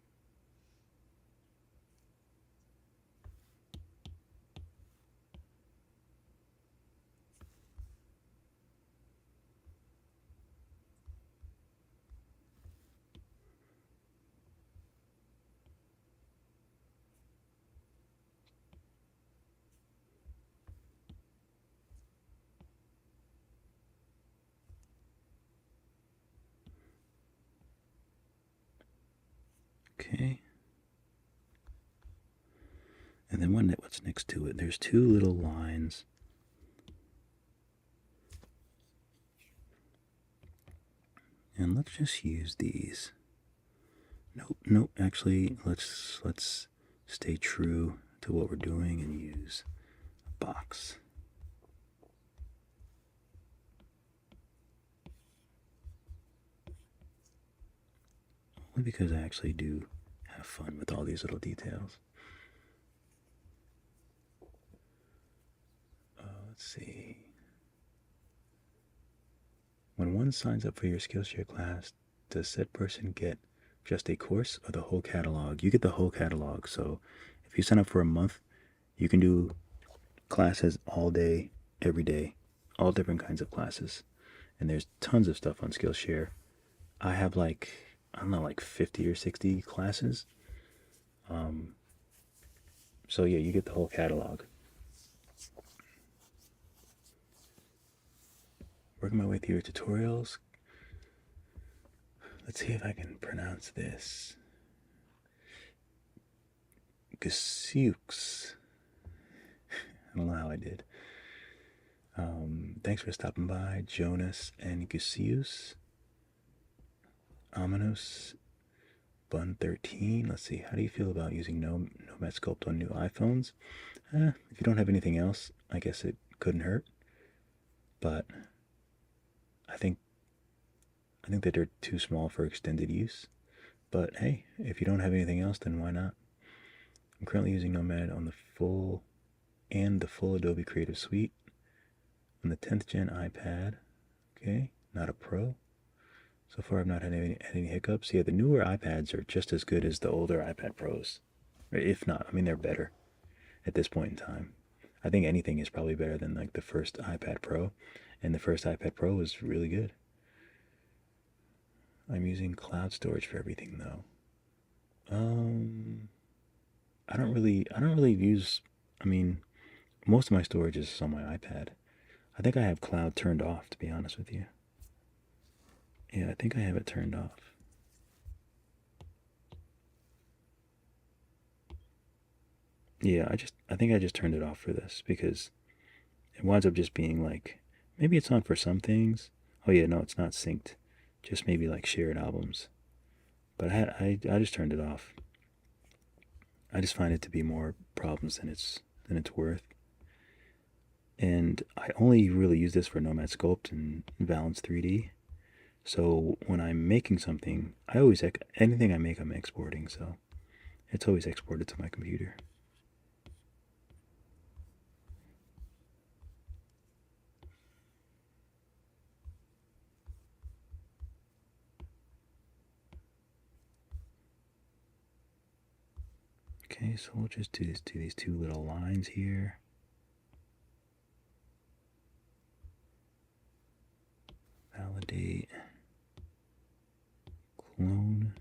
Speaker 2: Okay. And then what's next to it? There's two little lines. And let's just use these. Nope, actually, let's stay true to what we're doing and use a box. Only because I actually do have fun with all these little details. Let's see. When one signs up for your Skillshare class, does said person get just a course or the whole catalog? You get the whole catalog. So if you sign up for a month, you can do classes all day, every day, all different kinds of classes. And there's tons of stuff on Skillshare. I have like, I don't know, like 50 or 60 classes. So yeah, you get the whole catalog. Working my way through your tutorials. Let's see if I can pronounce this. Gasiux. I don't know how I did. Thanks for stopping by, Jonas and Gasius. Ominous Bun 13. Let's see. How do you feel about using Nomad Sculpt on new iPhones? If you don't have anything else, I guess it couldn't hurt. But I think that they're too small for extended use. But hey, if you don't have anything else, then why not? I'm currently using Nomad on the full Adobe Creative Suite on the 10th gen iPad. Okay, not a Pro. So far, I've not had any hiccups. Yeah, the newer iPads are just as good as the older iPad Pros. If not, I mean, they're better at this point in time. I think anything is probably better than like the first iPad Pro, and the first iPad Pro was really good. I'm using cloud storage for everything though. I don't really use. I mean, most of my storage is on my iPad. I think I have cloud turned off, to be honest with you. Yeah, I think I have it turned off. Yeah, I think I just turned it off for this because it winds up just being like, maybe it's on for some things. Oh yeah, no, it's not synced. Just maybe like shared albums. But I just turned it off. I just find it to be more problems than it's worth. And I only really use this for Nomad Sculpt and Balance 3D. So when I'm making something, anything I make, I'm exporting. So it's always exported to my computer. Okay, so we'll just do these two little lines here. Validate. Clone.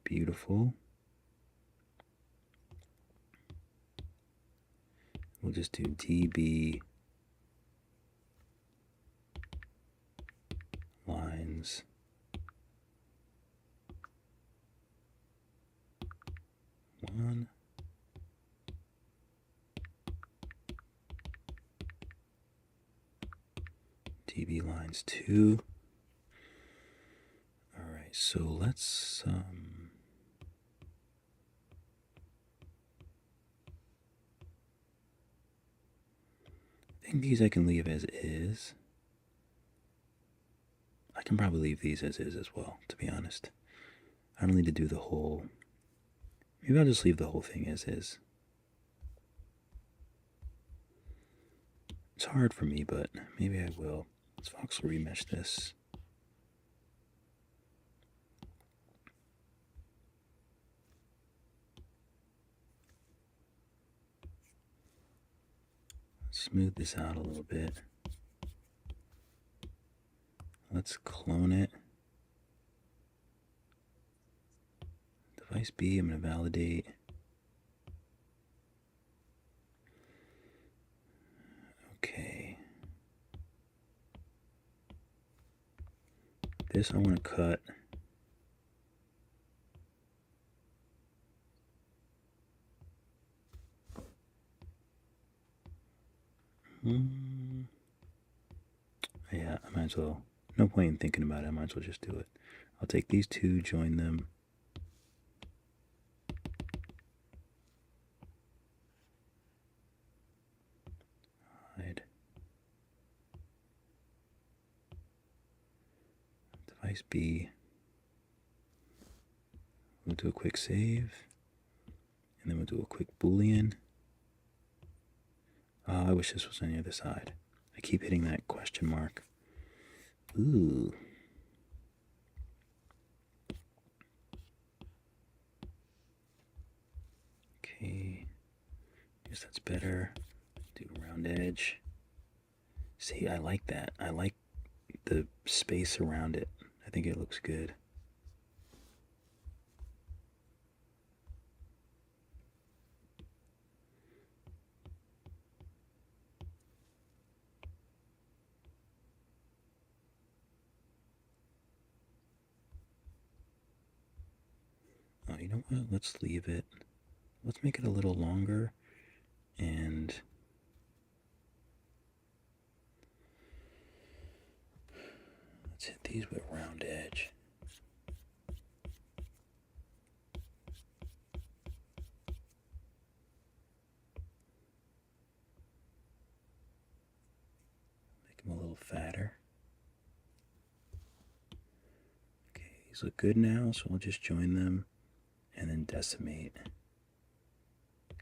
Speaker 2: Beautiful. We'll just do DB lines. One. DB lines 2. All right, so let's I think these I can leave as is. I can probably leave these as is as well, to be honest. I don't need to do the whole. Maybe I'll just leave the whole thing as is. It's hard for me, but maybe I will. Let's voxel remesh this. Smooth this out a little bit. Let's clone it. Device B, I'm going to validate. Okay. This I want to cut. Yeah, I might as well. No point in thinking about it. I might as well just do it. I'll take these two, join them. Hide. Device B. We'll do a quick save. And then we'll do a quick Boolean. Oh, I wish this was on the other side. I keep hitting that question mark. Ooh. Okay. Guess that's better. Do round edge. See, I like that. I like the space around it. I think it looks good. Oh, you know what? Let's leave it. Let's make it a little longer. And let's hit these with round edge. Make them a little fatter. Okay, These look good now, so we'll just join them and then decimate,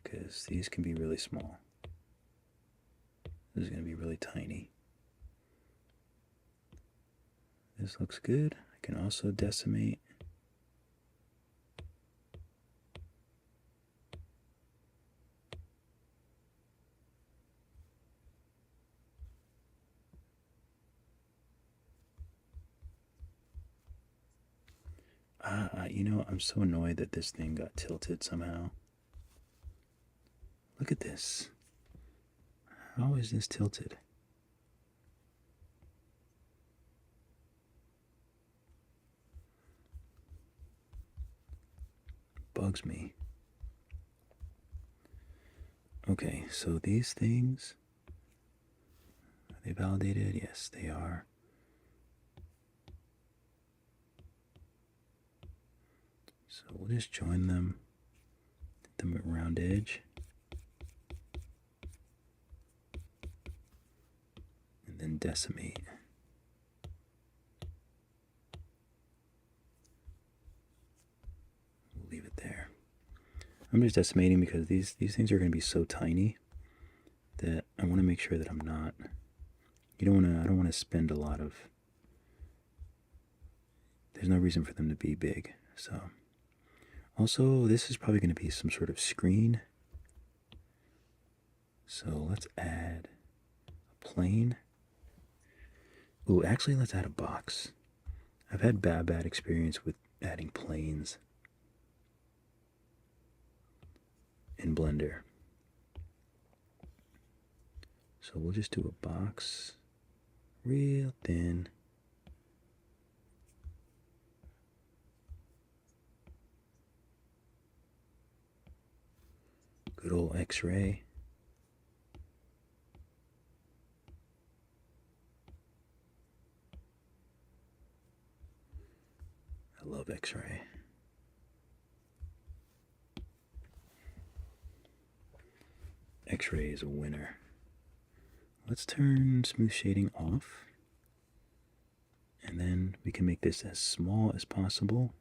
Speaker 2: because these can be really small. This is going to be really tiny. This looks good. I can also decimate. You know, I'm so annoyed that this thing got tilted somehow. Look at this. How is this tilted? Bugs me. Okay, so these things, are they validated? Yes, they are. So we'll just join them, hit them around edge, and then decimate. We'll leave it there. I'm just decimating because these things are going to be so tiny that I want to make sure that I'm not. I don't want to spend a lot of. There's no reason for them to be big. So, also this is probably going to be some sort of screen. So let's add a plane. Ooh, actually, let's add a box. I've had bad experience with adding planes in Blender. So we'll just do a box real thin. Good old X-ray. I love X-ray. X-ray is a winner. Let's turn smooth shading off. And then we can make this as small as possible.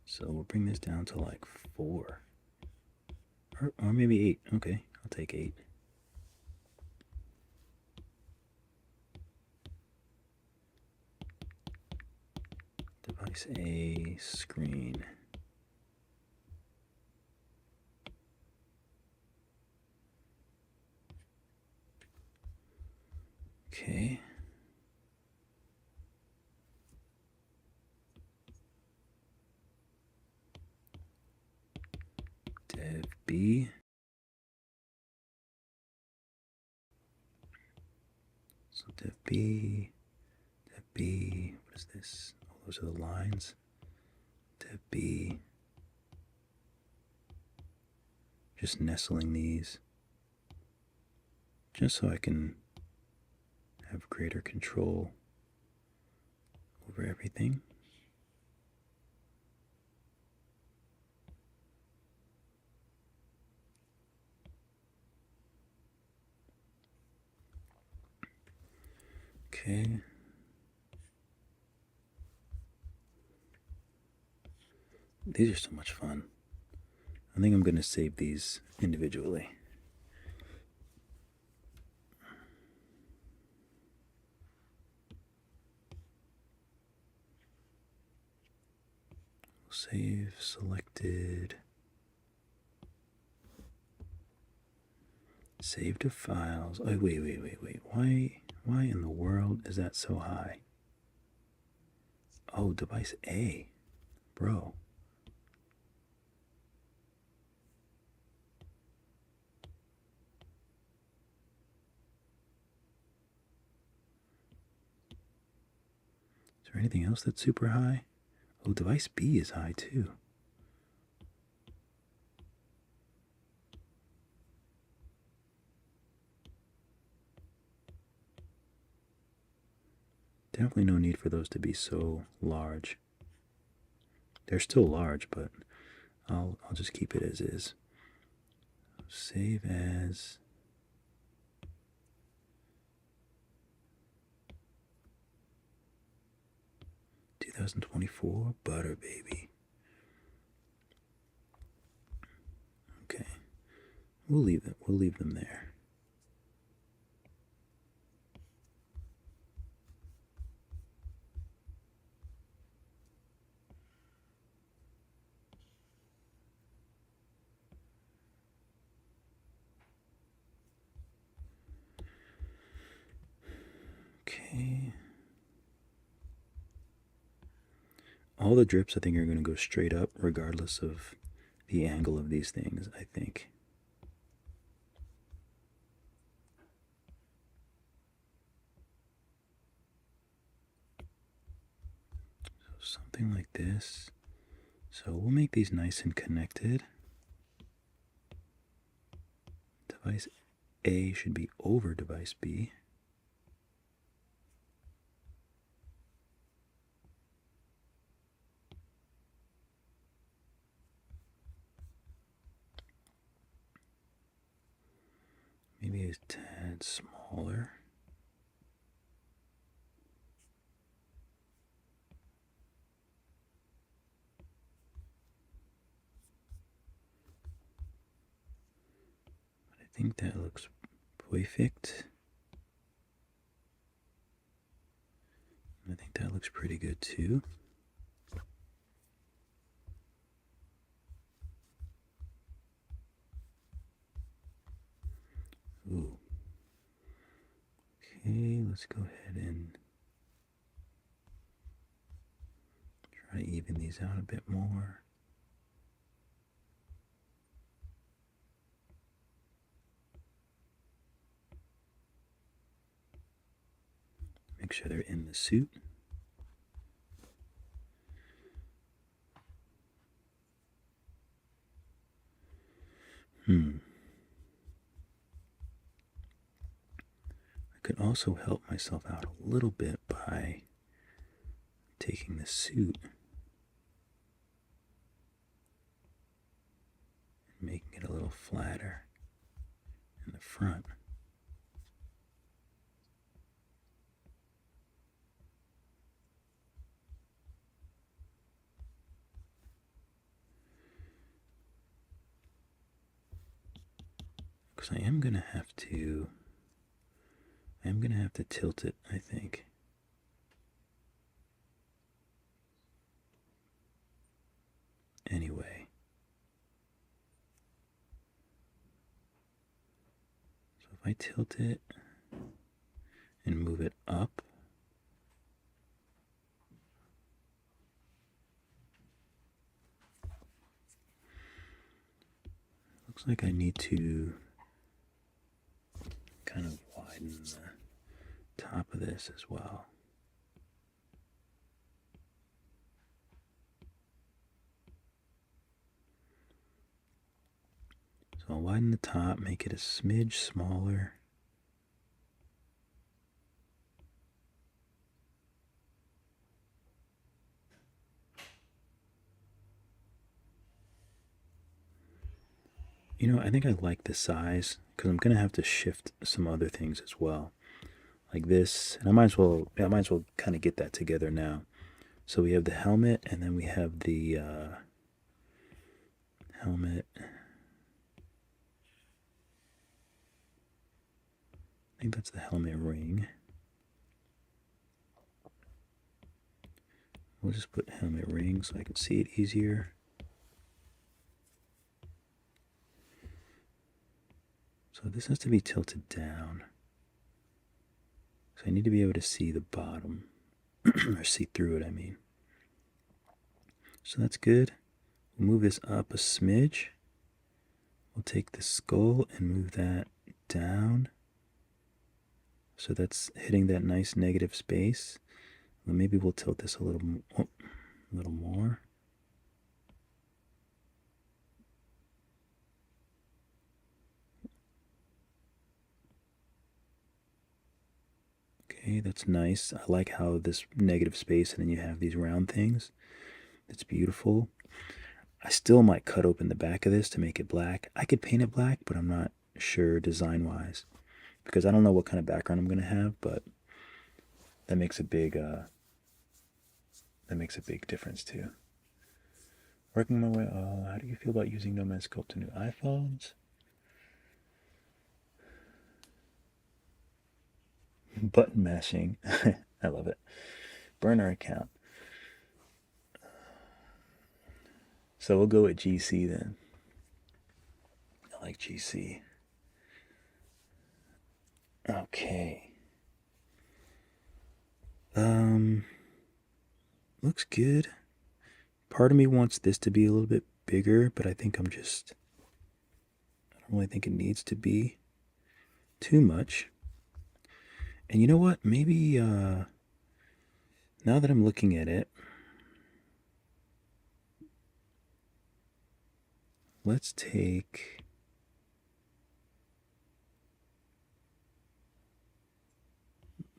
Speaker 2: So we'll bring this down to like 4. Or maybe 8. Okay, I'll take 8. Device A, screen. Okay. Dev B. So Dev B, what is this? Oh, those are the lines. Dev B. Just nestling these, just so I can have greater control over everything. Okay. These are so much fun. I think I'm going to save these individually. Save selected. Save to files. Oh, wait. Why in the world is that so high? Oh, device A. Bro. Is there anything else that's super high? Oh, device B is high too. Definitely no need for those to be so large. They're still large, but I'll just keep it as is. Save as. 2024 Butter Baby. Okay, we'll leave them there. Okay. All the drips I think are going to go straight up regardless of the angle of these things, I think. So something like this. So we'll make these nice and connected. Device A should be over device B. Maybe a tad smaller. But I think that looks perfect. I think that looks pretty good too. Ooh. Okay, let's go ahead and try to even these out a bit more. Make sure they're in the suit. I could also help myself out a little bit by taking the suit and making it a little flatter in the front. Because I am going to have to tilt it, I think. Anyway. So if I tilt it and move it up, looks like I need to kind of widen the top of this as well. So I'll widen the top, make it a smidge smaller. You know, I think I like the size because I'm gonna have to shift some other things as well, like this. And I might as well kind of get that together now. So we have the helmet, and then we have the helmet. I think that's the helmet ring. We'll just put helmet ring so I can see it easier. So this has to be tilted down. So I need to be able to see the bottom, or see through it, I mean. So that's good. We'll move this up a smidge. We'll take the skull and move that down. So that's hitting that nice negative space. Well, maybe we'll tilt this a little more. Okay, that's nice. I like how this negative space and then you have these round things. It's beautiful. I still might cut open the back of this to make it black. I could paint it black, but I'm not sure design-wise because I don't know what kind of background I'm going to have, but that makes a big that makes a big difference too. Working my way, how do you feel about using Nomad Sculpt to new iPhones? Button mashing. I love it. Burner account. So we'll go with GC then. I like GC. Okay. Looks good. Part of me wants this to be a little bit bigger, but I think I don't really think it needs to be too much. And you know what? Maybe, now that I'm looking at it, let's take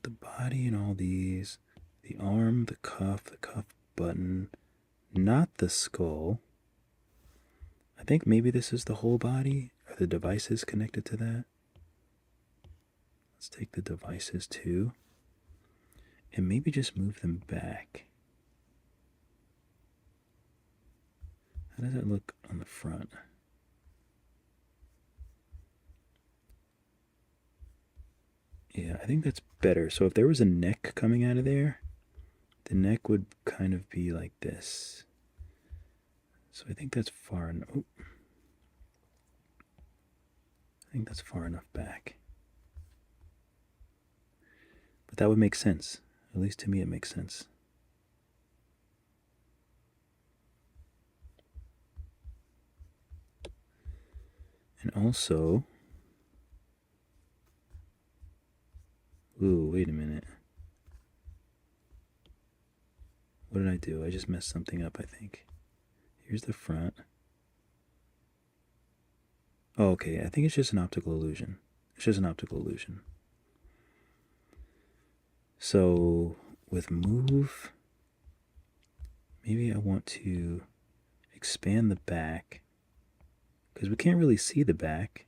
Speaker 2: the body and all these, the arm, the cuff button, not the skull. I think maybe this is the whole body. Are the devices connected to that? Let's take the devices too. And maybe just move them back. How does that look on the front? Yeah, I think that's better. So if there was a neck coming out of there, the neck would kind of be like this. So I think that's far enough. Oh. I think that's far enough back. But that would make sense. At least to me it makes sense. And also, ooh, wait a minute. What did I do? I just messed something up, I think. Here's the front. Oh, okay, I think it's just an optical illusion. It's just an optical illusion. So, with move, maybe I want to expand the back, because we can't really see the back.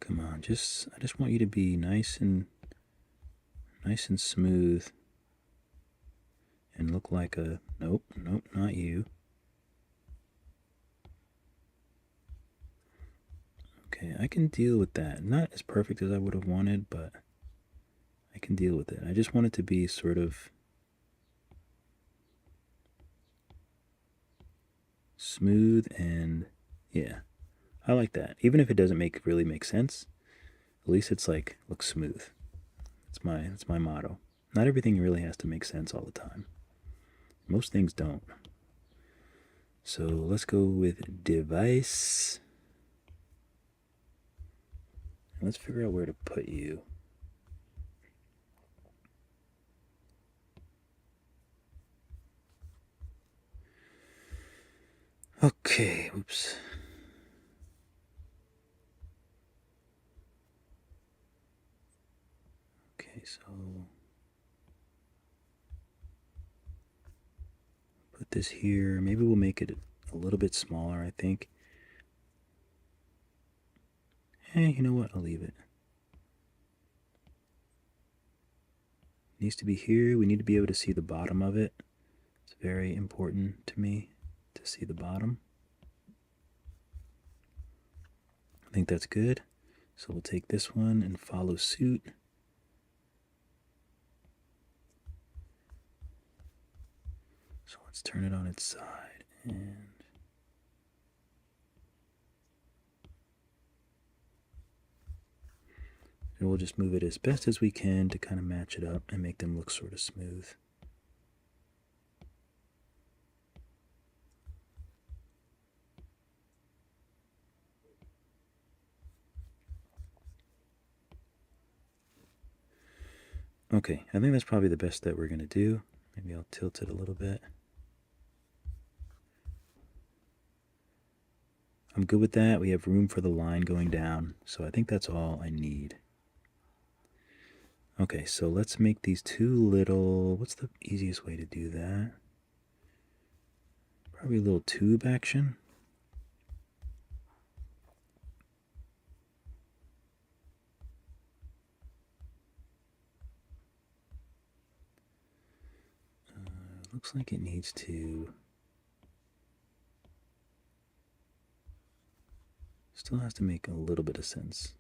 Speaker 2: Come on, I just want you to be nice and smooth and look like a, nope, not you. Okay, I can deal with that. Not as perfect as I would have wanted, but I can deal with it. I just want it to be sort of smooth, and yeah, I like that. Even if it doesn't really make sense, at least it's like, looks smooth. It's my motto. Not everything really has to make sense all the time. Most things don't. So let's go with device. And let's figure out where to put you. Okay, oops. Okay, so put this here. Maybe we'll make it a little bit smaller, I think. Hey, you know what? I'll leave it. It needs to be here. We need to be able to see the bottom of it. It's very important to me to see the bottom. I think that's good. So we'll take this one and follow suit. So let's turn it on its side, and we'll just move it as best as we can to kind of match it up and make them look sort of smooth. Okay, I think that's probably the best that we're going to do. Maybe I'll tilt it a little bit. I'm good with that. We have room for the line going down, so I think that's all I need. Okay, so let's make these two little, what's the easiest way to do that? Probably a little tube action. Looks like it needs to, still has to make a little bit of sense.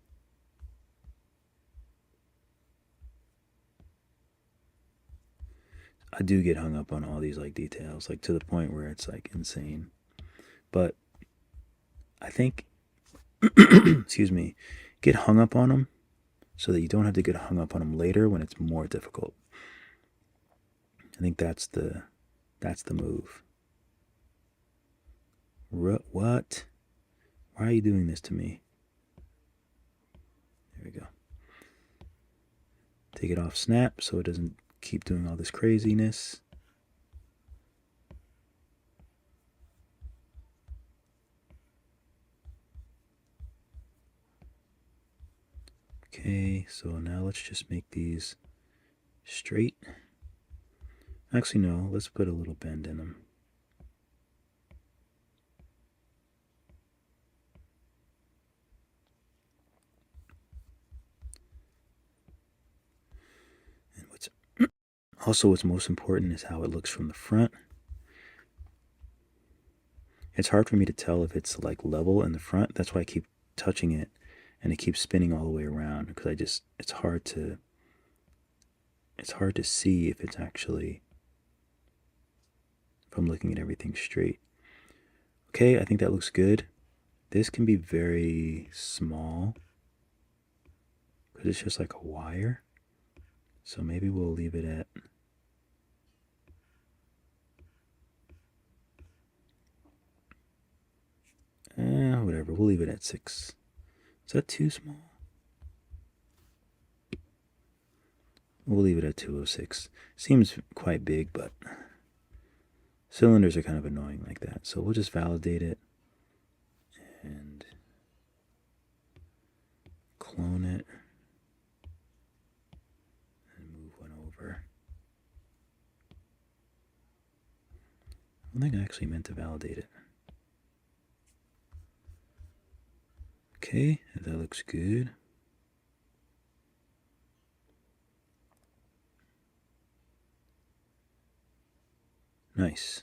Speaker 2: I do get hung up on all these like details, like to the point where it's like insane. But I think, excuse me, get hung up on them so that you don't have to get hung up on them later when it's more difficult. I think that's the move. What? Why are you doing this to me? There we go. Take it off snap so it doesn't keep doing all this craziness. Okay, so now let's just make these straight. Actually, no, let's put a little bend in them. And what's most important is how it looks from the front. It's hard for me to tell if it's like level in the front. That's why I keep touching it and it keeps spinning all the way around, because it's hard to see if it's actually, if I'm looking at everything straight. Okay, I think that looks good. This can be very small because it's just like a wire. So maybe we'll leave it at, whatever, we'll leave it at 6. Is that too small? We'll leave it at 206. Seems quite big, but cylinders are kind of annoying like that. So we'll just validate it and clone it and move one over. I don't think I actually meant to validate it. Okay, that looks good. Nice.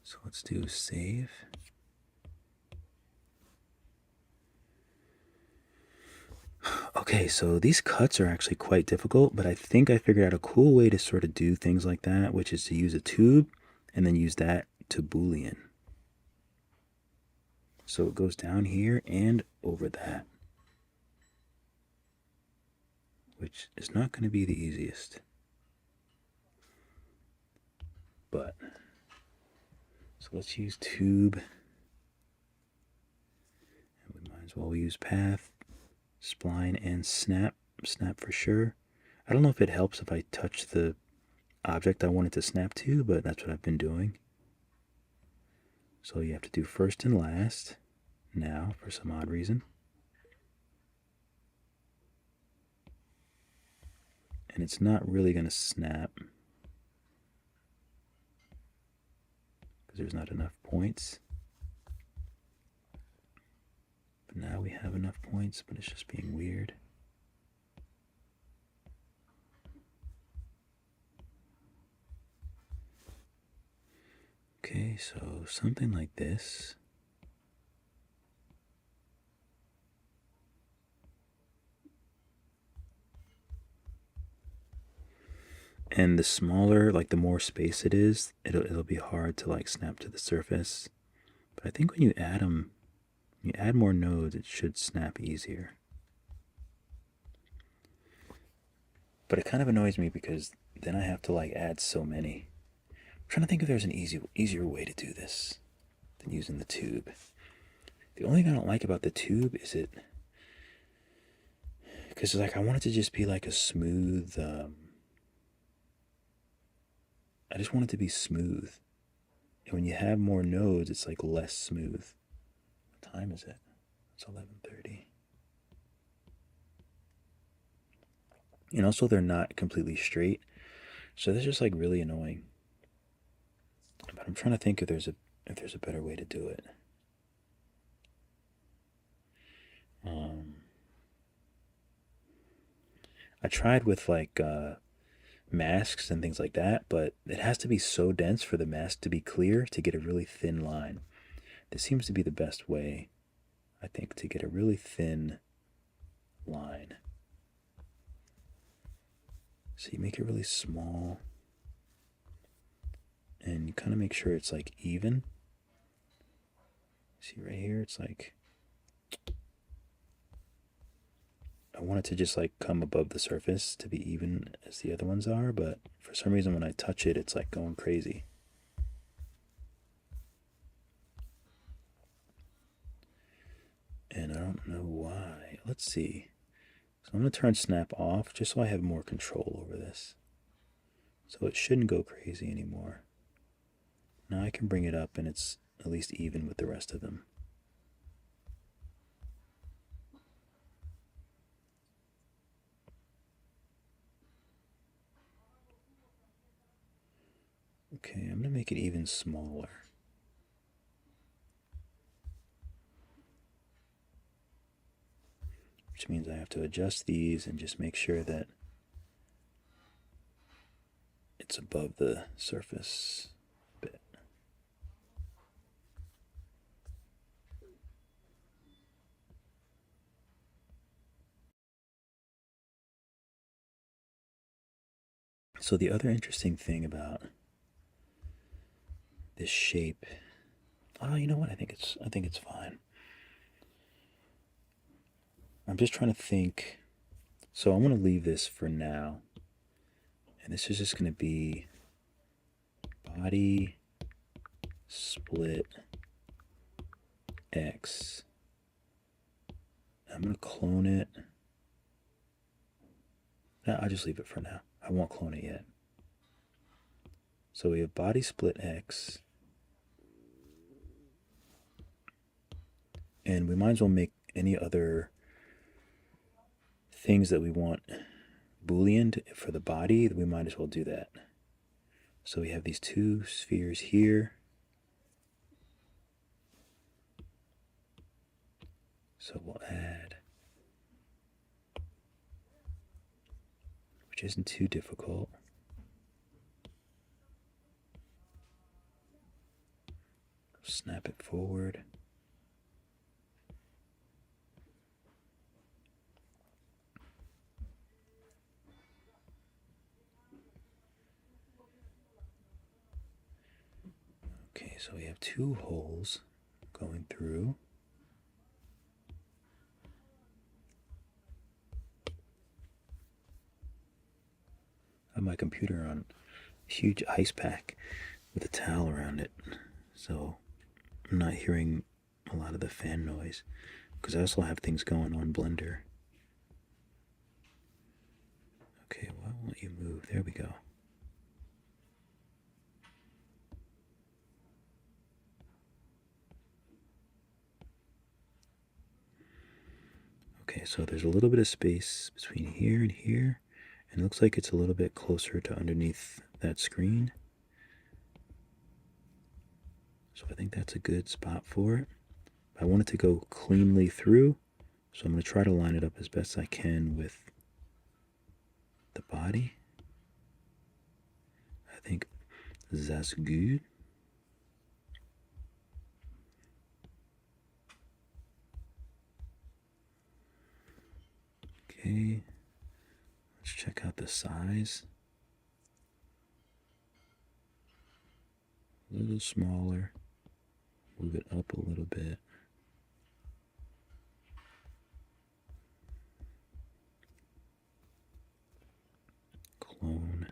Speaker 2: So let's do save. Okay, so these cuts are actually quite difficult, but I think I figured out a cool way to sort of do things like that, which is to use a tube and then use that to Boolean. So it goes down here and over that, which is not going to be the easiest. But, so let's use tube. And we might as well use path, spline, and snap. Snap for sure. I don't know if it helps if I touch the object I want it to snap to, but that's what I've been doing. So you have to do first and last now for some odd reason. And it's not really going to snap because there's not enough points. But now we have enough points, but it's just being weird. Okay, so something like this. And the smaller, like the more space it is, it'll be hard to like snap to the surface. But I think when you add them, when you add more nodes, it should snap easier. But it kind of annoys me because then I have to like add so many. I'm trying to think if there's an easier way to do this than using the tube. The only thing I don't like about the tube is because like I want it to just be like a smooth, I just want it to be smooth. And when you have more nodes, it's like less smooth. What time is it? It's 11:30. And also they're not completely straight. So that's just like really annoying. But I'm trying to think if there's a better way to do it. I tried with like masks and things like that, but it has to be so dense for the mask to be clear to get a really thin line. This seems to be the best way, I think, to get a really thin line. So you make it really small and you kind of make sure it's like even. See right here, it's like, I want it to just like come above the surface to be even as the other ones are, but for some reason when I touch it, it's like going crazy. And I don't know why. Let's see. So I'm going to turn snap off just so I have more control over this. So it shouldn't go crazy anymore. Now I can bring it up and it's at least even with the rest of them. Okay, I'm going to make it even smaller. Which means I have to adjust these and just make sure that it's above the surface a bit. So the other interesting thing about this shape, oh, you know what? I think it's fine. I'm just trying to think. So I want to leave this for now. And this is just going to be body split X. I'm going to clone it. No, I'll just leave it for now. I won't clone it yet. So we have body split X. And we might as well make any other things that we want booleaned for the body. We might as well do that. So we have these two spheres here. So we'll add, which isn't too difficult. Snap it forward. Okay, so we have two holes going through. I have my computer on a huge ice pack with a towel around it, so I'm not hearing a lot of the fan noise, because I also have things going on Blender. Okay, why won't you move? There we go. Okay, so there's a little bit of space between here and here, and it looks like it's a little bit closer to underneath that screen. So I think that's a good spot for it. I want it to go cleanly through, so I'm going to try to line it up as best I can with the body. I think that's good. Okay, let's check out the size. A little smaller. Move it up a little bit. Clone.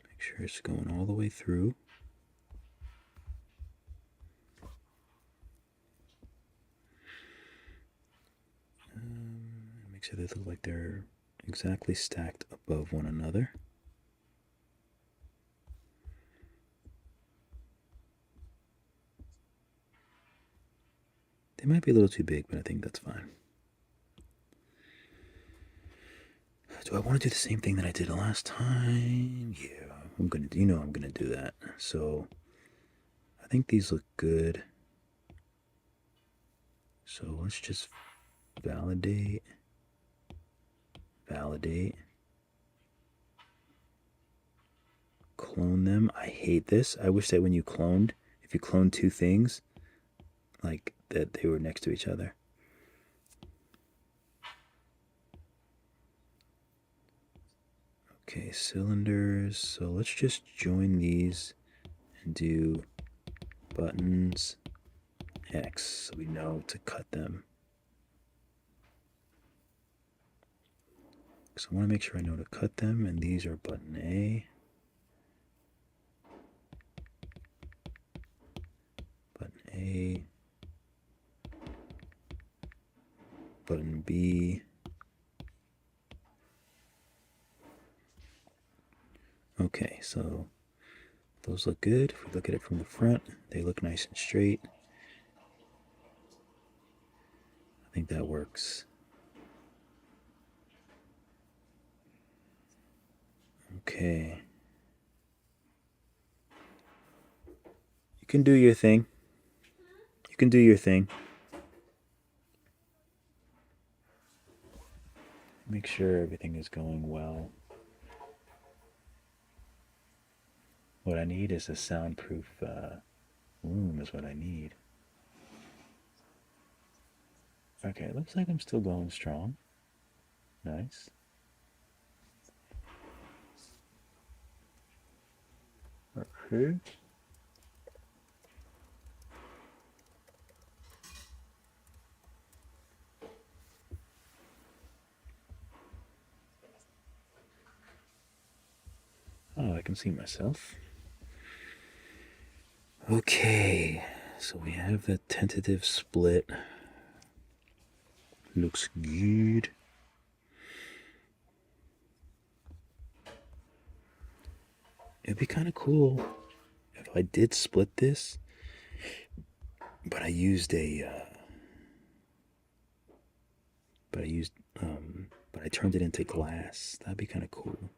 Speaker 2: Make sure it's going all the way through. Make sure they look like they're exactly stacked above one another. They might be a little too big, but I think that's fine. Do I want to do the same thing that I did last time? Yeah, I'm gonna. I'm gonna do that. So I think these look good. So let's just validate, clone them. I hate this. I wish that when you cloned, if you cloned two things, like that they were next to each other. Okay, cylinders. So let's just join these and do buttons X so we know to cut them. So I want to make sure I know to cut them, and these are button A, button A, button B. Okay, so those look good. If we look at it from the front, they look nice and straight. I think that works. Okay. You can do your thing. You can do your thing. Make sure everything is going well. What I need is a soundproof room is what I need. Okay, it looks like I'm still going strong. Nice. Okay. Oh, I can see myself. Okay, so we have the tentative split. Looks good. It'd be kind of cool if I did split this, but I used but I turned it into glass. That'd be kind of cool.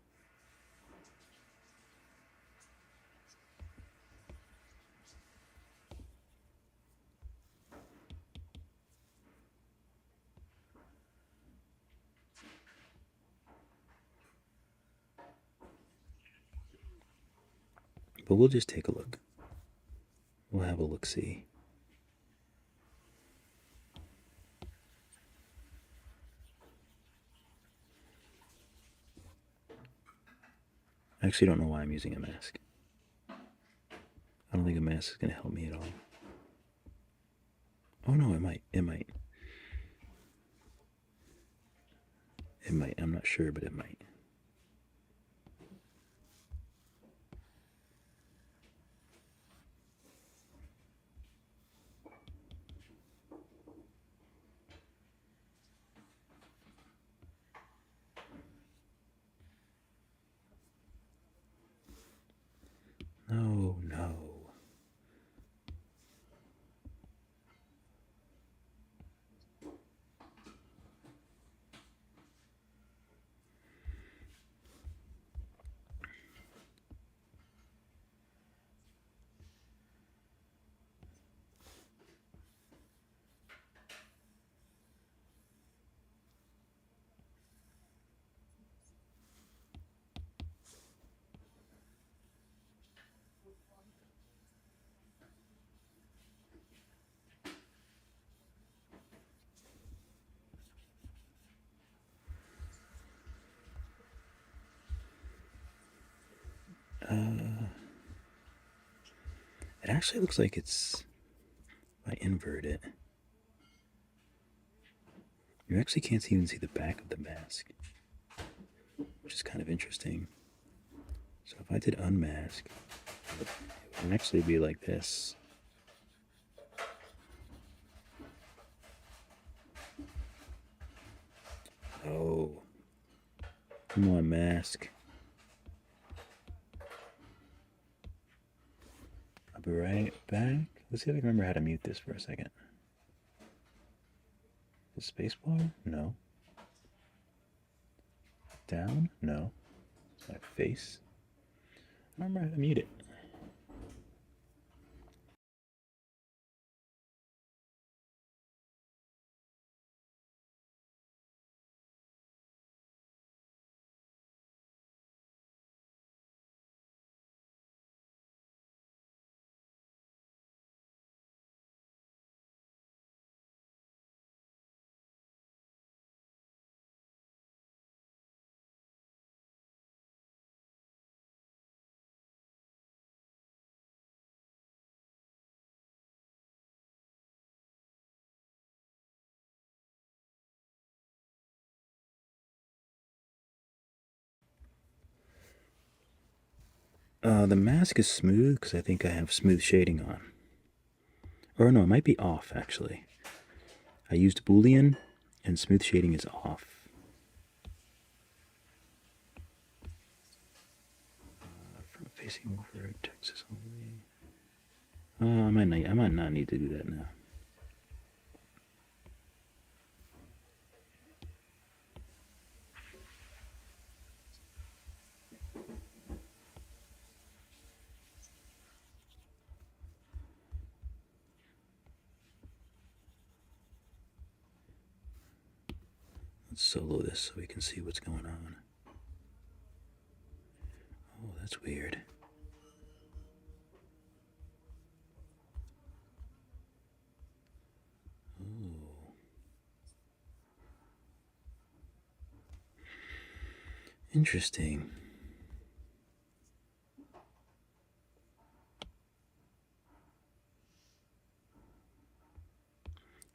Speaker 2: But we'll just take a look. We'll have a look-see. I actually don't know why I'm using a mask. I don't think a mask is going to help me at all. Oh no, it might. It might. It might. I'm not sure, but it might. No, no. It actually looks like it's, if I invert it, you actually can't even see the back of the mask, which is kind of interesting. So if I did unmask, it would actually be like this. Oh, Come on, mask. I'll be right back. Let's see if I can remember how to mute this for a second. The spacebar? No. Down? No. My face? I don't remember how to mute it. The mask is smooth because I think I have smooth shading on. Or no, it might be off actually. I used Boolean and smooth shading is off. Front facing over Texas only. I might not need to do that now. Let's solo this so we can see what's going on. Oh, that's weird. Oh. Interesting.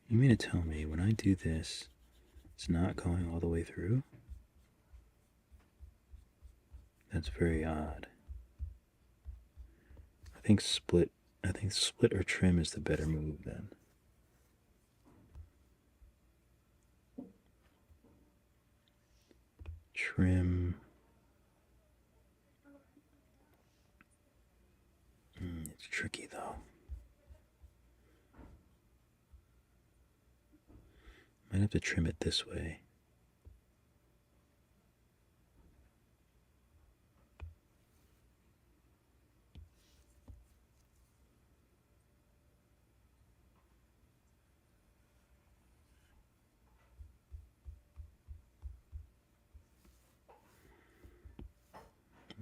Speaker 2: You mean to tell me when I do this, it's not going all the way through? That's very odd. I think split or trim is the better move then. Trim. It's tricky though. Might have to trim it this way.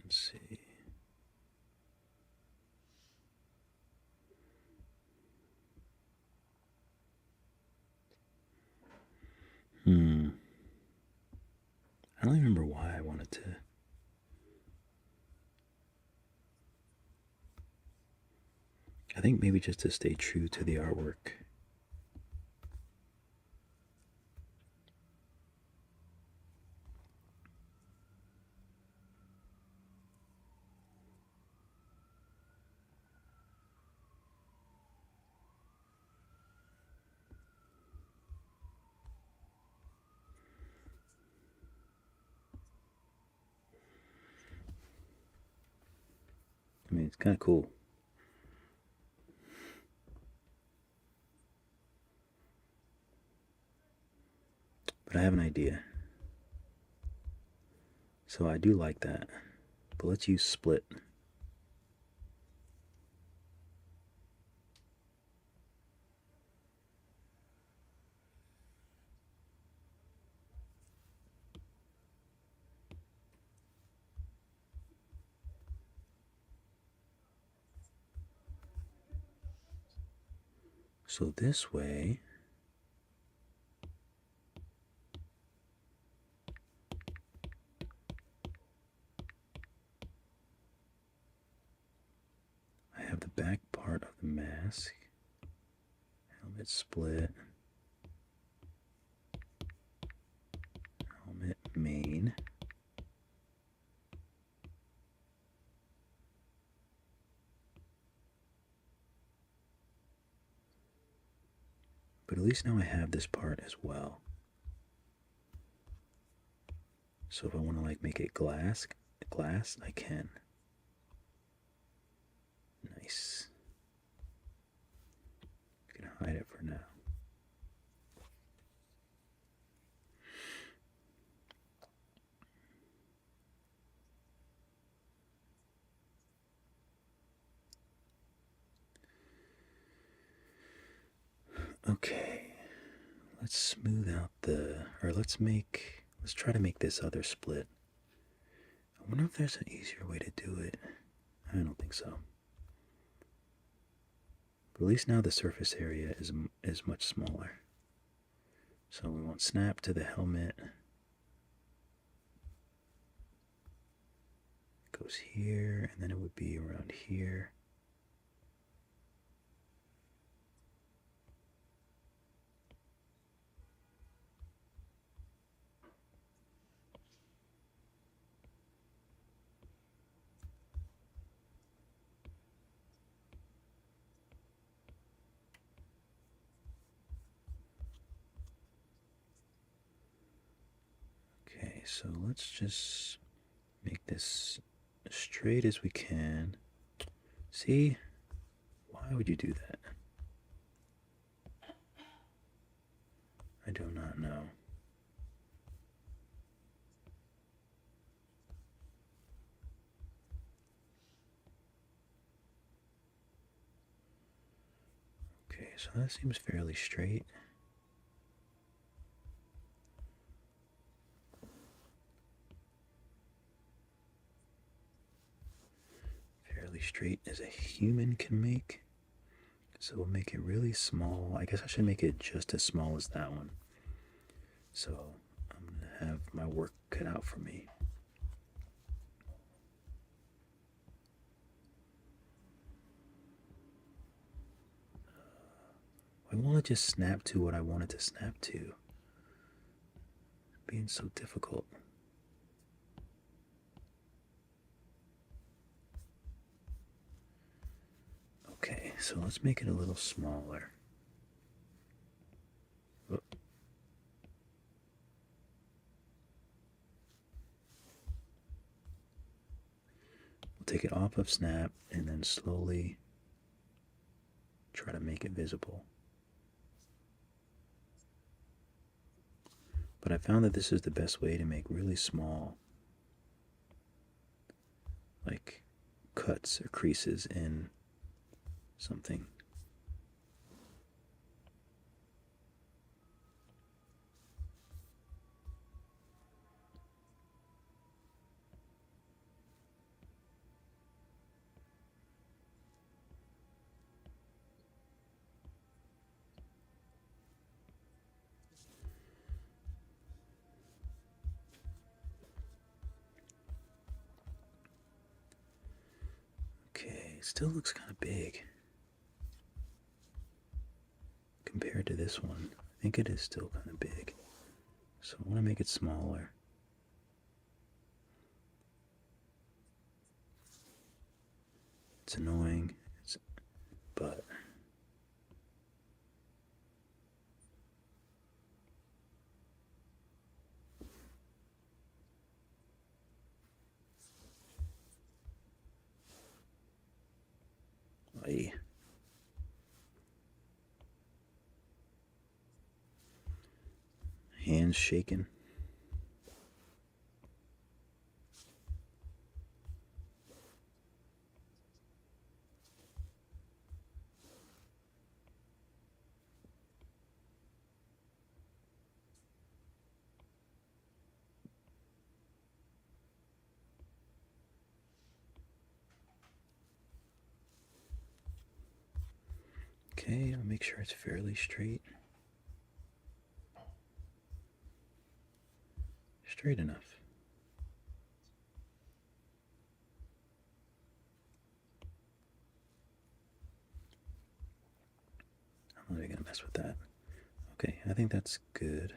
Speaker 2: Let's see. I don't remember why I wanted to. I think maybe just to stay true to the artwork. I mean, it's kind of cool. But I have an idea. So I do like that. But let's use split. So this way, I have the back part of the mask, helmet split, helmet main. But at least now I have this part as well. So if I want to like make it glass, I can. Nice. You can hide it for now. Okay, let's smooth out let's try to make this other split. I wonder if there's an easier way to do it. I don't think so. But at least now the surface area is much smaller. So we want snap to the helmet. It goes here, and then it would be around here. Okay, so let's just make this as straight as we can. See? Why would you do that? I do not know. Okay, so that seems fairly straight. Fairly straight as a human can make. So we'll make it really small. I guess I should make it just as small as that one. So I'm going to have my work cut out for me. I want to just snap to what I wanted to snap to. Being so difficult. Okay, so let's make it a little smaller. Oh. We'll take it off of snap and then slowly try to make it visible. But I found that this is the best way to make really small, like, cuts or creases in something. Okay, it still looks kind of big compared to this one. I think it is still kind of big. So I want to make it smaller. It's annoying, but hands shaking. Okay, I'll make sure it's fairly straight. Straight enough. I'm not even gonna mess with that. Okay, I think that's good.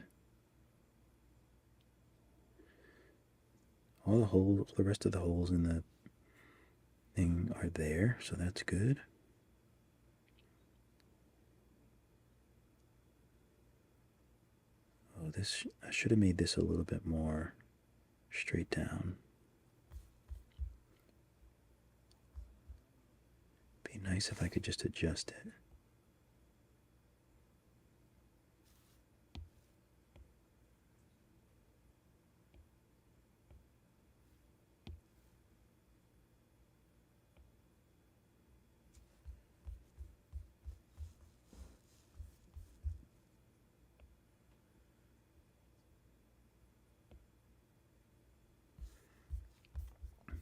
Speaker 2: All the holes, the rest of the holes in the thing are there, so that's good. Oh, I should have made this a little bit more straight down. Be nice if I could just adjust it.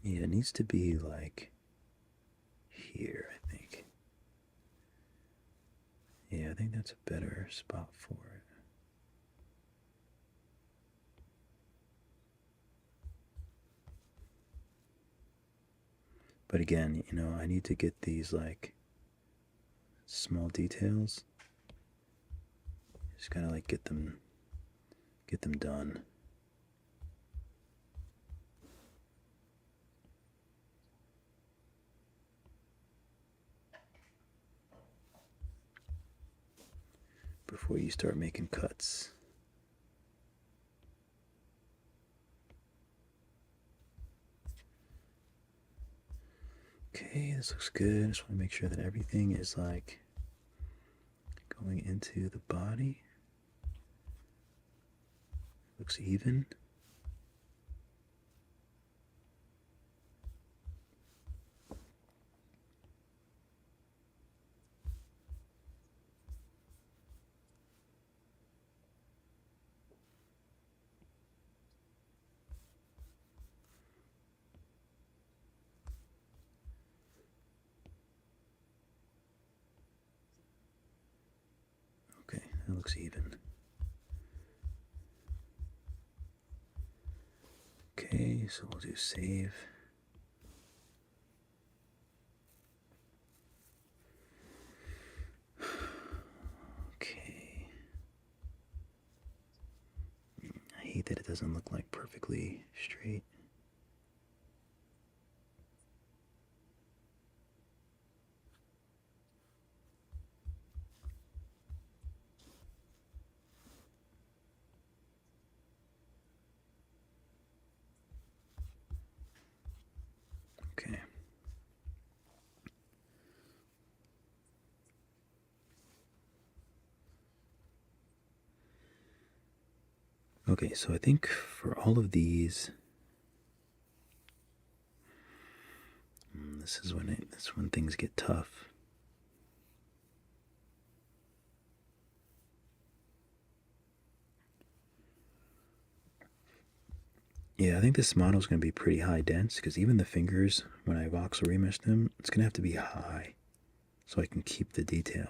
Speaker 2: Yeah, it needs to be like here, I think. Yeah, I think that's a better spot for it. But again, you know, I need to get these like small details. Just gotta like get them done. Before you start making cuts. Okay, this looks good. I just want to make sure that everything is like going into the body. Looks even. Okay, that looks even. Okay, so we'll do save. Okay. I hate that it doesn't look like perfectly straight. Okay. Okay, so I think for all of these, this is when things get tough. Yeah, I think this model is going to be pretty high dense because even the fingers, when I voxel remesh them, it's going to have to be high so I can keep the detail.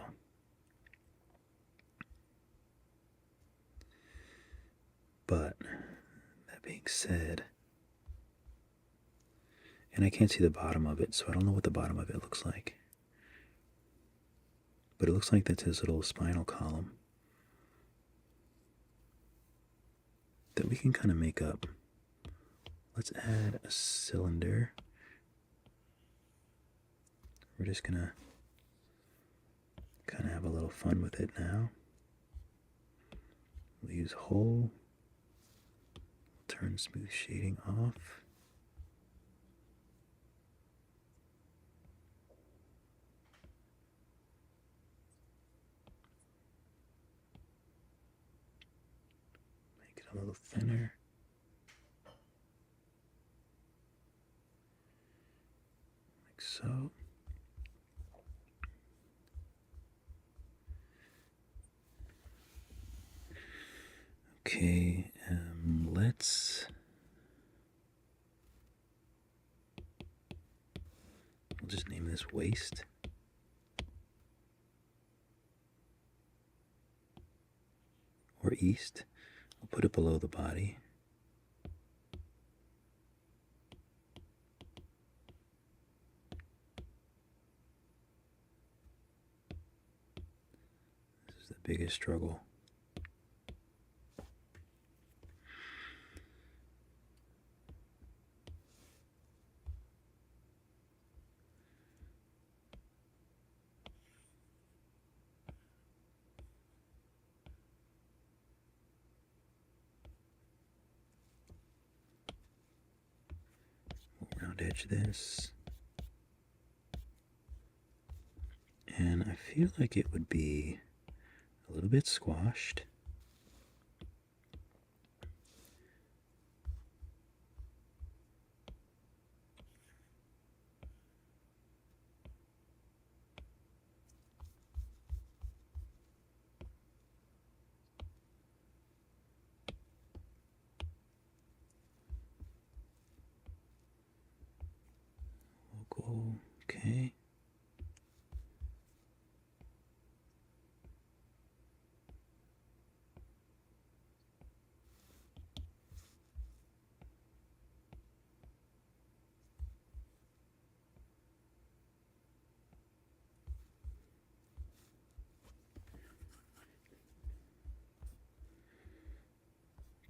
Speaker 2: But that being said, and I can't see the bottom of it, so I don't know what the bottom of it looks like. But it looks like that's his little spinal column that we can kind of make up. Let's add a cylinder. We're just gonna kind of have a little fun with it now. We'll use hole. Turn smooth shading off. Make it a little thinner. Like so. Okay, we'll just name this waist. Or east. We'll put it below the body. This is the biggest struggle. round edge this. And I feel like it would be a little bit squashed. Local, okay.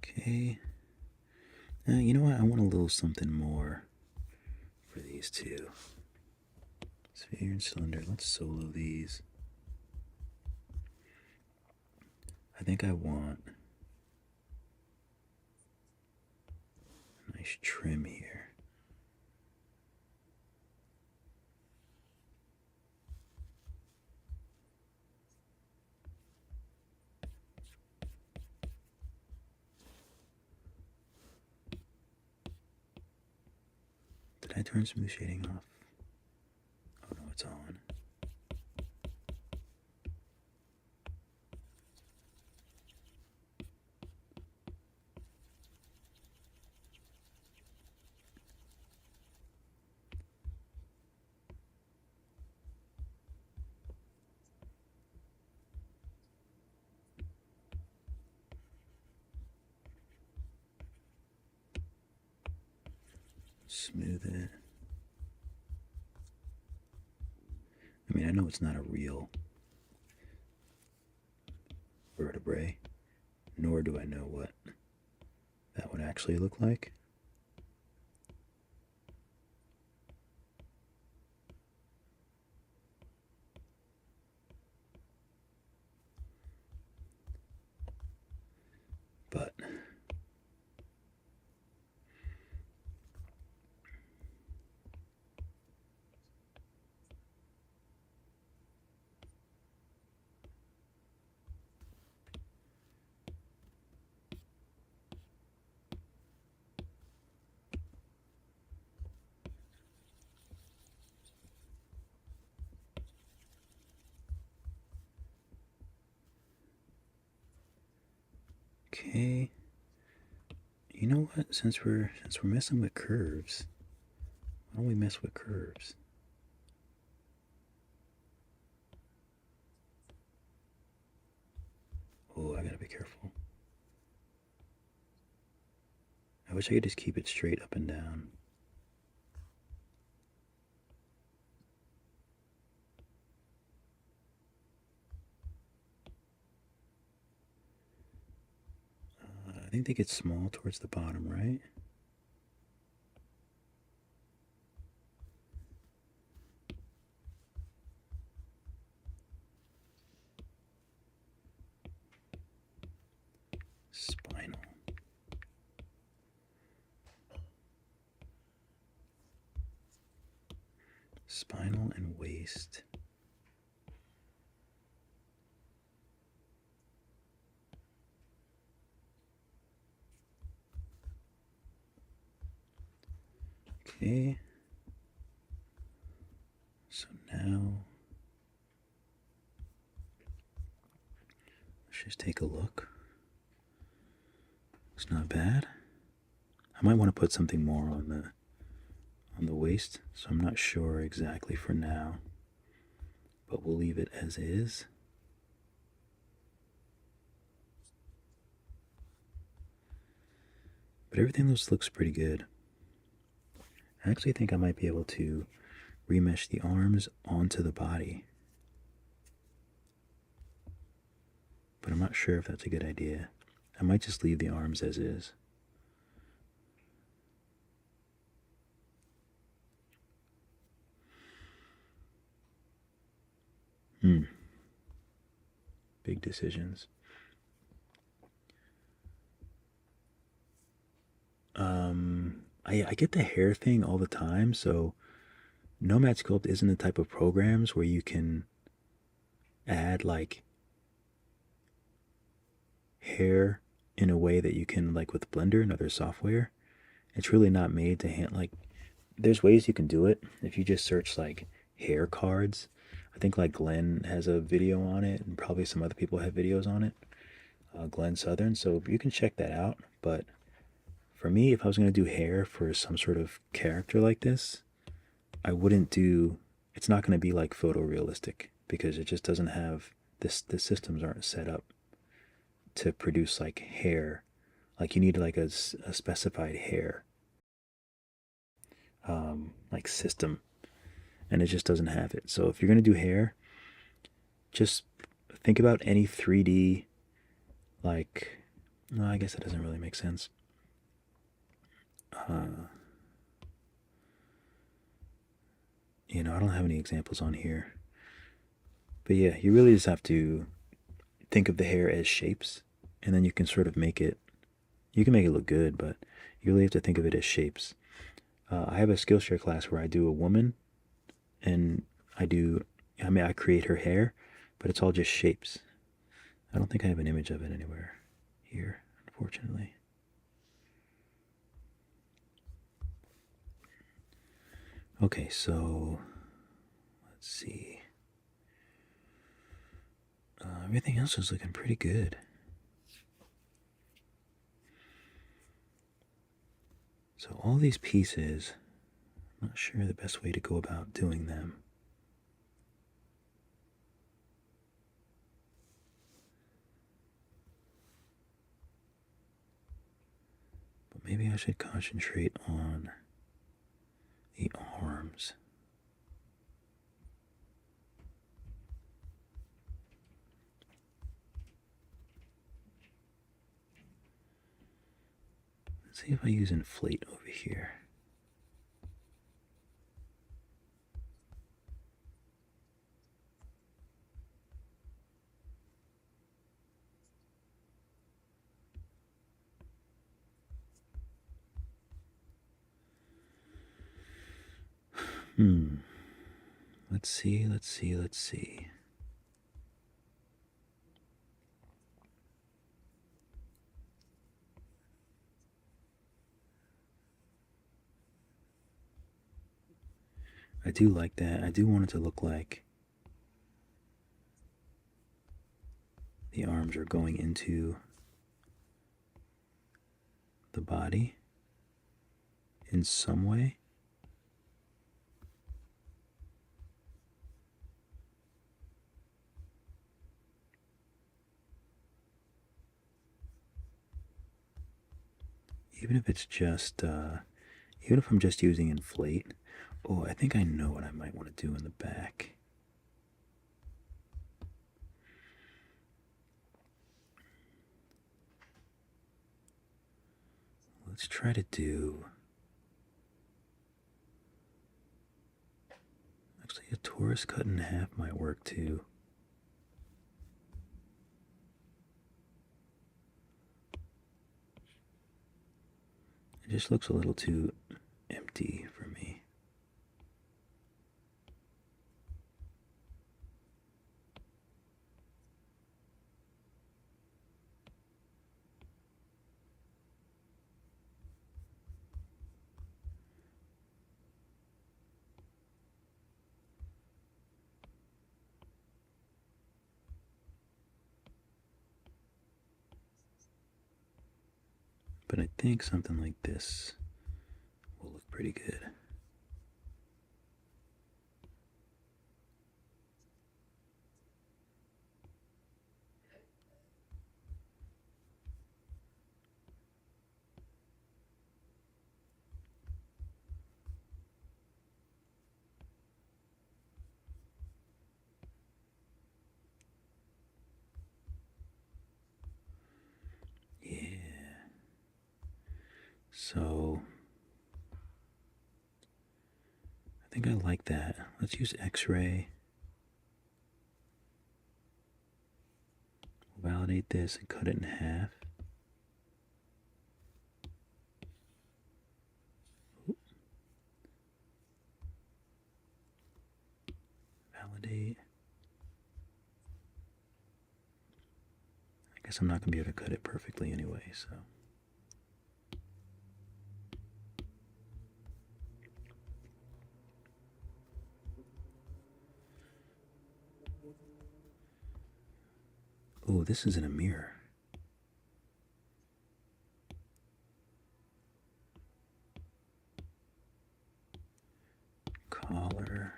Speaker 2: Okay. Now, you know what? I want a little something more for these two. Sphere and cylinder. Let's solo these. I think I want a nice trim here. Did I turn smooth shading off? Oh no, it's on. Smooth it. I mean, I know it's not a real vertebrae, nor do I know what that would actually look like. But okay. You know what? Since we're messing with curves, why don't we mess with curves? Oh, I gotta be careful. I wish I could just keep it straight up and down. I think they get small towards the bottom, right? Spinal. Spinal and waist. Okay. So now let's just take a look. It's not bad. I might want to put something more on the waist, so I'm not sure exactly for now, but we'll leave it as is. But everything looks pretty good. I actually think I might be able to remesh the arms onto the body, but I'm not sure if that's a good idea. I might just leave the arms as is. Big decisions. I get the hair thing all the time. So Nomad Sculpt isn't the type of programs where you can add like hair in a way that you can like with Blender and other software. It's really not made to hand like there's ways you can do it if you just search like hair cards. I think like Glenn has a video on it, and probably some other people have videos on it. Glenn Southern, so you can check that out. But for me, if I was going to do hair for some sort of character like this, I wouldn't do. It's not going to be like photorealistic because it just doesn't have this. The systems aren't set up to produce like hair. Like you need like a specified hair like system, and it just doesn't have it. So if you're gonna do hair, just think about any 3D like. No, I guess that doesn't really make sense. I don't have any examples on here. But yeah, you really just have to think of the hair as shapes, and then you can sort of make it. You can make it look good, but you really have to think of it as shapes. I have a Skillshare class where I do a woman, and I create her hair, but it's all just shapes. I don't think I have an image of it anywhere here, unfortunately. Okay, so let's see. Everything else is looking pretty good. So all these pieces, I'm not sure the best way to go about doing them. But maybe I should concentrate on the arms. Let's see if I use inflate over here. Let's see. I do like that. I do want it to look like the arms are going into the body in some way. Even if it's just, even if I'm just using inflate. Oh, I think I know what I might want to do in the back. Let's try to do. Actually, a torus cut in half might work too. It just looks a little too empty for me. But I think something like this will look pretty good. So I think I like that. Let's use X-ray. We'll validate this and cut it in half. guess I'm not going to be able to cut it perfectly anyway, so. Oh, this is in a mirror. Collar.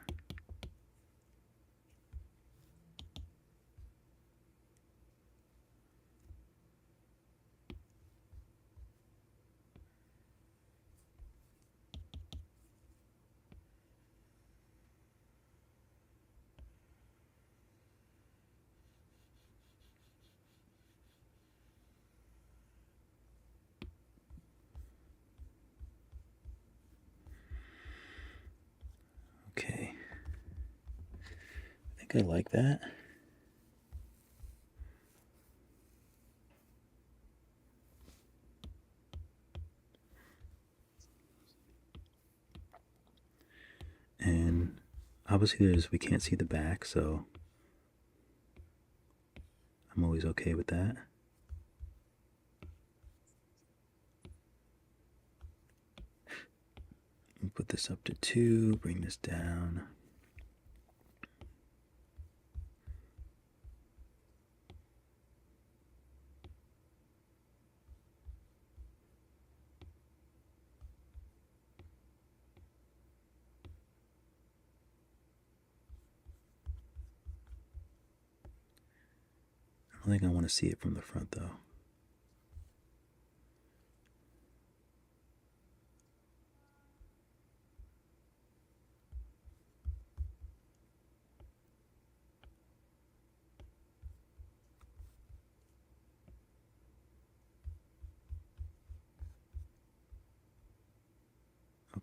Speaker 2: Okay. I think I like that. And obviously we can't see the back, so I'm always okay with that. We'll put this up to 2, bring this down. I don't think I want to see it from the front though.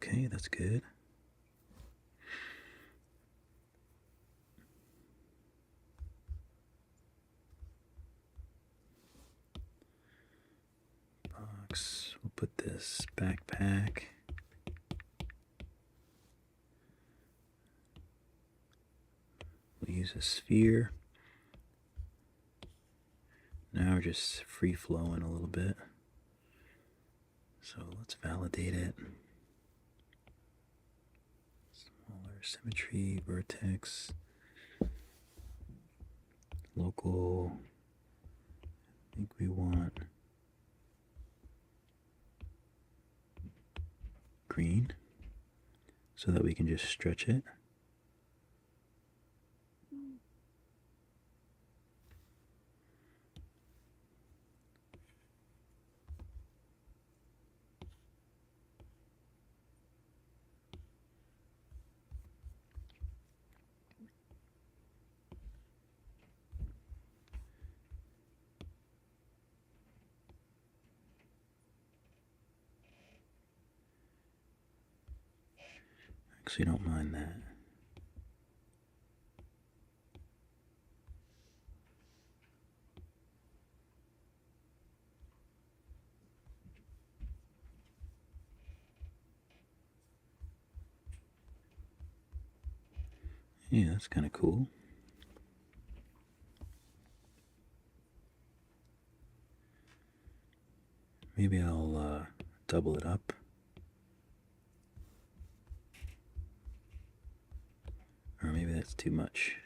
Speaker 2: Okay, that's good. Box. We'll put this backpack. We'll use a sphere. Now we're just free flowing a little bit. So let's validate it. Smaller symmetry, vertex, local. I think we want green so that we can just stretch it. Actually, don't mind that. Yeah, that's kind of cool. Maybe I'll double it up. Or maybe that's too much.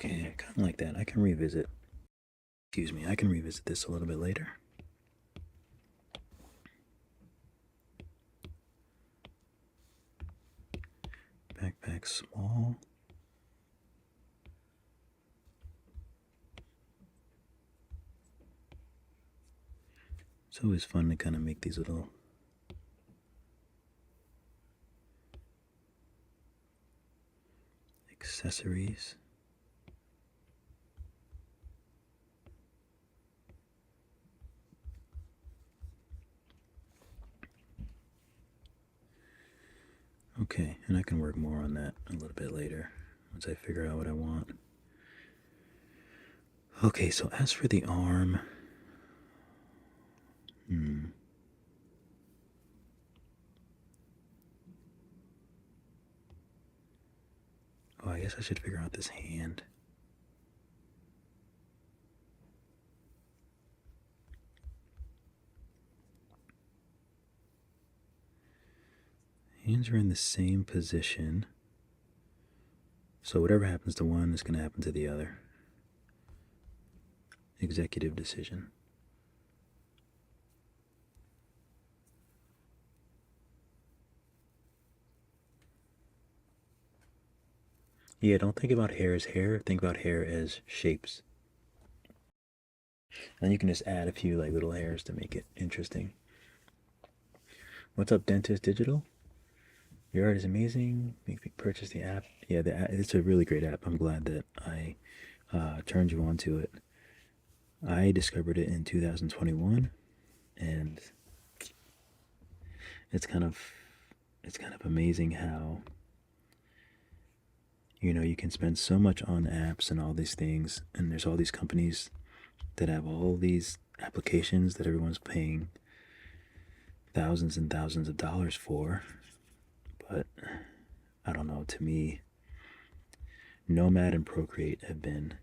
Speaker 2: Okay, I kind of like that. I can revisit. Excuse me, I can revisit this a little bit later. Backpack max small. It's always fun to kind of make these little accessories. Okay, and I can work more on that a little bit later once I figure out what I want. Okay, so as for the arm, oh, I guess I should figure out this hand. Hands are in the same position. So whatever happens to one is going to happen to the other. Executive decision. Yeah, don't think about hair as hair. Think about hair as shapes. And you can just add a few like little hairs to make it interesting. What's up, Dentist Digital? Your art is amazing. Make me purchase the app. Yeah, it's a really great app. I'm glad that I turned you on to it. I discovered it in 2021, and it's kind of amazing how you can spend so much on apps and all these things, and there's all these companies that have all these applications that everyone's paying thousands and thousands of dollars for. But I don't know, to me, Nomad and Procreate have been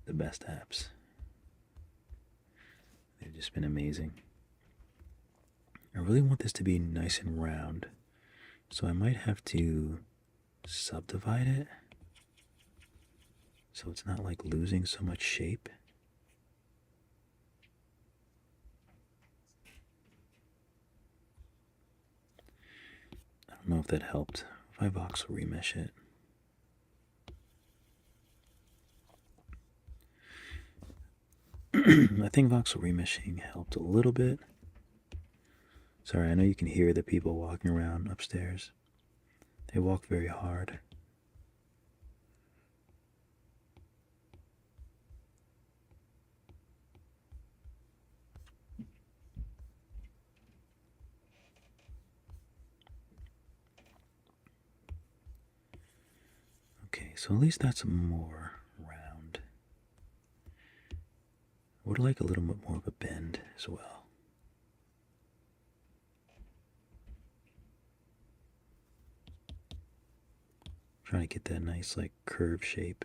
Speaker 2: the best apps. They've just been amazing. I really want this to be nice and round, so I might have to subdivide it so it's not like losing so much shape. I don't know if that helped. If I voxel remesh it. I think voxel remeshing helped a little bit. Sorry, I know you can hear the people walking around upstairs. They walk very hard. Okay, so at least that's more round. I would like a little bit more of a bend as well. Trying to get that nice like curve shape.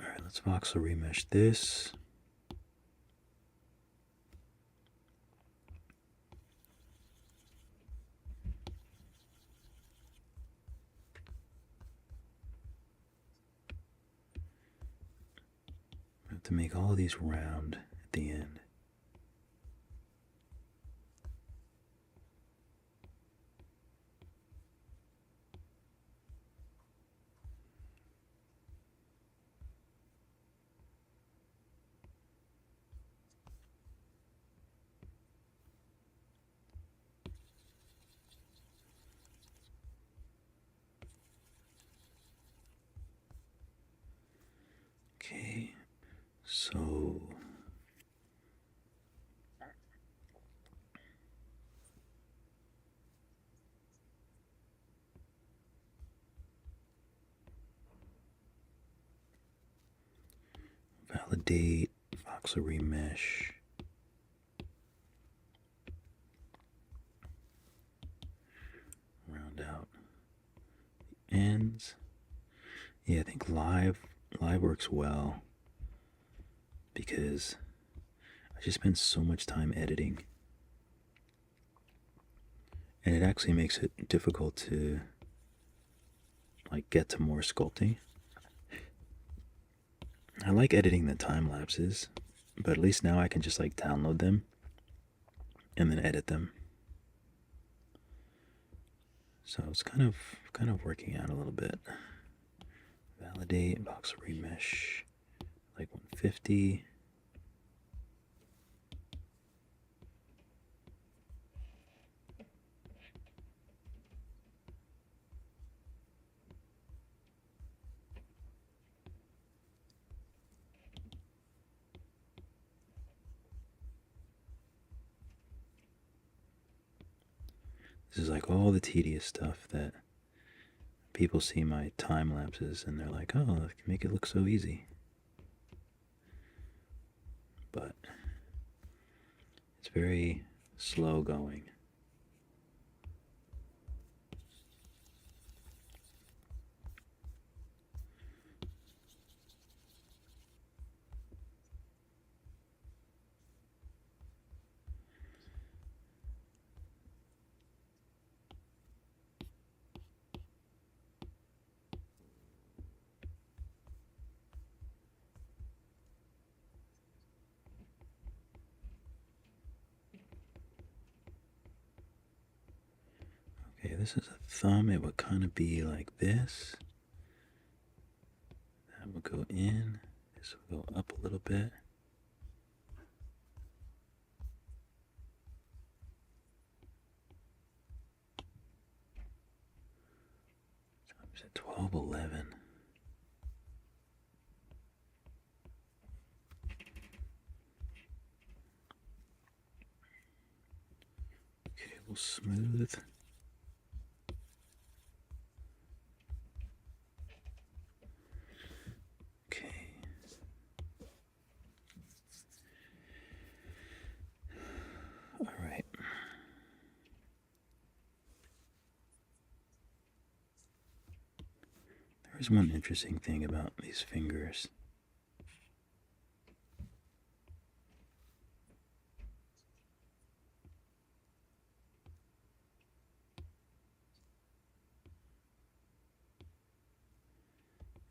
Speaker 2: Alright, let's voxel remesh this. I have to make all of these round at the end. Okay, so validate, voxel remesh. Round out ends. Yeah, I think live works well because I just spend so much time editing, and it actually makes it difficult to like get to more sculpting. I like editing the time lapses, but at least now I can just like download them and then edit them. So it's kind of working out a little bit. Validate, box remesh, like 150. This is like all the tedious stuff that people see my time lapses and they're like, oh, I can make it look so easy. But it's very slow going. Okay, this is a thumb. It would kind of be like this. That would go in. This will go up a little bit. Times at 1211. Okay, we'll smooth. Okay. All right. There's one interesting thing about these fingers.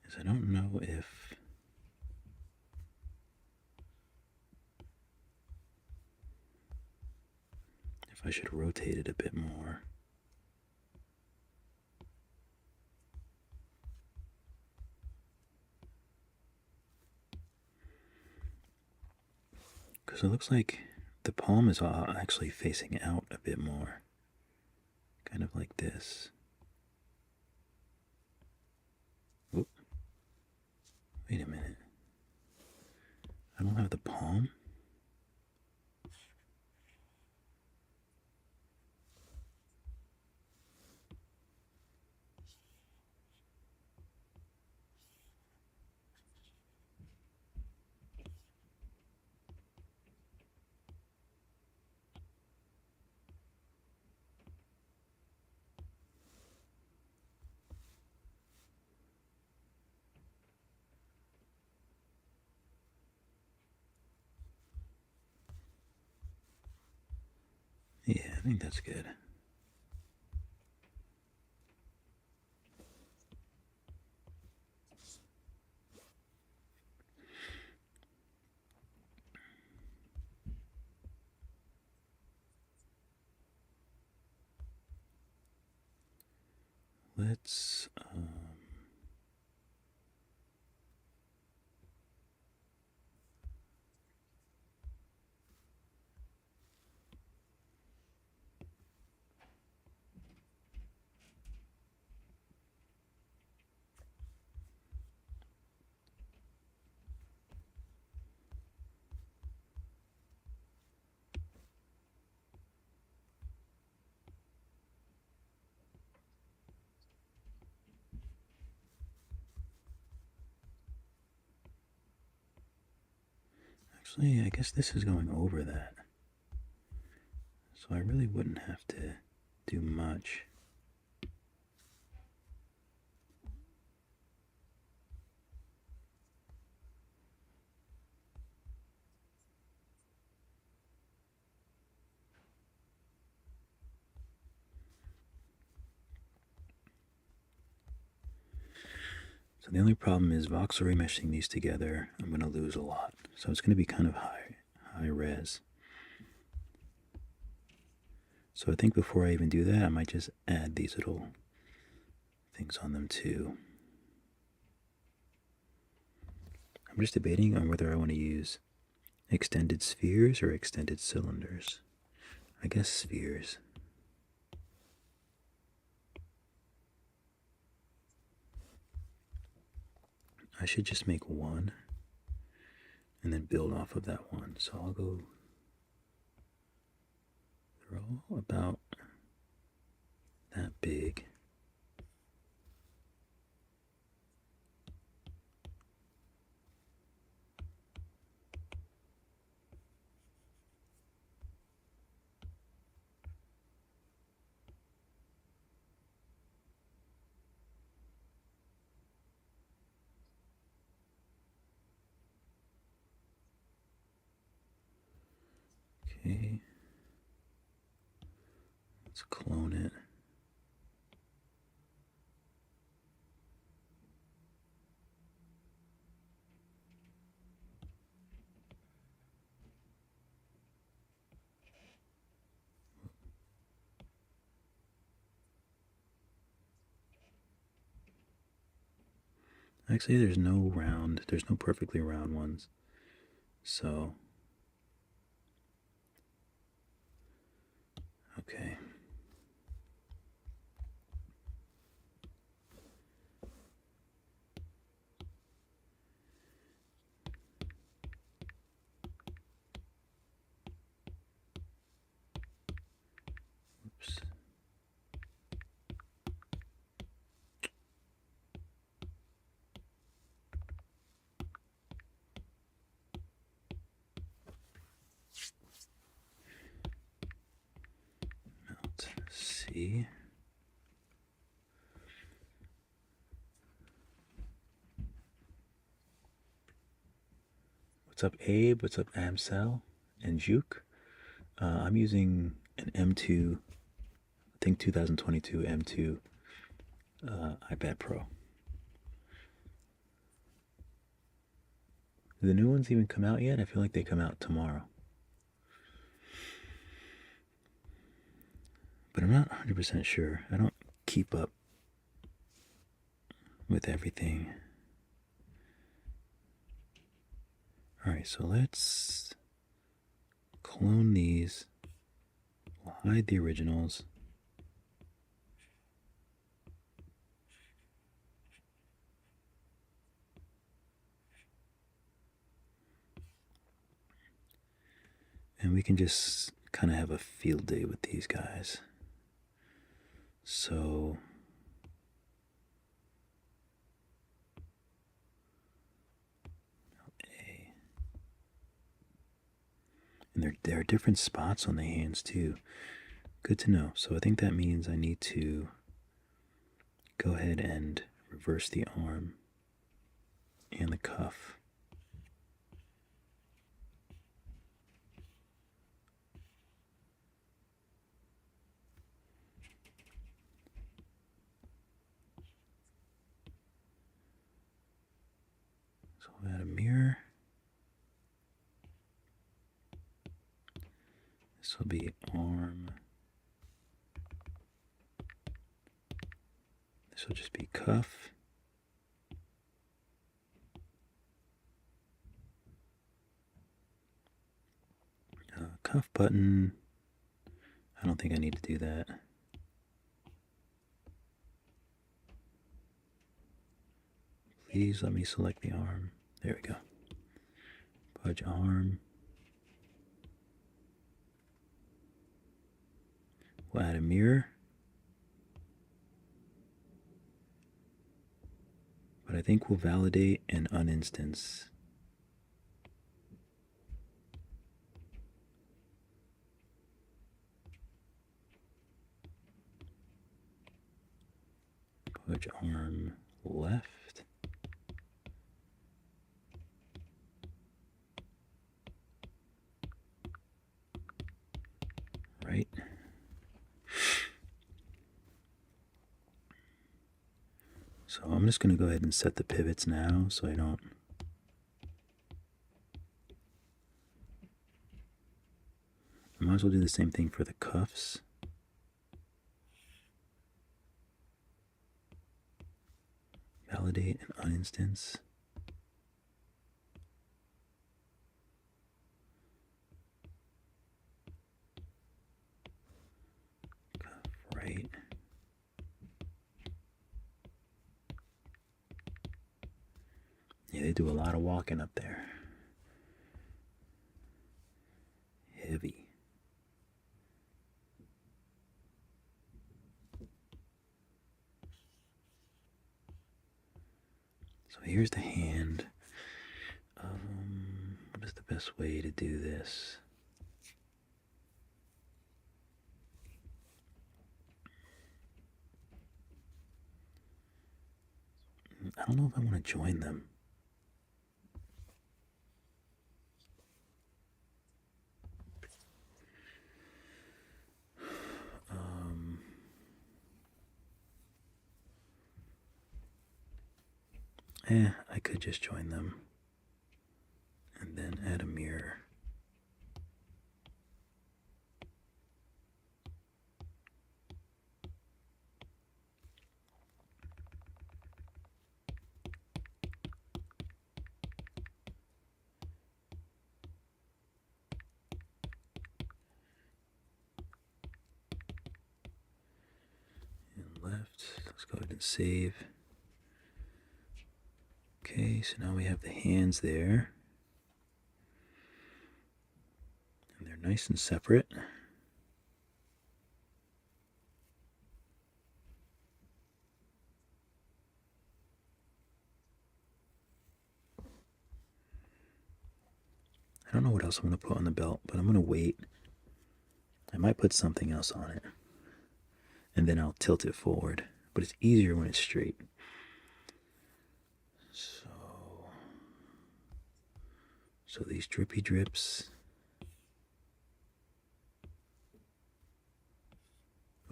Speaker 2: Is I don't know if I should rotate it a bit more. Because it looks like the palm is actually facing out a bit more. Kind of like this. Oop. Wait a minute. I don't have the palm? Yeah, I think that's good. Let's actually, I guess this is going over that. So I really wouldn't have to do much. So the only problem is voxel remeshing these together, I'm going to lose a lot. So it's going to be kind of high res. So I think before I even do that, I might just add these little things on them too. I'm just debating on whether I want to use extended spheres or extended cylinders. I guess spheres. I should just make one and then build off of that one. So I'll go, they're all about that big. Okay. Let's clone it. Actually, there's no perfectly round ones. So, okay. Oops. Mount C. What's up, Abe? What's up, Amsel and Juke? I'm using an M2, I think 2022 M2 iPad Pro. Do the new ones even come out yet? I feel like they come out tomorrow. But I'm not 100% sure. I don't keep up with everything. Alright, so let's clone these. We'll hide the originals. And we can just kind of have a field day with these guys. So A. And there are different spots on the hands too. Good to know. So I think that means I need to go ahead and reverse the arm and the cuff. So we'll add a mirror. This will be arm. This will just be cuff. Cuff button. I don't think I need to do that. Please let me select the arm. There we go. Budge arm. We'll add a mirror. But I think we'll validate and uninstance. Budge arm left. Right. So I'm just going to go ahead and set the pivots now so I don't. I might as well do the same thing for the cuffs. Validate and uninstance. Cuff right. Yeah, they do a lot of walking up there. Heavy. So here's the hand. What is the best way to do this? I don't know if I want to join them. I could just join them and then add a mirror. And left, let's go ahead and save. Okay, so now we have the hands there. And they're nice and separate. I don't know what else I'm going to put on the belt, but I'm going to wait. I might put something else on it. And then I'll tilt it forward. But it's easier when it's straight. So these drippy drips.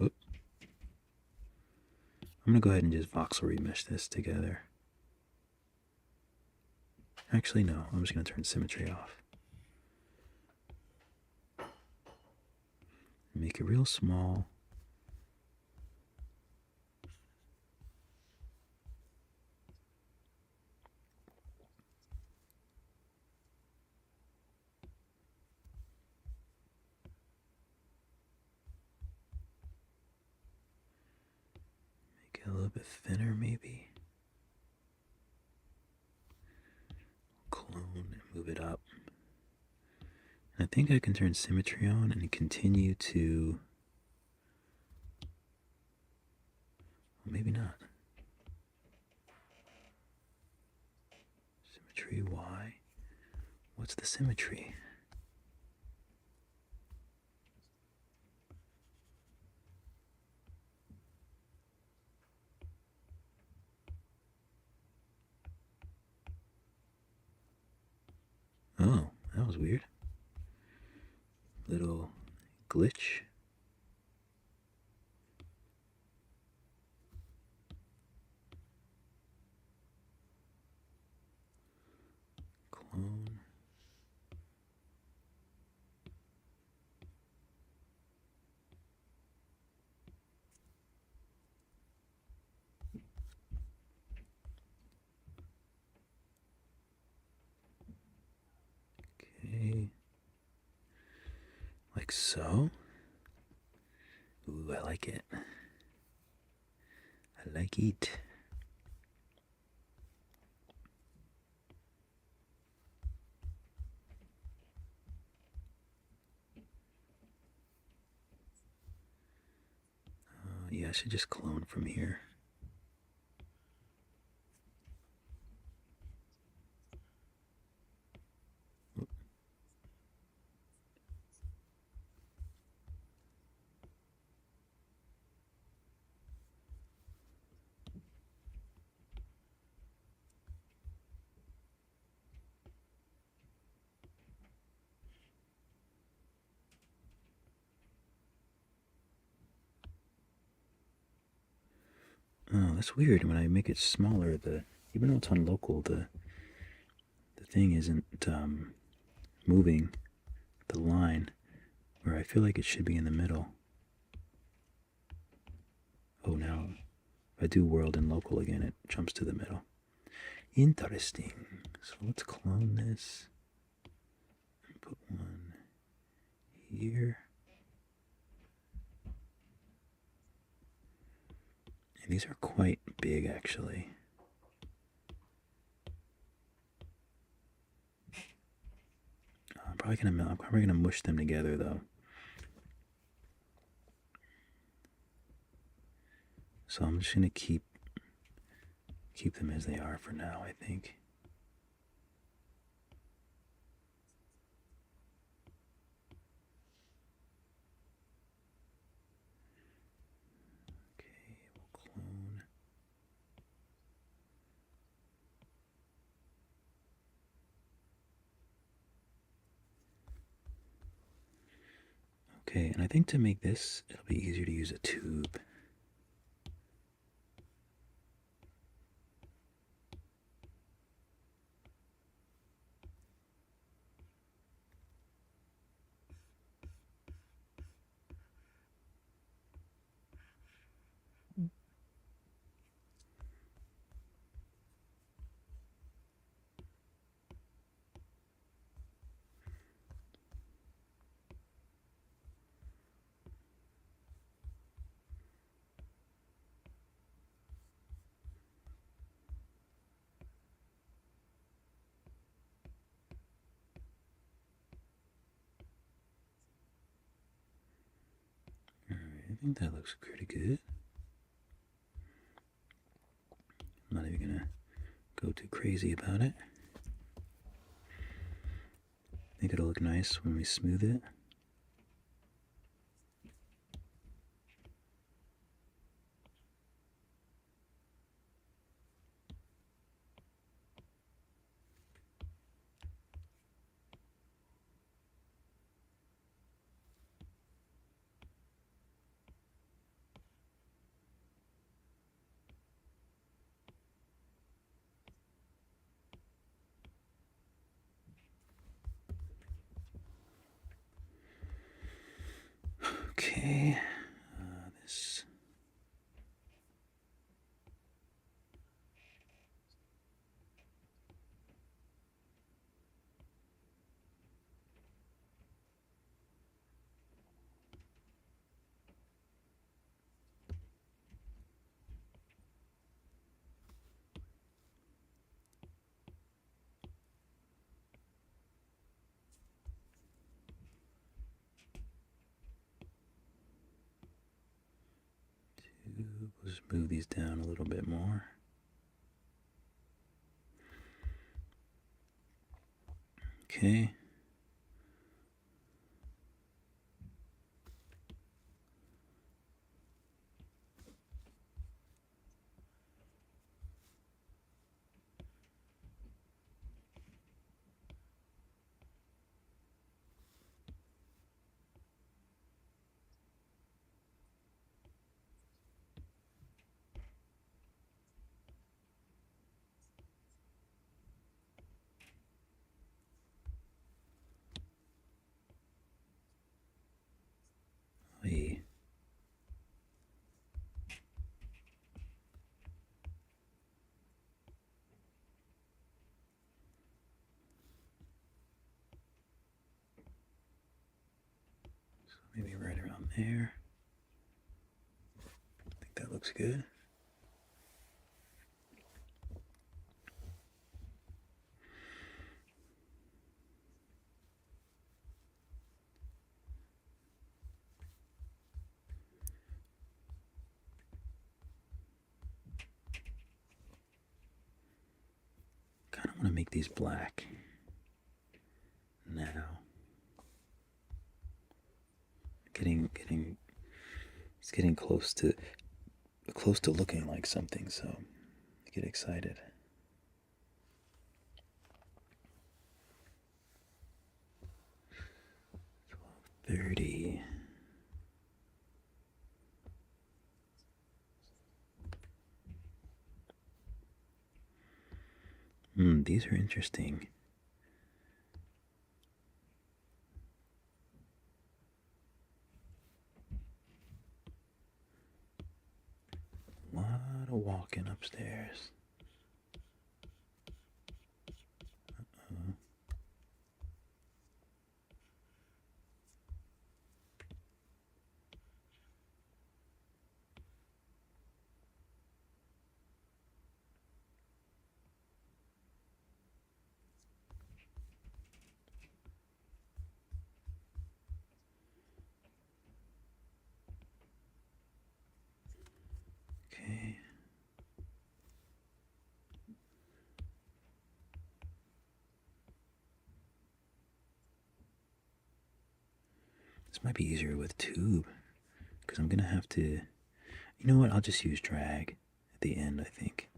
Speaker 2: Oop. I'm going to go ahead and just voxel remesh this together. Actually, no. I'm just going to turn symmetry off. Make it real small. Make it a little bit thinner, maybe. Clone and move it up. I think I can turn symmetry on and continue to, well, maybe not. Symmetry Y. What's the symmetry? Oh, that was weird. Little glitch. Clone. Okay. Like so. Ooh, I like it. I like it. Yeah, I should just clone from here. Oh, that's weird. When I make it smaller, even though it's on local, the thing isn't moving the line where I feel like it should be in the middle. Oh, now if I do world and local again, it jumps to the middle. Interesting. So let's clone this and put one here. And these are quite big, actually. I'm probably gonna mush them together, though. So I'm just gonna keep them as they are for now, I think. Okay, we'll clone. Okay, and I think to make this, it'll be easier to use a tube. Alright, I think that looks pretty good. I'm not even gonna go too crazy about it. I think it'll look nice when we smooth it. Okay, this. We'll just move these down a little bit more. Okay. Hey. So maybe right around there. I think that looks good. Kind of want to make these black now. It's getting close to looking like something, so I get excited. 30. These are interesting. A lot of walking upstairs. Okay. This might be easier with tube, because I'm going to have to, you know what, I'll just use drag at the end, I think.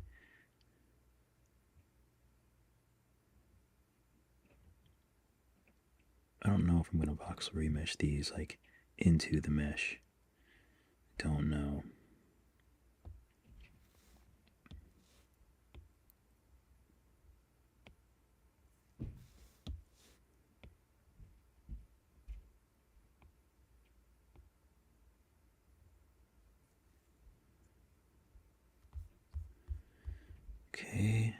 Speaker 2: I don't know if I'm going to voxel remesh these like into the mesh. Don't know. Okay.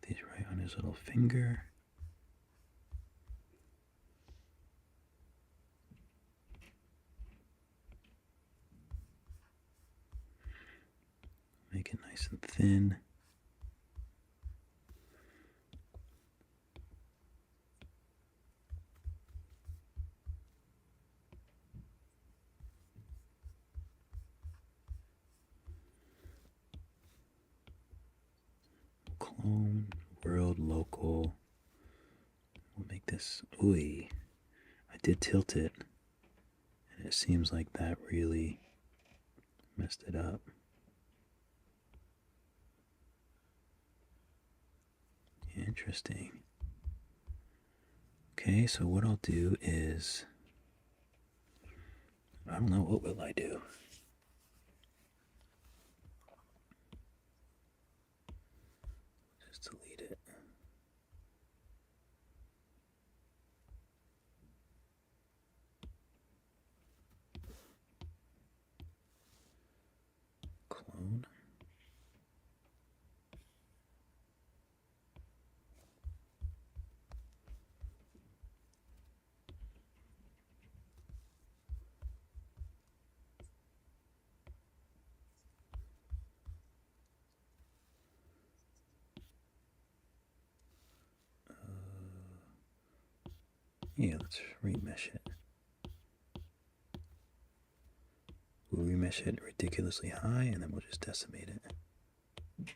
Speaker 2: These right on his little finger. Make it nice and thin. Clone, world, local. We'll make this, ooh, I did tilt it, and it seems like that really messed it up. Interesting. Okay, so what I'll do is, I don't know, what will I do? Just delete it. Clone. Yeah, let's remesh it. We'll remesh it ridiculously high, and then we'll just decimate it.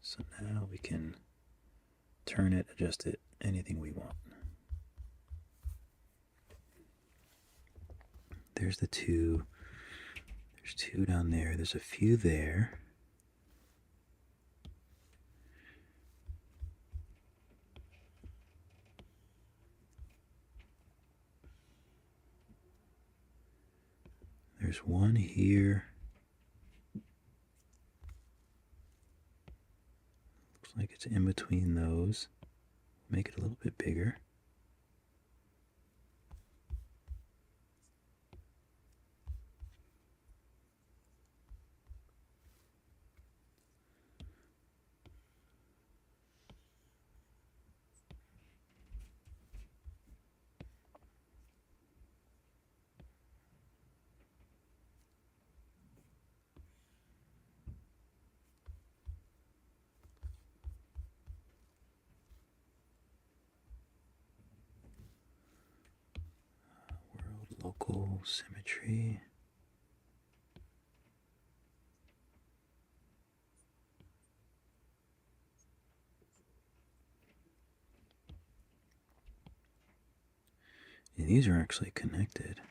Speaker 2: So now we can turn it, adjust it, anything we want. There's the two. There's two down there. There's a few there. There's one here. Looks like it's in between those. Make it a little bit bigger. Local symmetry. And these are actually connected.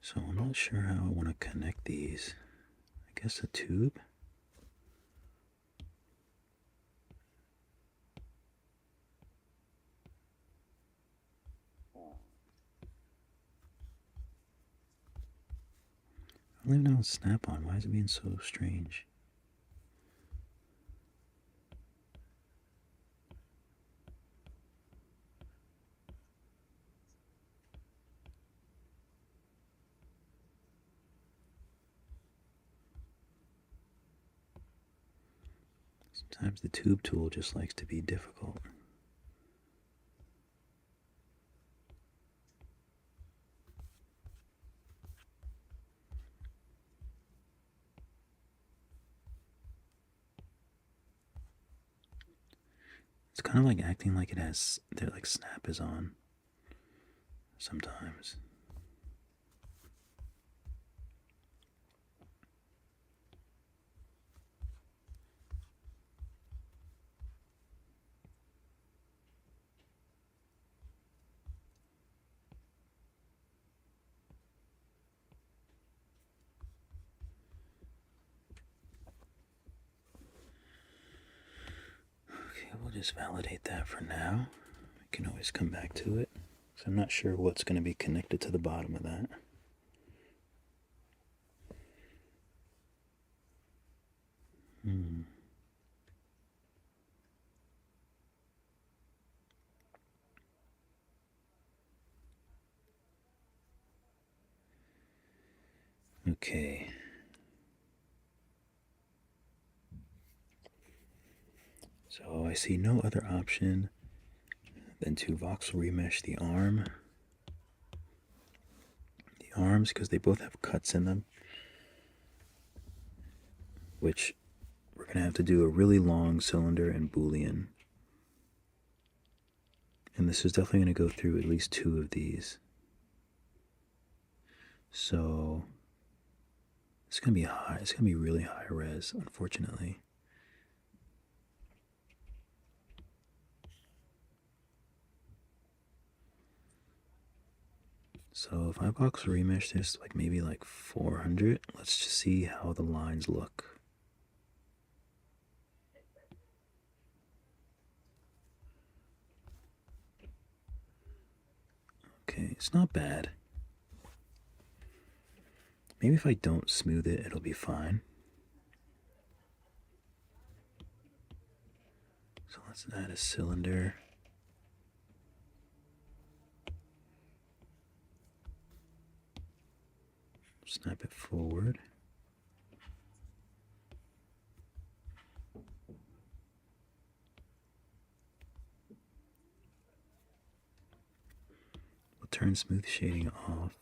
Speaker 2: So I'm not sure how I want to connect these. I guess a tube. I don't even know Snap-on. Why is it being so strange? Sometimes the tube tool just likes to be difficult. It's kind of like acting like it has, that like snap is on sometimes. Okay, we'll just validate that for now. We can always come back to it. So I'm not sure what's going to be connected to the bottom of that. Okay. So I see no other option than to voxel remesh the arms, because they both have cuts in them, which we're going to have to do a really long cylinder and boolean. And this is definitely going to go through at least 2 of these. So it's going to be high. It's going to be really high res, unfortunately. So if I voxel remesh this like maybe like 400, let's just see how the lines look. Okay, it's not bad. Maybe if I don't smooth it, it'll be fine. So let's add a cylinder. Snap it forward. We'll turn smooth shading off.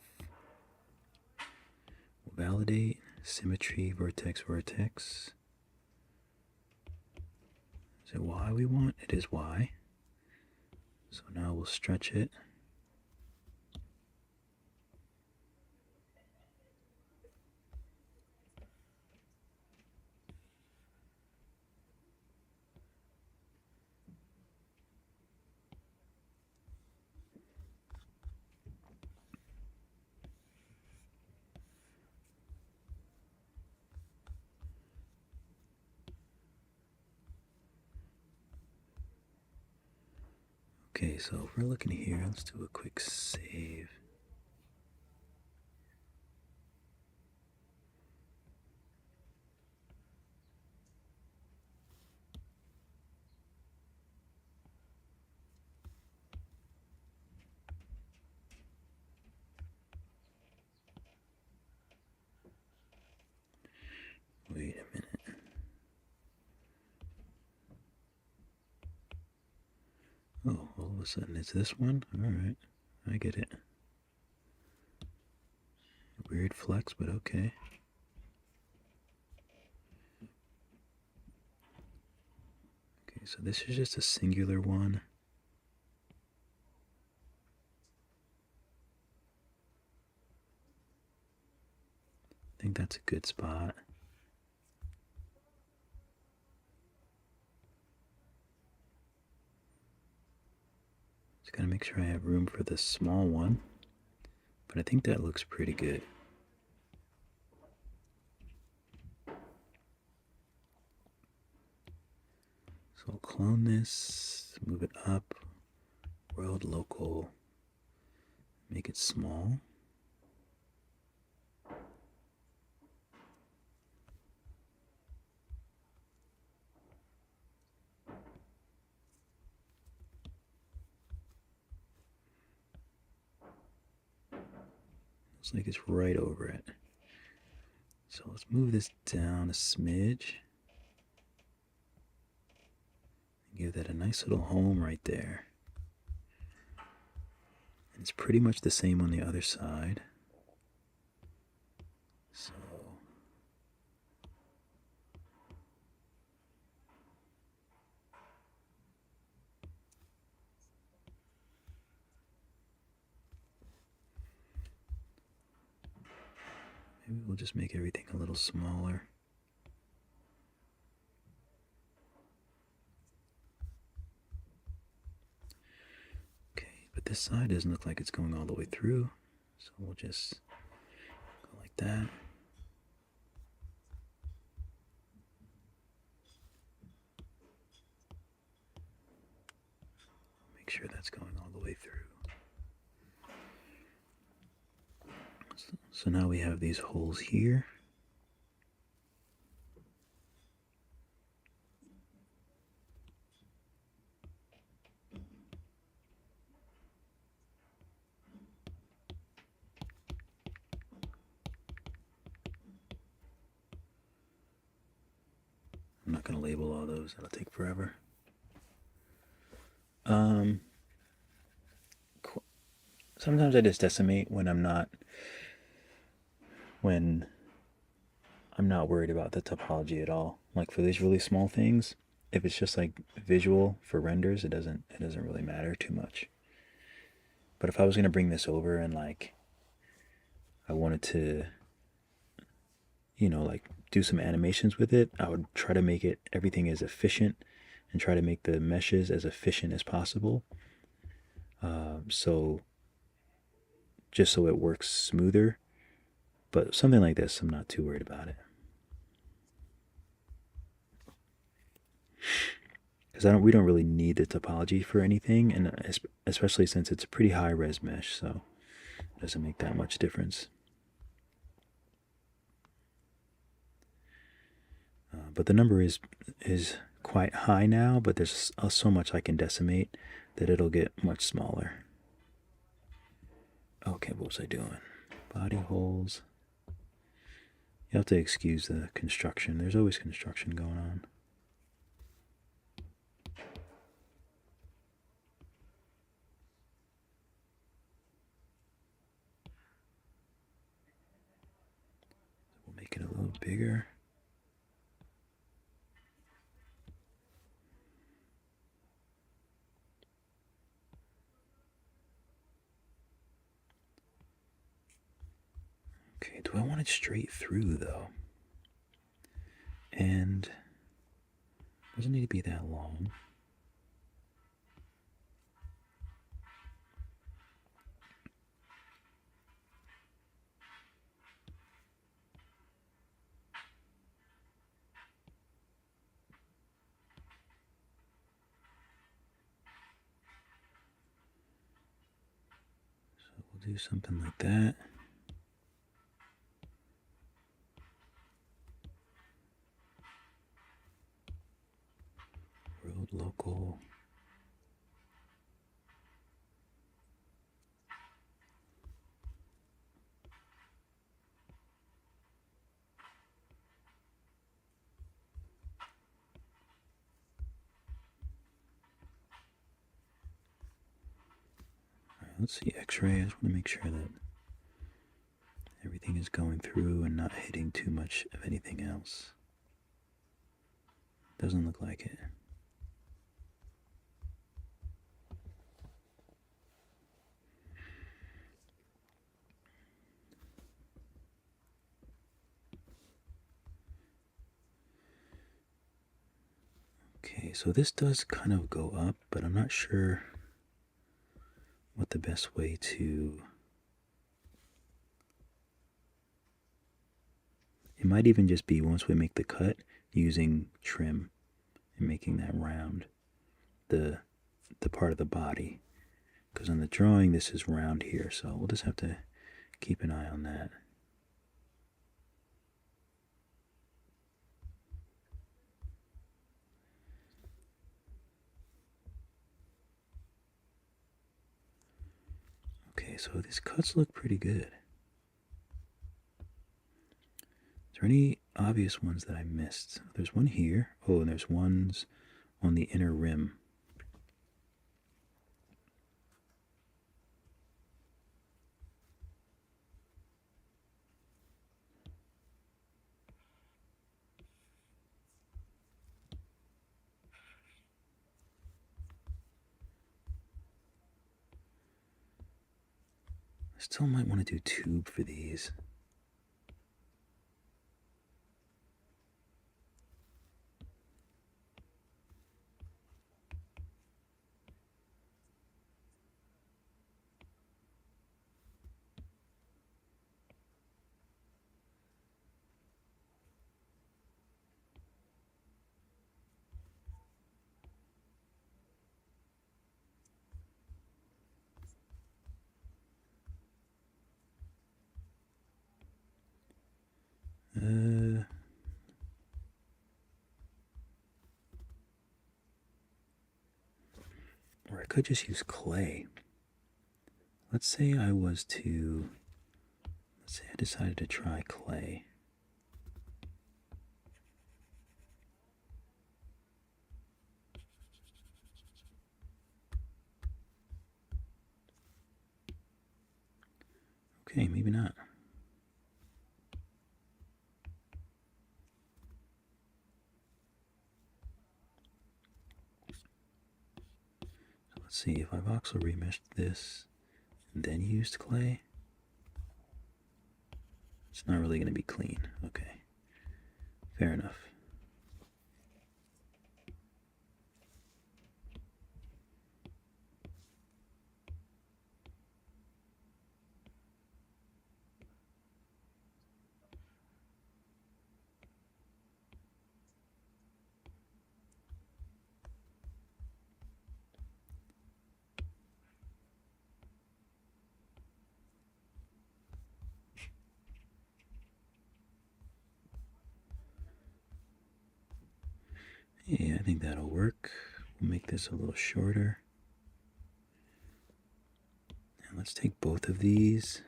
Speaker 2: We'll validate symmetry, vertex, vertex. Is it Y we want? It is Y. So now we'll stretch it. Okay, so if we're looking here, let's do a quick save. Wait a minute. Oh, all of a sudden it's this one? Alright, I get it. Weird flex, but okay. Okay, so this is just a singular one. I think that's a good spot. Just gotta make sure I have room for this small one. But I think that looks pretty good. So I'll clone this, move it up, world, local, make it small. Looks like it's right over it. So let's move this down a smidge. Give that a nice little home right there. And it's pretty much the same on the other side. So maybe we'll just make everything a little smaller. Okay, but this side doesn't look like it's going all the way through. So we'll just go like that. Make sure that's going all the way through. So now we have these holes here. I'm not going to label all those, that'll take forever. Sometimes I just decimate when I'm not worried about the topology at all. Like for these really small things, if it's just like visual for renders, it doesn't really matter too much. But if I was going to bring this over and like I wanted to, you know, like do some animations with it, I would try to make it everything as efficient and try to make the meshes as efficient as possible. So just so it works smoother. But something like this, I'm not too worried about it. Because we don't really need the topology for anything, and especially since it's a pretty high res mesh, so it doesn't make that much difference. But the number is quite high now, but there's so much I can decimate that it'll get much smaller. Okay, what was I doing? Body holes. You have to excuse the construction. There's always construction going on. We'll make it a little bigger. Okay, do I want it straight through though? And it doesn't need to be that long. So we'll do something like that. World, local. Let's see X-ray. I just want to make sure that everything is going through and not hitting too much of anything else. Doesn't look like it. Okay, so this does kind of go up, but I'm not sure what the best way to might even just be once we make the cut using trim and making that round the part of the body, because on the drawing this is round here, so we'll just have to keep an eye on that. Okay, so these cuts look pretty good. Is there any obvious ones that I missed? There's one here. Oh, and there's ones on the inner rim. I still might want to do tube for these. Or I could just use clay. Let's say I decided to try clay. Okay, maybe not. So let's see, if I've voxel remeshed this and then used clay, it's not really going to be clean. Okay, fair enough. Yeah, I think that'll work. We'll make this a little shorter. And let's take both of these.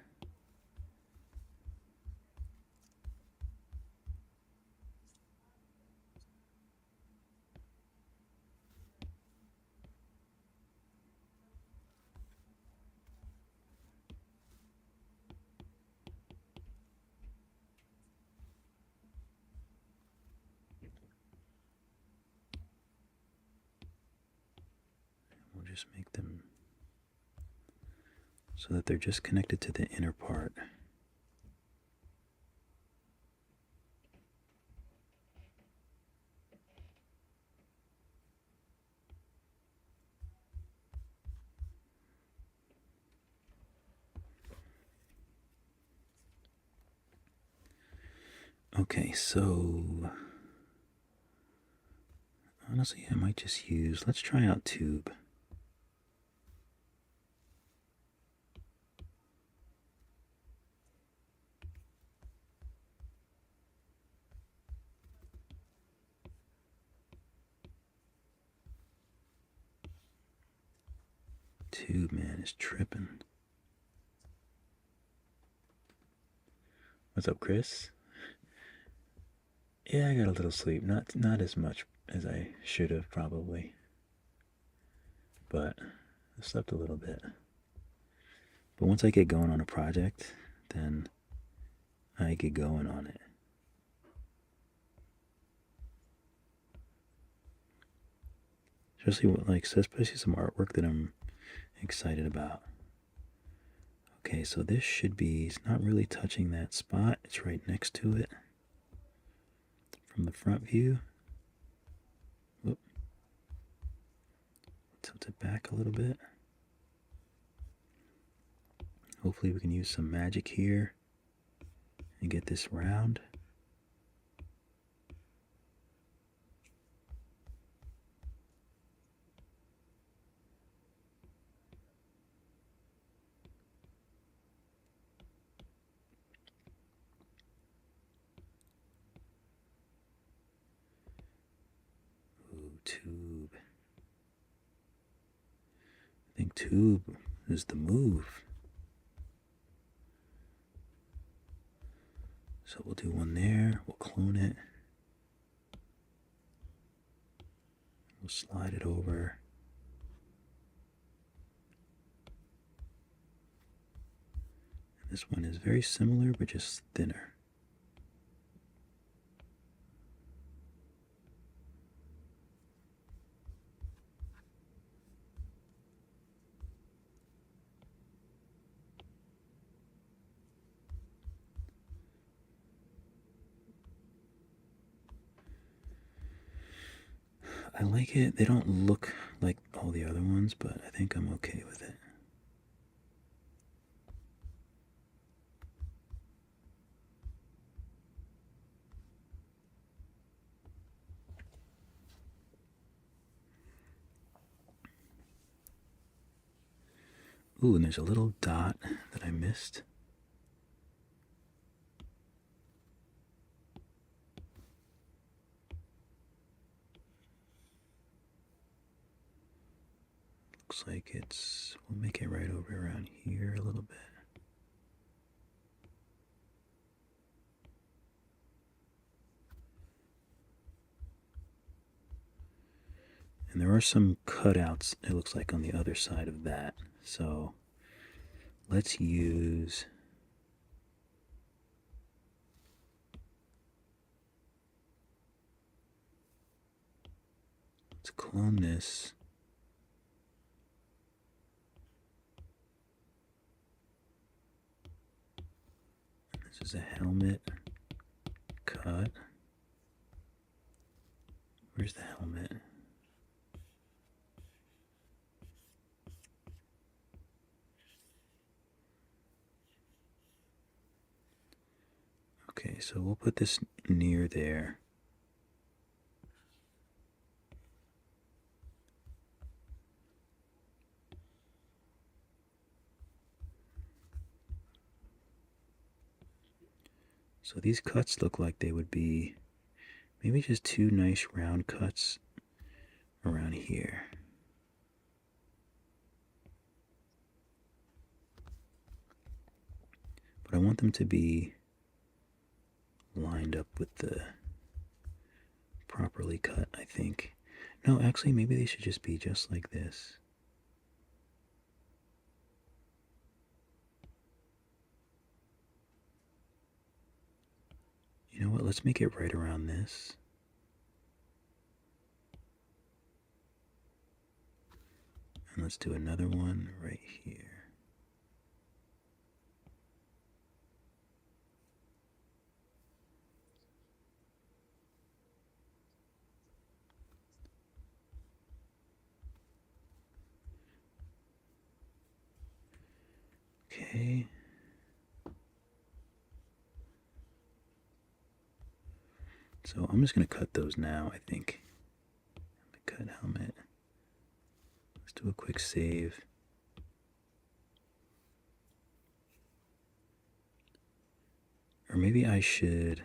Speaker 2: We'll just make them so that they're just connected to the inner part. Okay, so honestly, I might just use, let's try out tube. Tube, man, is tripping. What's up, Chris? Yeah, I got a little sleep. Not as much as I should have, probably. But I slept a little bit. But once I get going on a project, then I get going on it. Especially some artwork that I'm excited about. Okay, so this should be, it's not really touching that spot. It's right next to it from the front view. Whoop. Tilt it back a little bit. Hopefully we can use some magic here and get this round. tube. I think tube is the move. So we'll do one there. We'll clone it. We'll slide it over. And this one is very similar, but just thinner. I like it. They don't look like all the other ones, but I think I'm okay with it. Ooh, and there's a little dot that I missed. Looks like we'll make it right over around here a little bit. And there are some cutouts, it looks like, on the other side of that. So let's clone this. This is a helmet cut. Where's the helmet? Okay, so we'll put this near there. So these cuts look like they would be maybe just two nice round cuts around here. But I want them to be lined up with the properly cut, I think. No, actually, maybe they should just be just like this. You know what? Let's make it right around this. And let's do another one right here. Okay. So I'm just going to cut those now, I think. Cut helmet. Let's do a quick save. Or maybe I should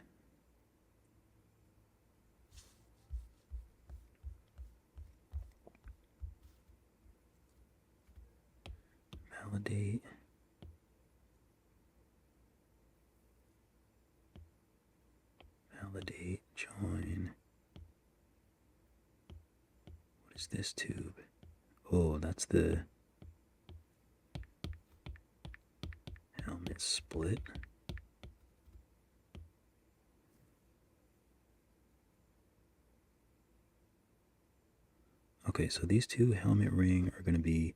Speaker 2: validate. Validate, join. What is this tube? Oh, that's the helmet split. Okay, so these two helmet ring are going to be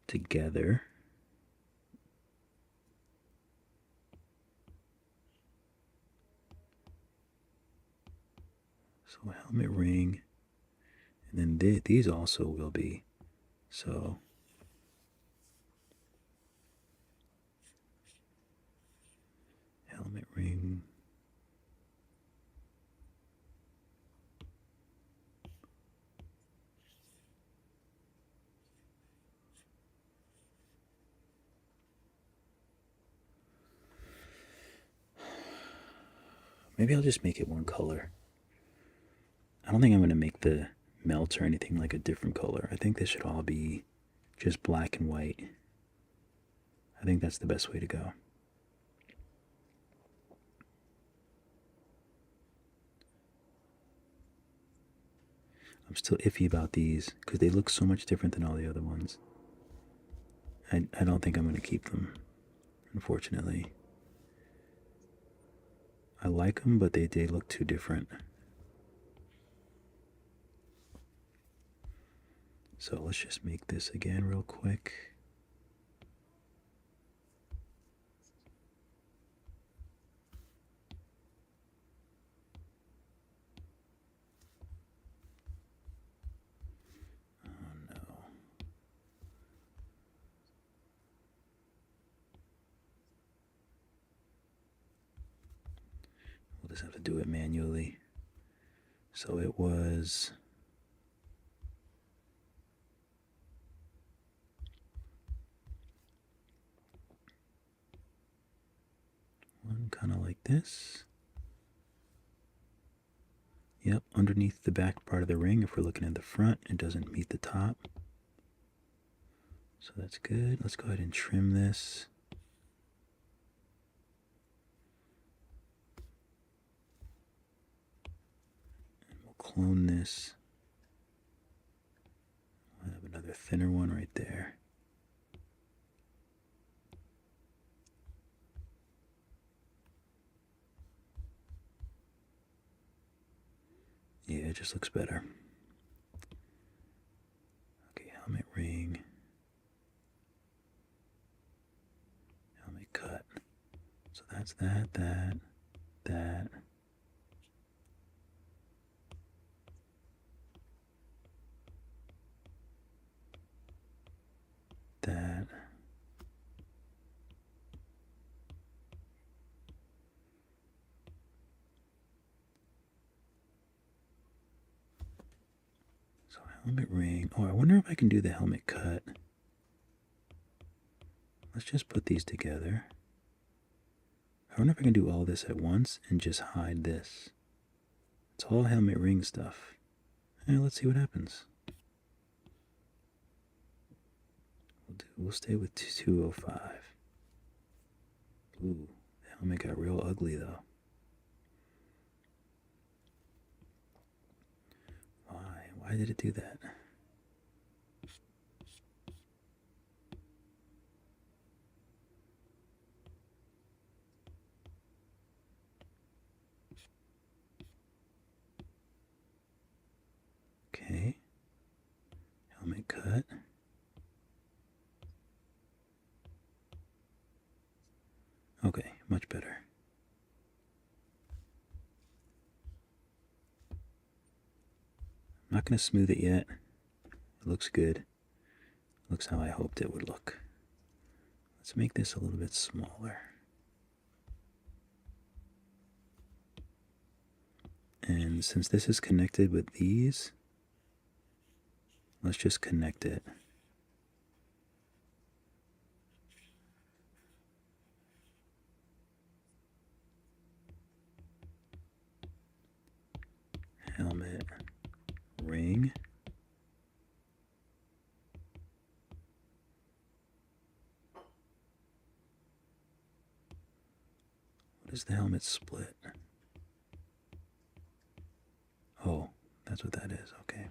Speaker 2: together. So helmet ring, and then these also will be. So helmet ring. Maybe I'll just make it one color. I don't think I'm going to make the melts or anything like a different color. I think this should all be just black and white. I think that's the best way to go. I'm still iffy about these because they look so much different than all the other ones. I don't think I'm going to keep them, unfortunately. I like them, but they look too different. So let's just make this again real quick. Oh no. We'll just have to do it manually. So it was one kind of like this. Yep, underneath the back part of the ring, if we're looking at the front, it doesn't meet the top. So that's good. Let's go ahead and trim this. And we'll clone this. We'll have another thinner one right there. Yeah, it just looks better. Okay, helmet ring. Helmet cut. So that's that, that. That. So helmet ring. Oh, I wonder if I can do the helmet cut. Let's just put these together. I wonder if I can do all this at once and just hide this. It's all helmet ring stuff. Hey, let's see what happens. We'll stay with 205. Ooh, the helmet got real ugly though. Why? Why did it do that? Okay. Helmet cut. Okay, much better. I'm not going to smooth it yet. It looks good. Looks how I hoped it would look. Let's make this a little bit smaller. And since this is connected with these, let's just connect it. Helmet ring. What is the helmet split? Oh, that's what that is. Okay.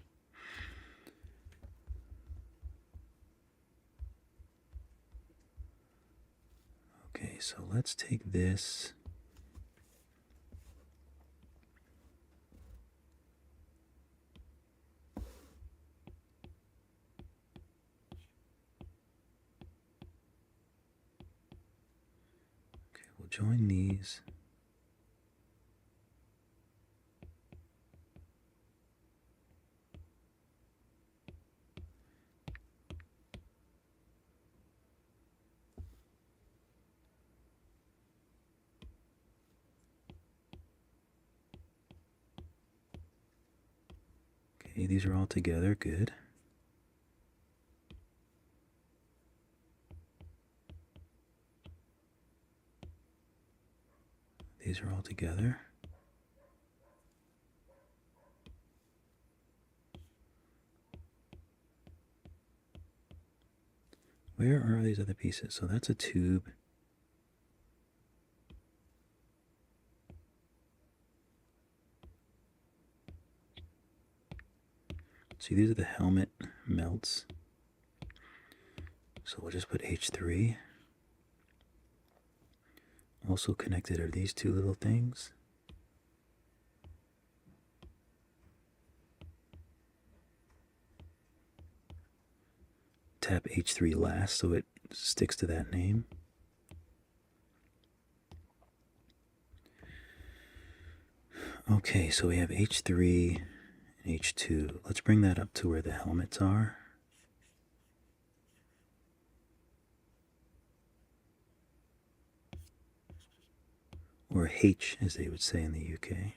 Speaker 2: Okay, so let's take this. Okay, we'll join these. Okay, these are all together. Good. These are all together. where are these other pieces? So that's a tube. See, these are the helmet melts. So we'll just put H3. Also connected are these two little things. Tap H3 last so it sticks to that name. Okay, so we have H3 and H2. Let's bring that up to where the helmets are. Or H, as they would say in the UK.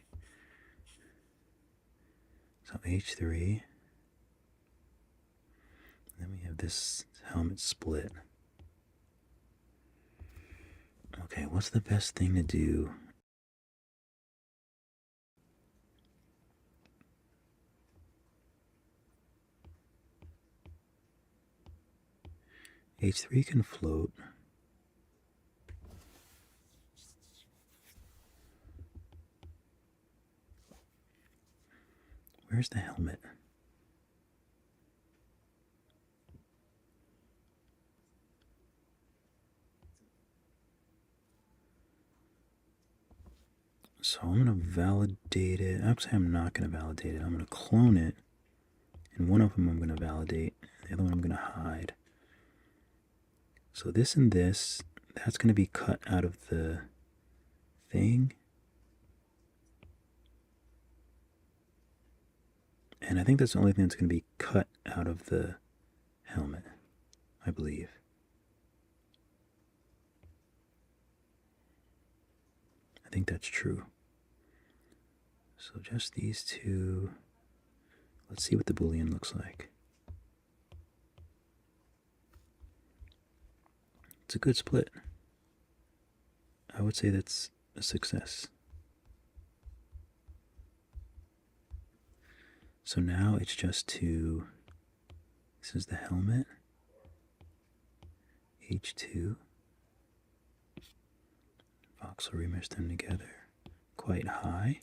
Speaker 2: So H3. Then we have this helmet split. Okay, what's the best thing to do? H3 can float. Where's the helmet? So I'm going to validate it. Actually, I'm not going to validate it. I'm going to clone it. And one of them I'm going to validate. The other one I'm going to hide. So this and this, that's going to be cut out of the thing. And I think that's the only thing that's going to be cut out of the helmet, I believe. I think that's true. So just these two. Let's see what the Boolean looks like. It's a good split. I would say that's a success. So now it's just to, this is the helmet, H2, voxel remesh them together quite high.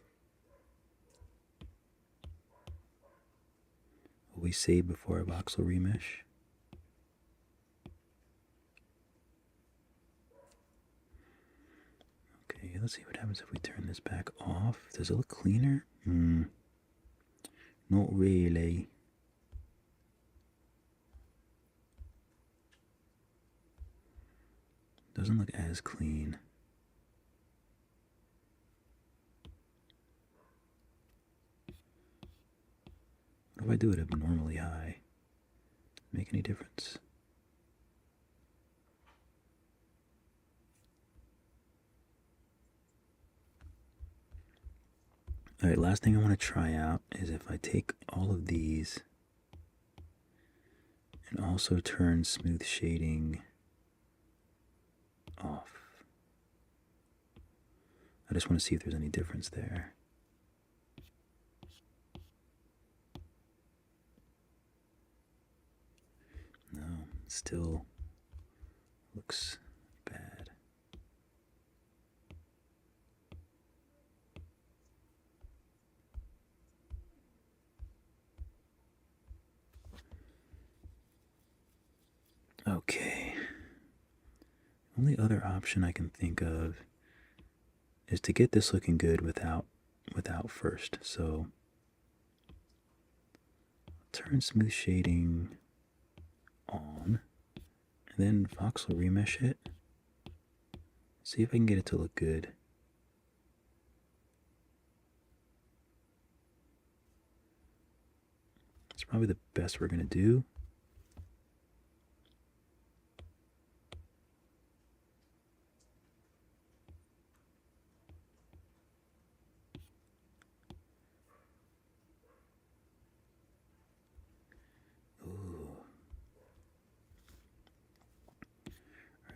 Speaker 2: What we saved before a voxel remesh. Okay, let's see what happens if we turn this back off. Does it look cleaner? Not really. Doesn't look as clean. What if I do it abnormally high? Make any difference? Alright, last thing I want to try out is if I take all of these and also turn smooth shading off. I just want to see if there's any difference there. No, it still looks bad. Okay. The only other option I can think of is to get this looking good without first. So turn smooth shading on and then voxel remesh it. See if I can get it to look good. It's probably the best we're going to do.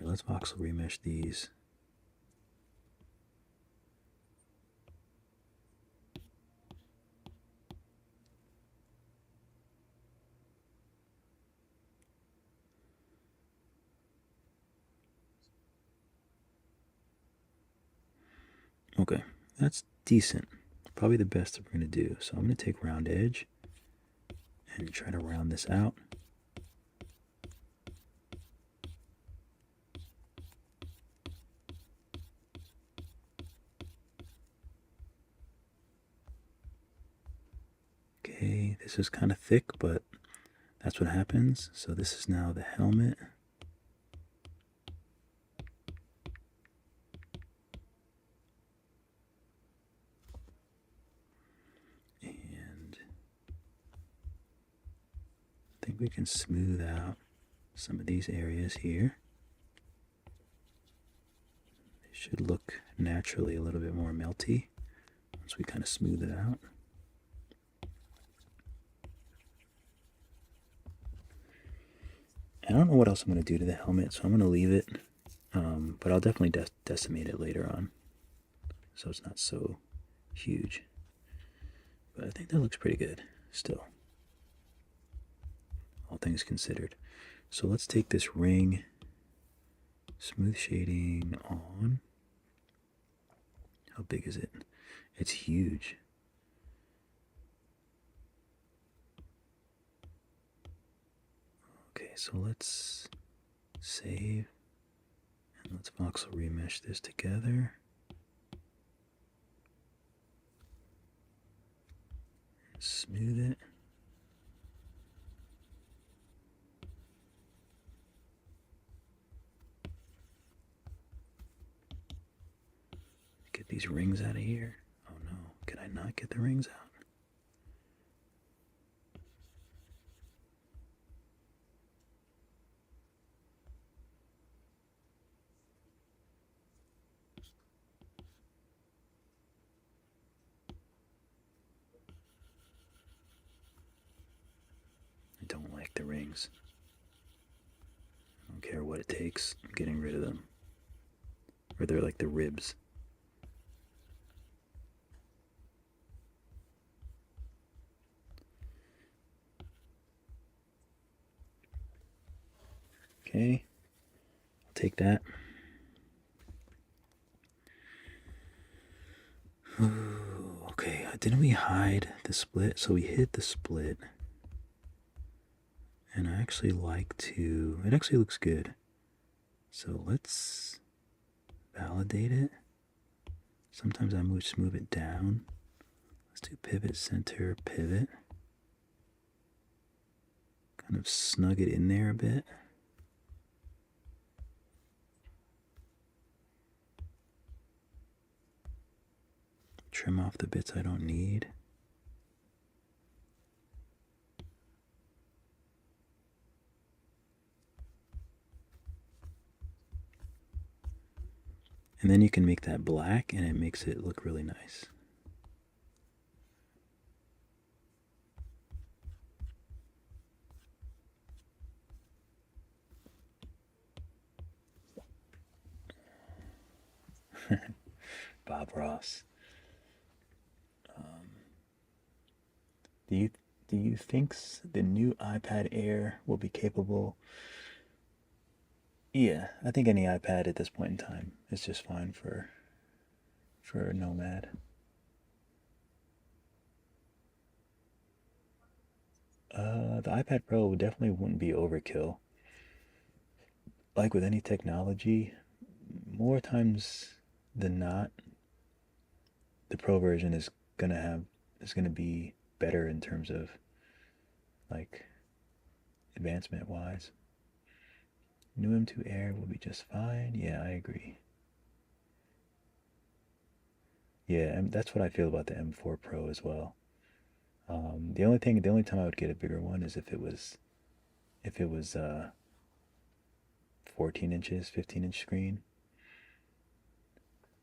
Speaker 2: Alright, let's voxel remesh these. Okay, that's decent. Probably the best that we're going to do. So I'm going to take round edge and try to round this out. Okay, this is kind of thick, but that's what happens. So this is now the helmet. And I think we can smooth out some of these areas here. It should look naturally a little bit more melty once we kind of smooth it out. I don't know what else I'm going to do to the helmet, so I'm going to leave it, but I'll definitely decimate it later on, so it's not so huge. But I think that looks pretty good still, all things considered. So let's take this ring, smooth shading on. How big is it? It's huge. Okay, so let's save and let's voxel remesh this together. Smooth it. Get these rings out of here. Oh no, can I not get the rings out? I don't like the rings. I don't care what it takes. I'm getting rid of them. Or they're like the ribs. Okay, I'll take that. Ooh, okay, didn't we hide the split? So we hid the split. And I actually like to, it actually looks good. So let's validate it. Sometimes I just move it down. Let's do pivot, center, pivot. Kind of snug it in there a bit. Trim off the bits I don't need. And then you can make that black and it makes it look really nice. Bob Ross. Do you think the new iPad Air will be capable? Yeah, I think any iPad at this point in time is just fine for Nomad. The iPad Pro definitely wouldn't be overkill. Like with any technology, more times than not, the Pro version is gonna be better in terms of like advancement wise. New M2 Air will be just fine. Yeah, I agree. Yeah, that's what I feel about the M4 Pro as well. The only time I would get a bigger one is if it was 14 inches, 15-inch screen.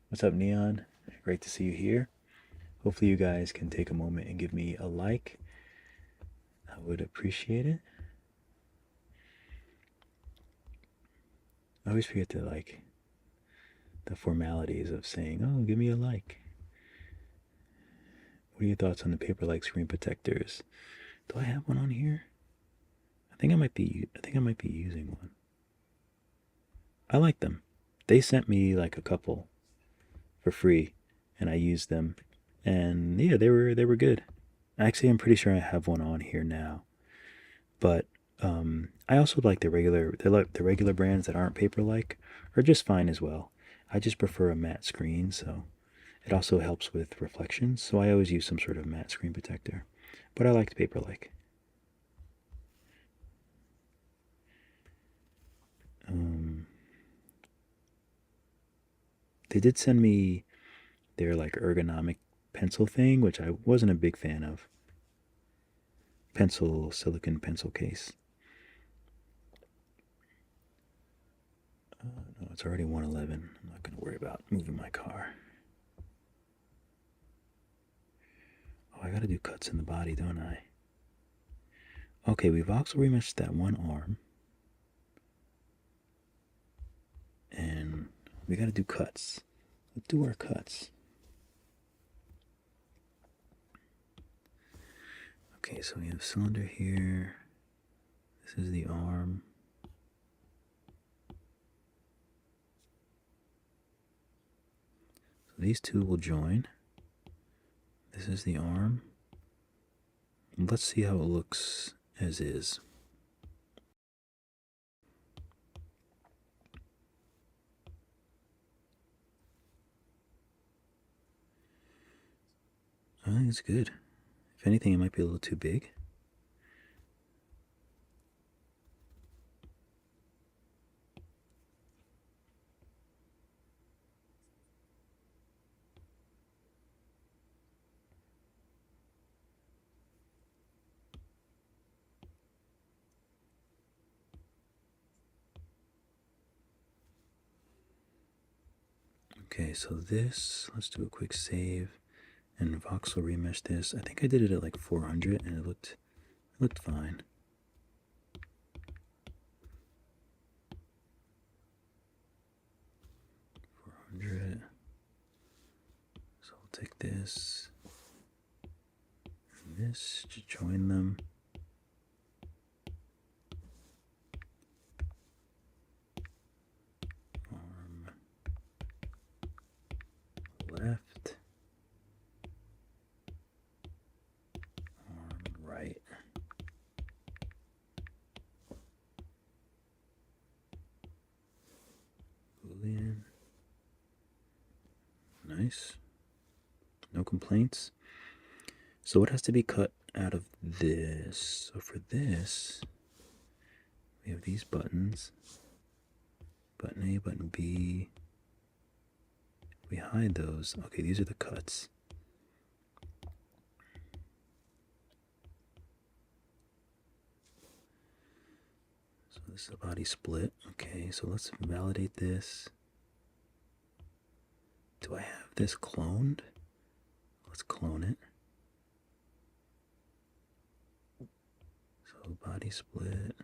Speaker 2: What's up, Neon? Great to see you here. Hopefully you guys can take a moment and give me a like. I would appreciate it. I always forget to like the formalities of saying, oh, give me a like. What are your thoughts on the Paperlike screen protectors? Do I have one on here? I think I might be using one. I like them. They sent me like a couple for free, and I used them, and yeah, they were good. Actually, I'm pretty sure I have one on here now, but I also like the regular brands that aren't paper-like are just fine as well. I just prefer a matte screen, so it also helps with reflections. So I always use some sort of matte screen protector, but I like the paper-like. They did send me their like ergonomic pencil thing, which I wasn't a big fan of. Silicon pencil case. No, it's already 111. I'm not going to worry about moving my car. Oh, I got to do cuts in the body, don't I? Okay, we've also remeshed that one arm. And we got to do cuts. Let's do our cuts. Okay, so we have cylinder here. This is the arm. So these two will join. This is the arm. Let's see how it looks as is. I think it's good. If anything, it might be a little too big. Okay, so this, let's do a quick save, and voxel remesh this. I think I did it at like 400, and it looked fine. So we'll take this and this to join them. Arm left, arm right. Boolean. Nice. No complaints. So what has to be cut out of this? So for this, we have these buttons. Button A, button B. We hide those. Okay, these are the cuts. So this is a body split. Okay, so let's validate this. Do I have this cloned? Let's clone it. So body split,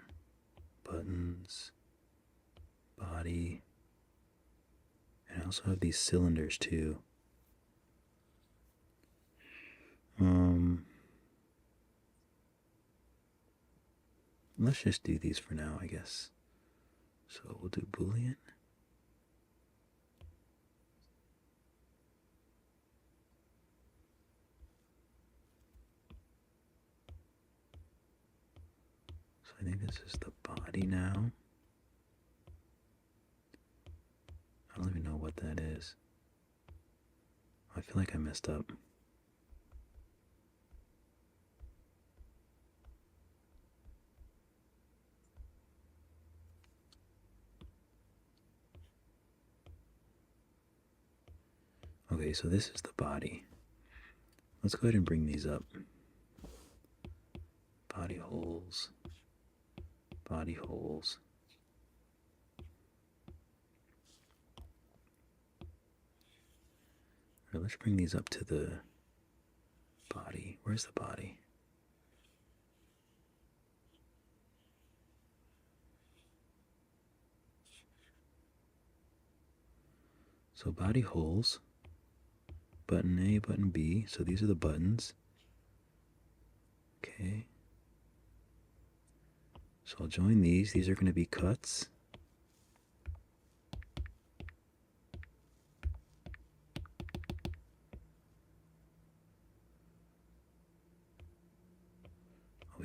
Speaker 2: buttons, body, and I also have these cylinders too. Let's just do these for now, I guess. So we'll do Boolean. So I think this is the body now. I don't even know what that is. I feel like I messed up. Okay, so this is the body. Let's go ahead and bring these up. Body holes. Body holes. All right, let's bring these up to the body. Where's the body? So body holes. Button A, button B. So these are the buttons. Okay. So I'll join these. These are going to be cuts.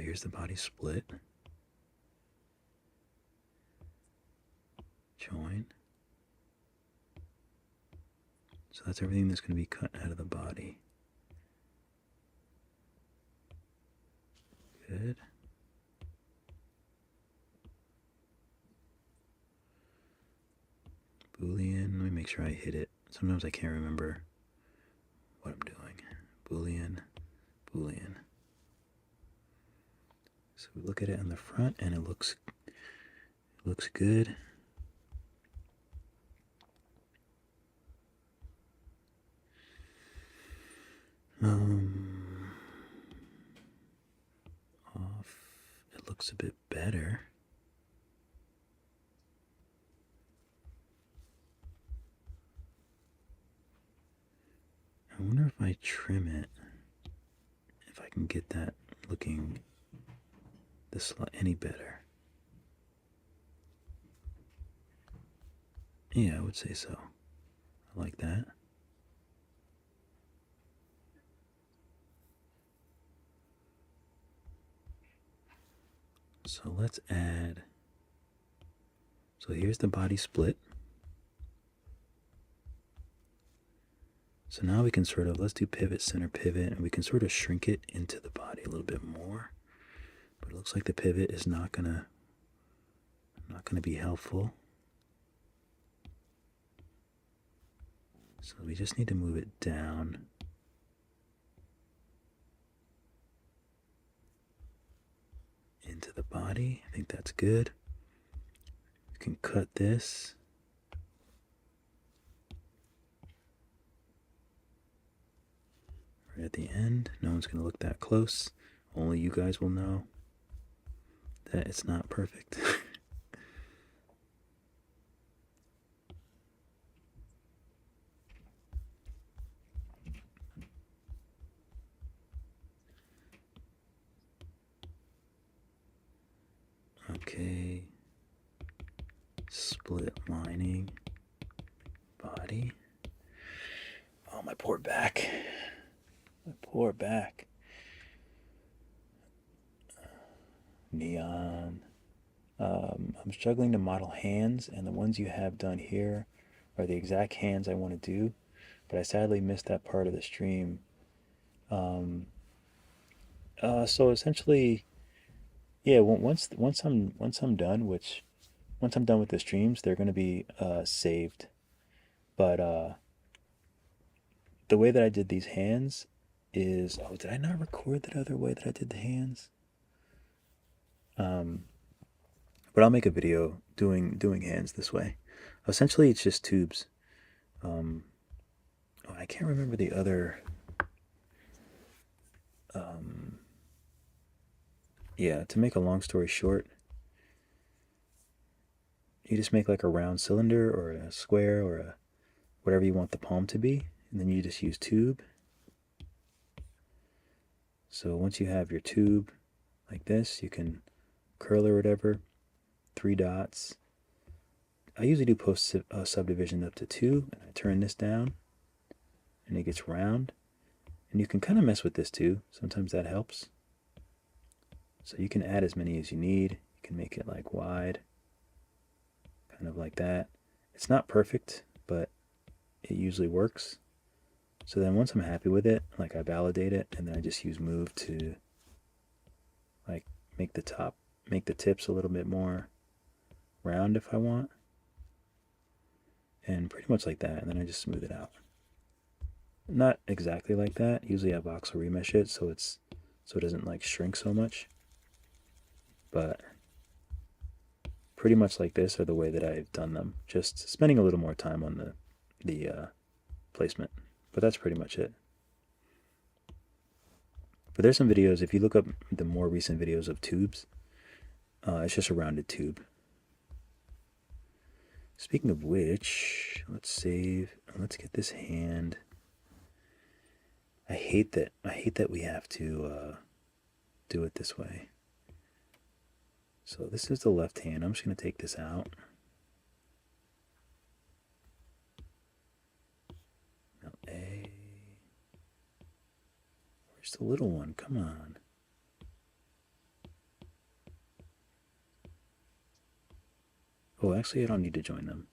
Speaker 2: here's the body split. Join. So that's everything that's going to be cut out of the body. Good. Boolean. Let me make sure I hit it. Sometimes I can't remember what I'm doing. Boolean. Boolean. So we look at it on the front and it looks good. Off. It looks a bit better. I wonder if I trim it, if I can get that looking this any better. Yeah, I would say so. I like that. So let's add, so here's the body split. So now we can sort of, let's do pivot, center pivot, and we can sort of shrink it into the body a little bit more. But it looks like the pivot is not gonna be helpful. So we just need to move it down. Into the body. I think that's good. You can cut this. Right at the end. No one's going to look that close. Only you guys will know that it's not perfect. Okay. Split lining. Body. Oh, my poor back. My poor back. Neon. I'm struggling to model hands, and the ones you have done here are the exact hands I want to do, but I sadly missed that part of the stream. So essentially, yeah. Once I'm done, once I'm done with the streams, they're going to be saved. But the way that I did these hands is, oh, did I not record that other way that I did the hands? But I'll make a video doing hands this way. Essentially, it's just tubes. Oh, I can't remember the other. Yeah, to make a long story short, you just make like a round cylinder or a square or a whatever you want the palm to be, and then you just use tube. So once you have your tube like this, you can curl or whatever, 3 dots. I usually do post subdivision up to 2, and I turn this down, and it gets round. And you can kind of mess with this too. Sometimes that helps. So you can add as many as you need. You can make it like wide, kind of like that. It's not perfect, but it usually works. So then once I'm happy with it, like I validate it, and then I just use move to like make the tips a little bit more round if I want. And pretty much like that, and then I just smooth it out. Not exactly like that. Usually I voxel remesh it so it doesn't like shrink so much. But pretty much like this are the way that I've done them. Just spending a little more time on the placement. But that's pretty much it. But there's some videos, if you look up the more recent videos of tubes, it's just a rounded tube. Speaking of which, let's save. Let's get this hand. I hate that we have to do it this way. So this is the left hand. I'm just going to take this out. Now A. Where's the little one? Come on. Oh, actually, I don't need to join them.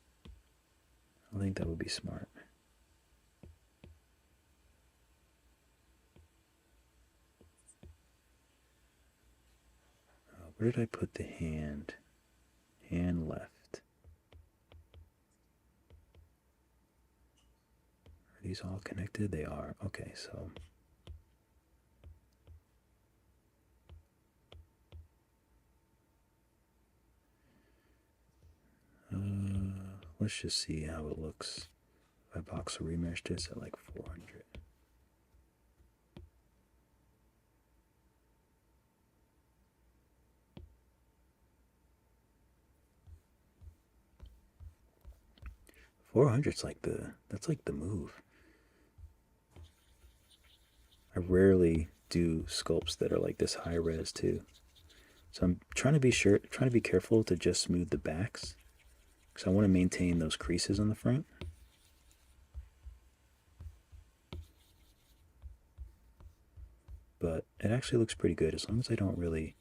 Speaker 2: I think that would be smart. Where did I put the hand? Hand left. Are these all connected? They are. Okay, so let's just see how it looks. If I box remesh this at like 400. $400's like that's like the move. I rarely do sculpts that are like this high res too. So I'm trying to be careful to just smooth the backs, because I want to maintain those creases on the front. But it actually looks pretty good as long as I don't really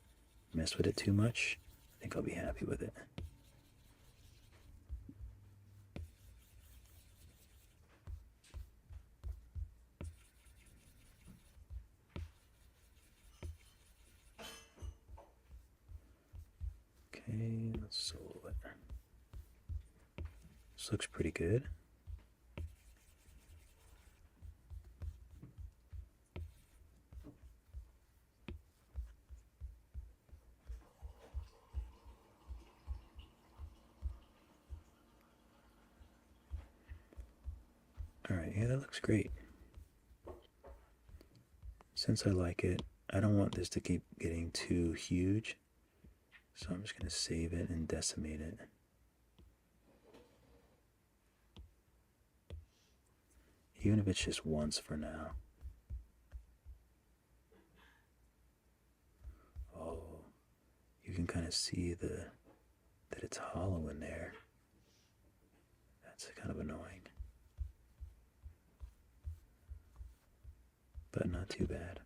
Speaker 2: mess with it too much. I think I'll be happy with it. Okay, let's solo it. This looks pretty good. Alright, yeah, that looks great. Since I like it, I don't want this to keep getting too huge, so I'm just going to save it and decimate it. Even if it's just once for now. Oh, you can kind of see that it's hollow in there. That's kind of annoying. But not too bad.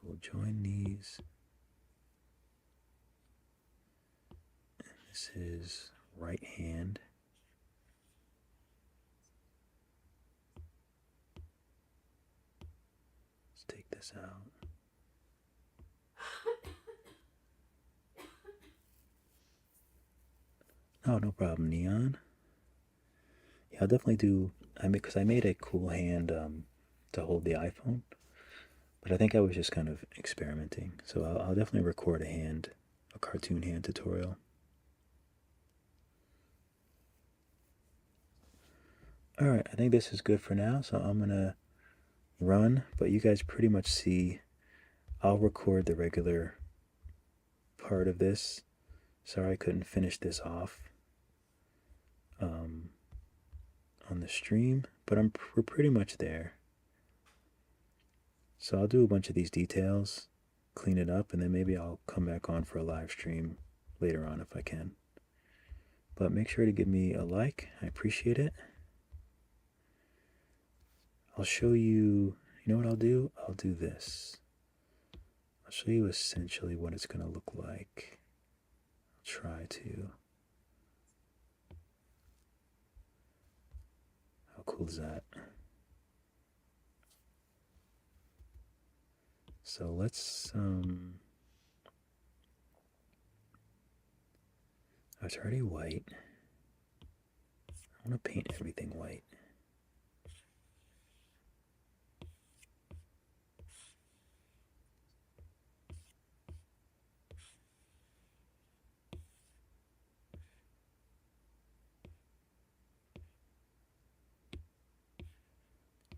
Speaker 2: We'll join these. And this is right hand. Let's take this out. Oh, no problem, Neon. Yeah, I'll definitely do, because I made a cool hand to hold the iPhone, but I think I was just kind of experimenting. So I'll definitely record a cartoon hand tutorial. Alright, I think this is good for now, so I'm gonna run, but you guys pretty much see, I'll record the regular part of this. Sorry I couldn't finish this off on the stream, but we're pretty much there. So I'll do a bunch of these details, clean it up, and then maybe I'll come back on for a live stream later on if I can. But make sure to give me a like, I appreciate it. I'll show you, you know what I'll do? I'll do this. I'll show you essentially what it's going to look like. I'll try to. How cool is that? So let's, oh, it's already white. I want to paint everything white.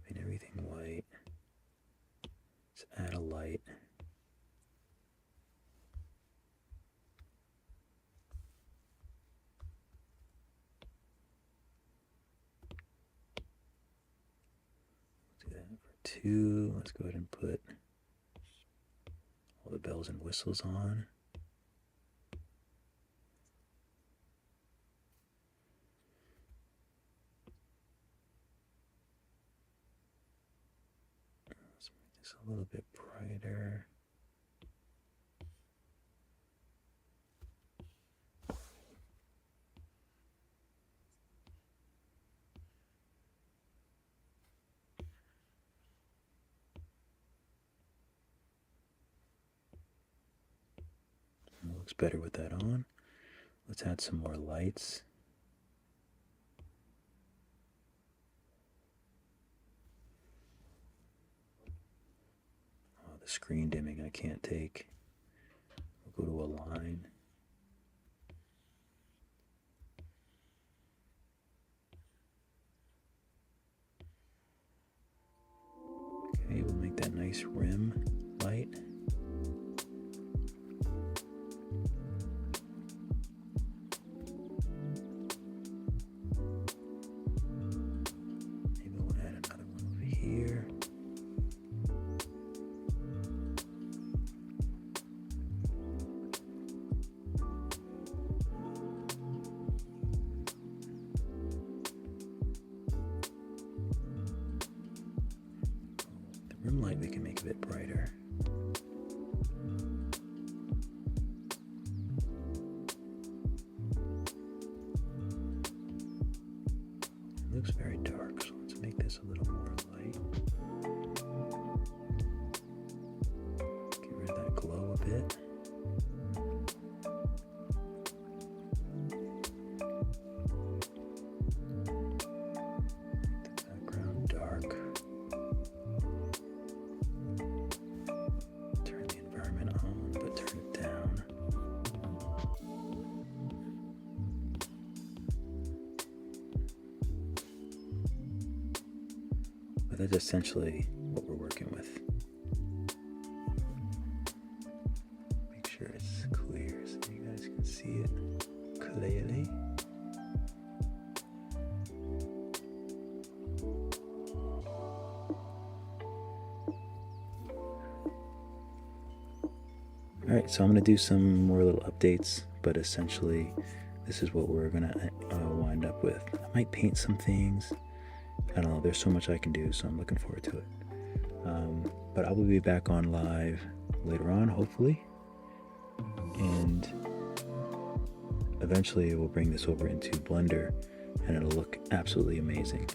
Speaker 2: Paint everything white. Let's add a light. Do that for 2. Let's go ahead and put all the bells and whistles on. this a little bit brighter. Looks better with that on. Let's add some more lights. Oh, the screen dimming I can't take. We'll go to a line. Okay, we'll make that nice rim light. Maybe we'll add another one over here. Rim light we can make a bit brighter. It looks very dark, so let's make this a little more light. Get rid of that glow a bit. Make the background dark. Turn the environment on, but turn it down. But that's essentially what we're working with. Make sure it's clear so you guys can see it clearly. Alright, so I'm going to do some more little updates, but essentially this is what we're going to wind up with. I might paint some things. I don't know, there's so much I can do, so I'm looking forward to it. But I will be back on live later on, hopefully. And eventually we'll bring this over into Blender and it'll look absolutely amazing.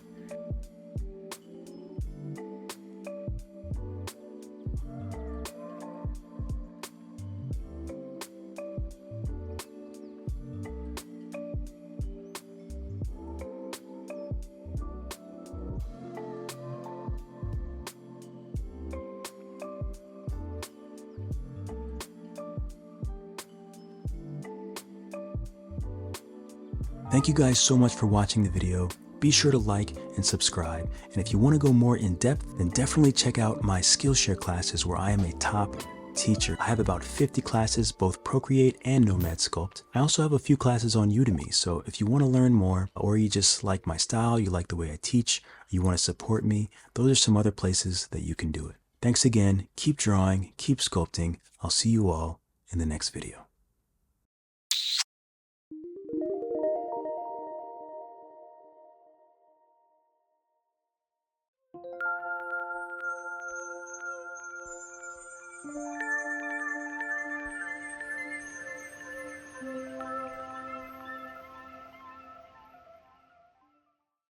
Speaker 2: Thank you guys so much for watching the video. Be sure to like and subscribe. And if you want to go more in depth, then definitely check out my Skillshare classes where I am a top teacher. I have about 50 classes, both Procreate and Nomad Sculpt. I also have a few classes on Udemy. So if you want to learn more, or you just like my style, you like the way I teach, you want to support me, those are some other places that you can do it. Thanks again. Keep drawing, keep sculpting. I'll see you all in the next video.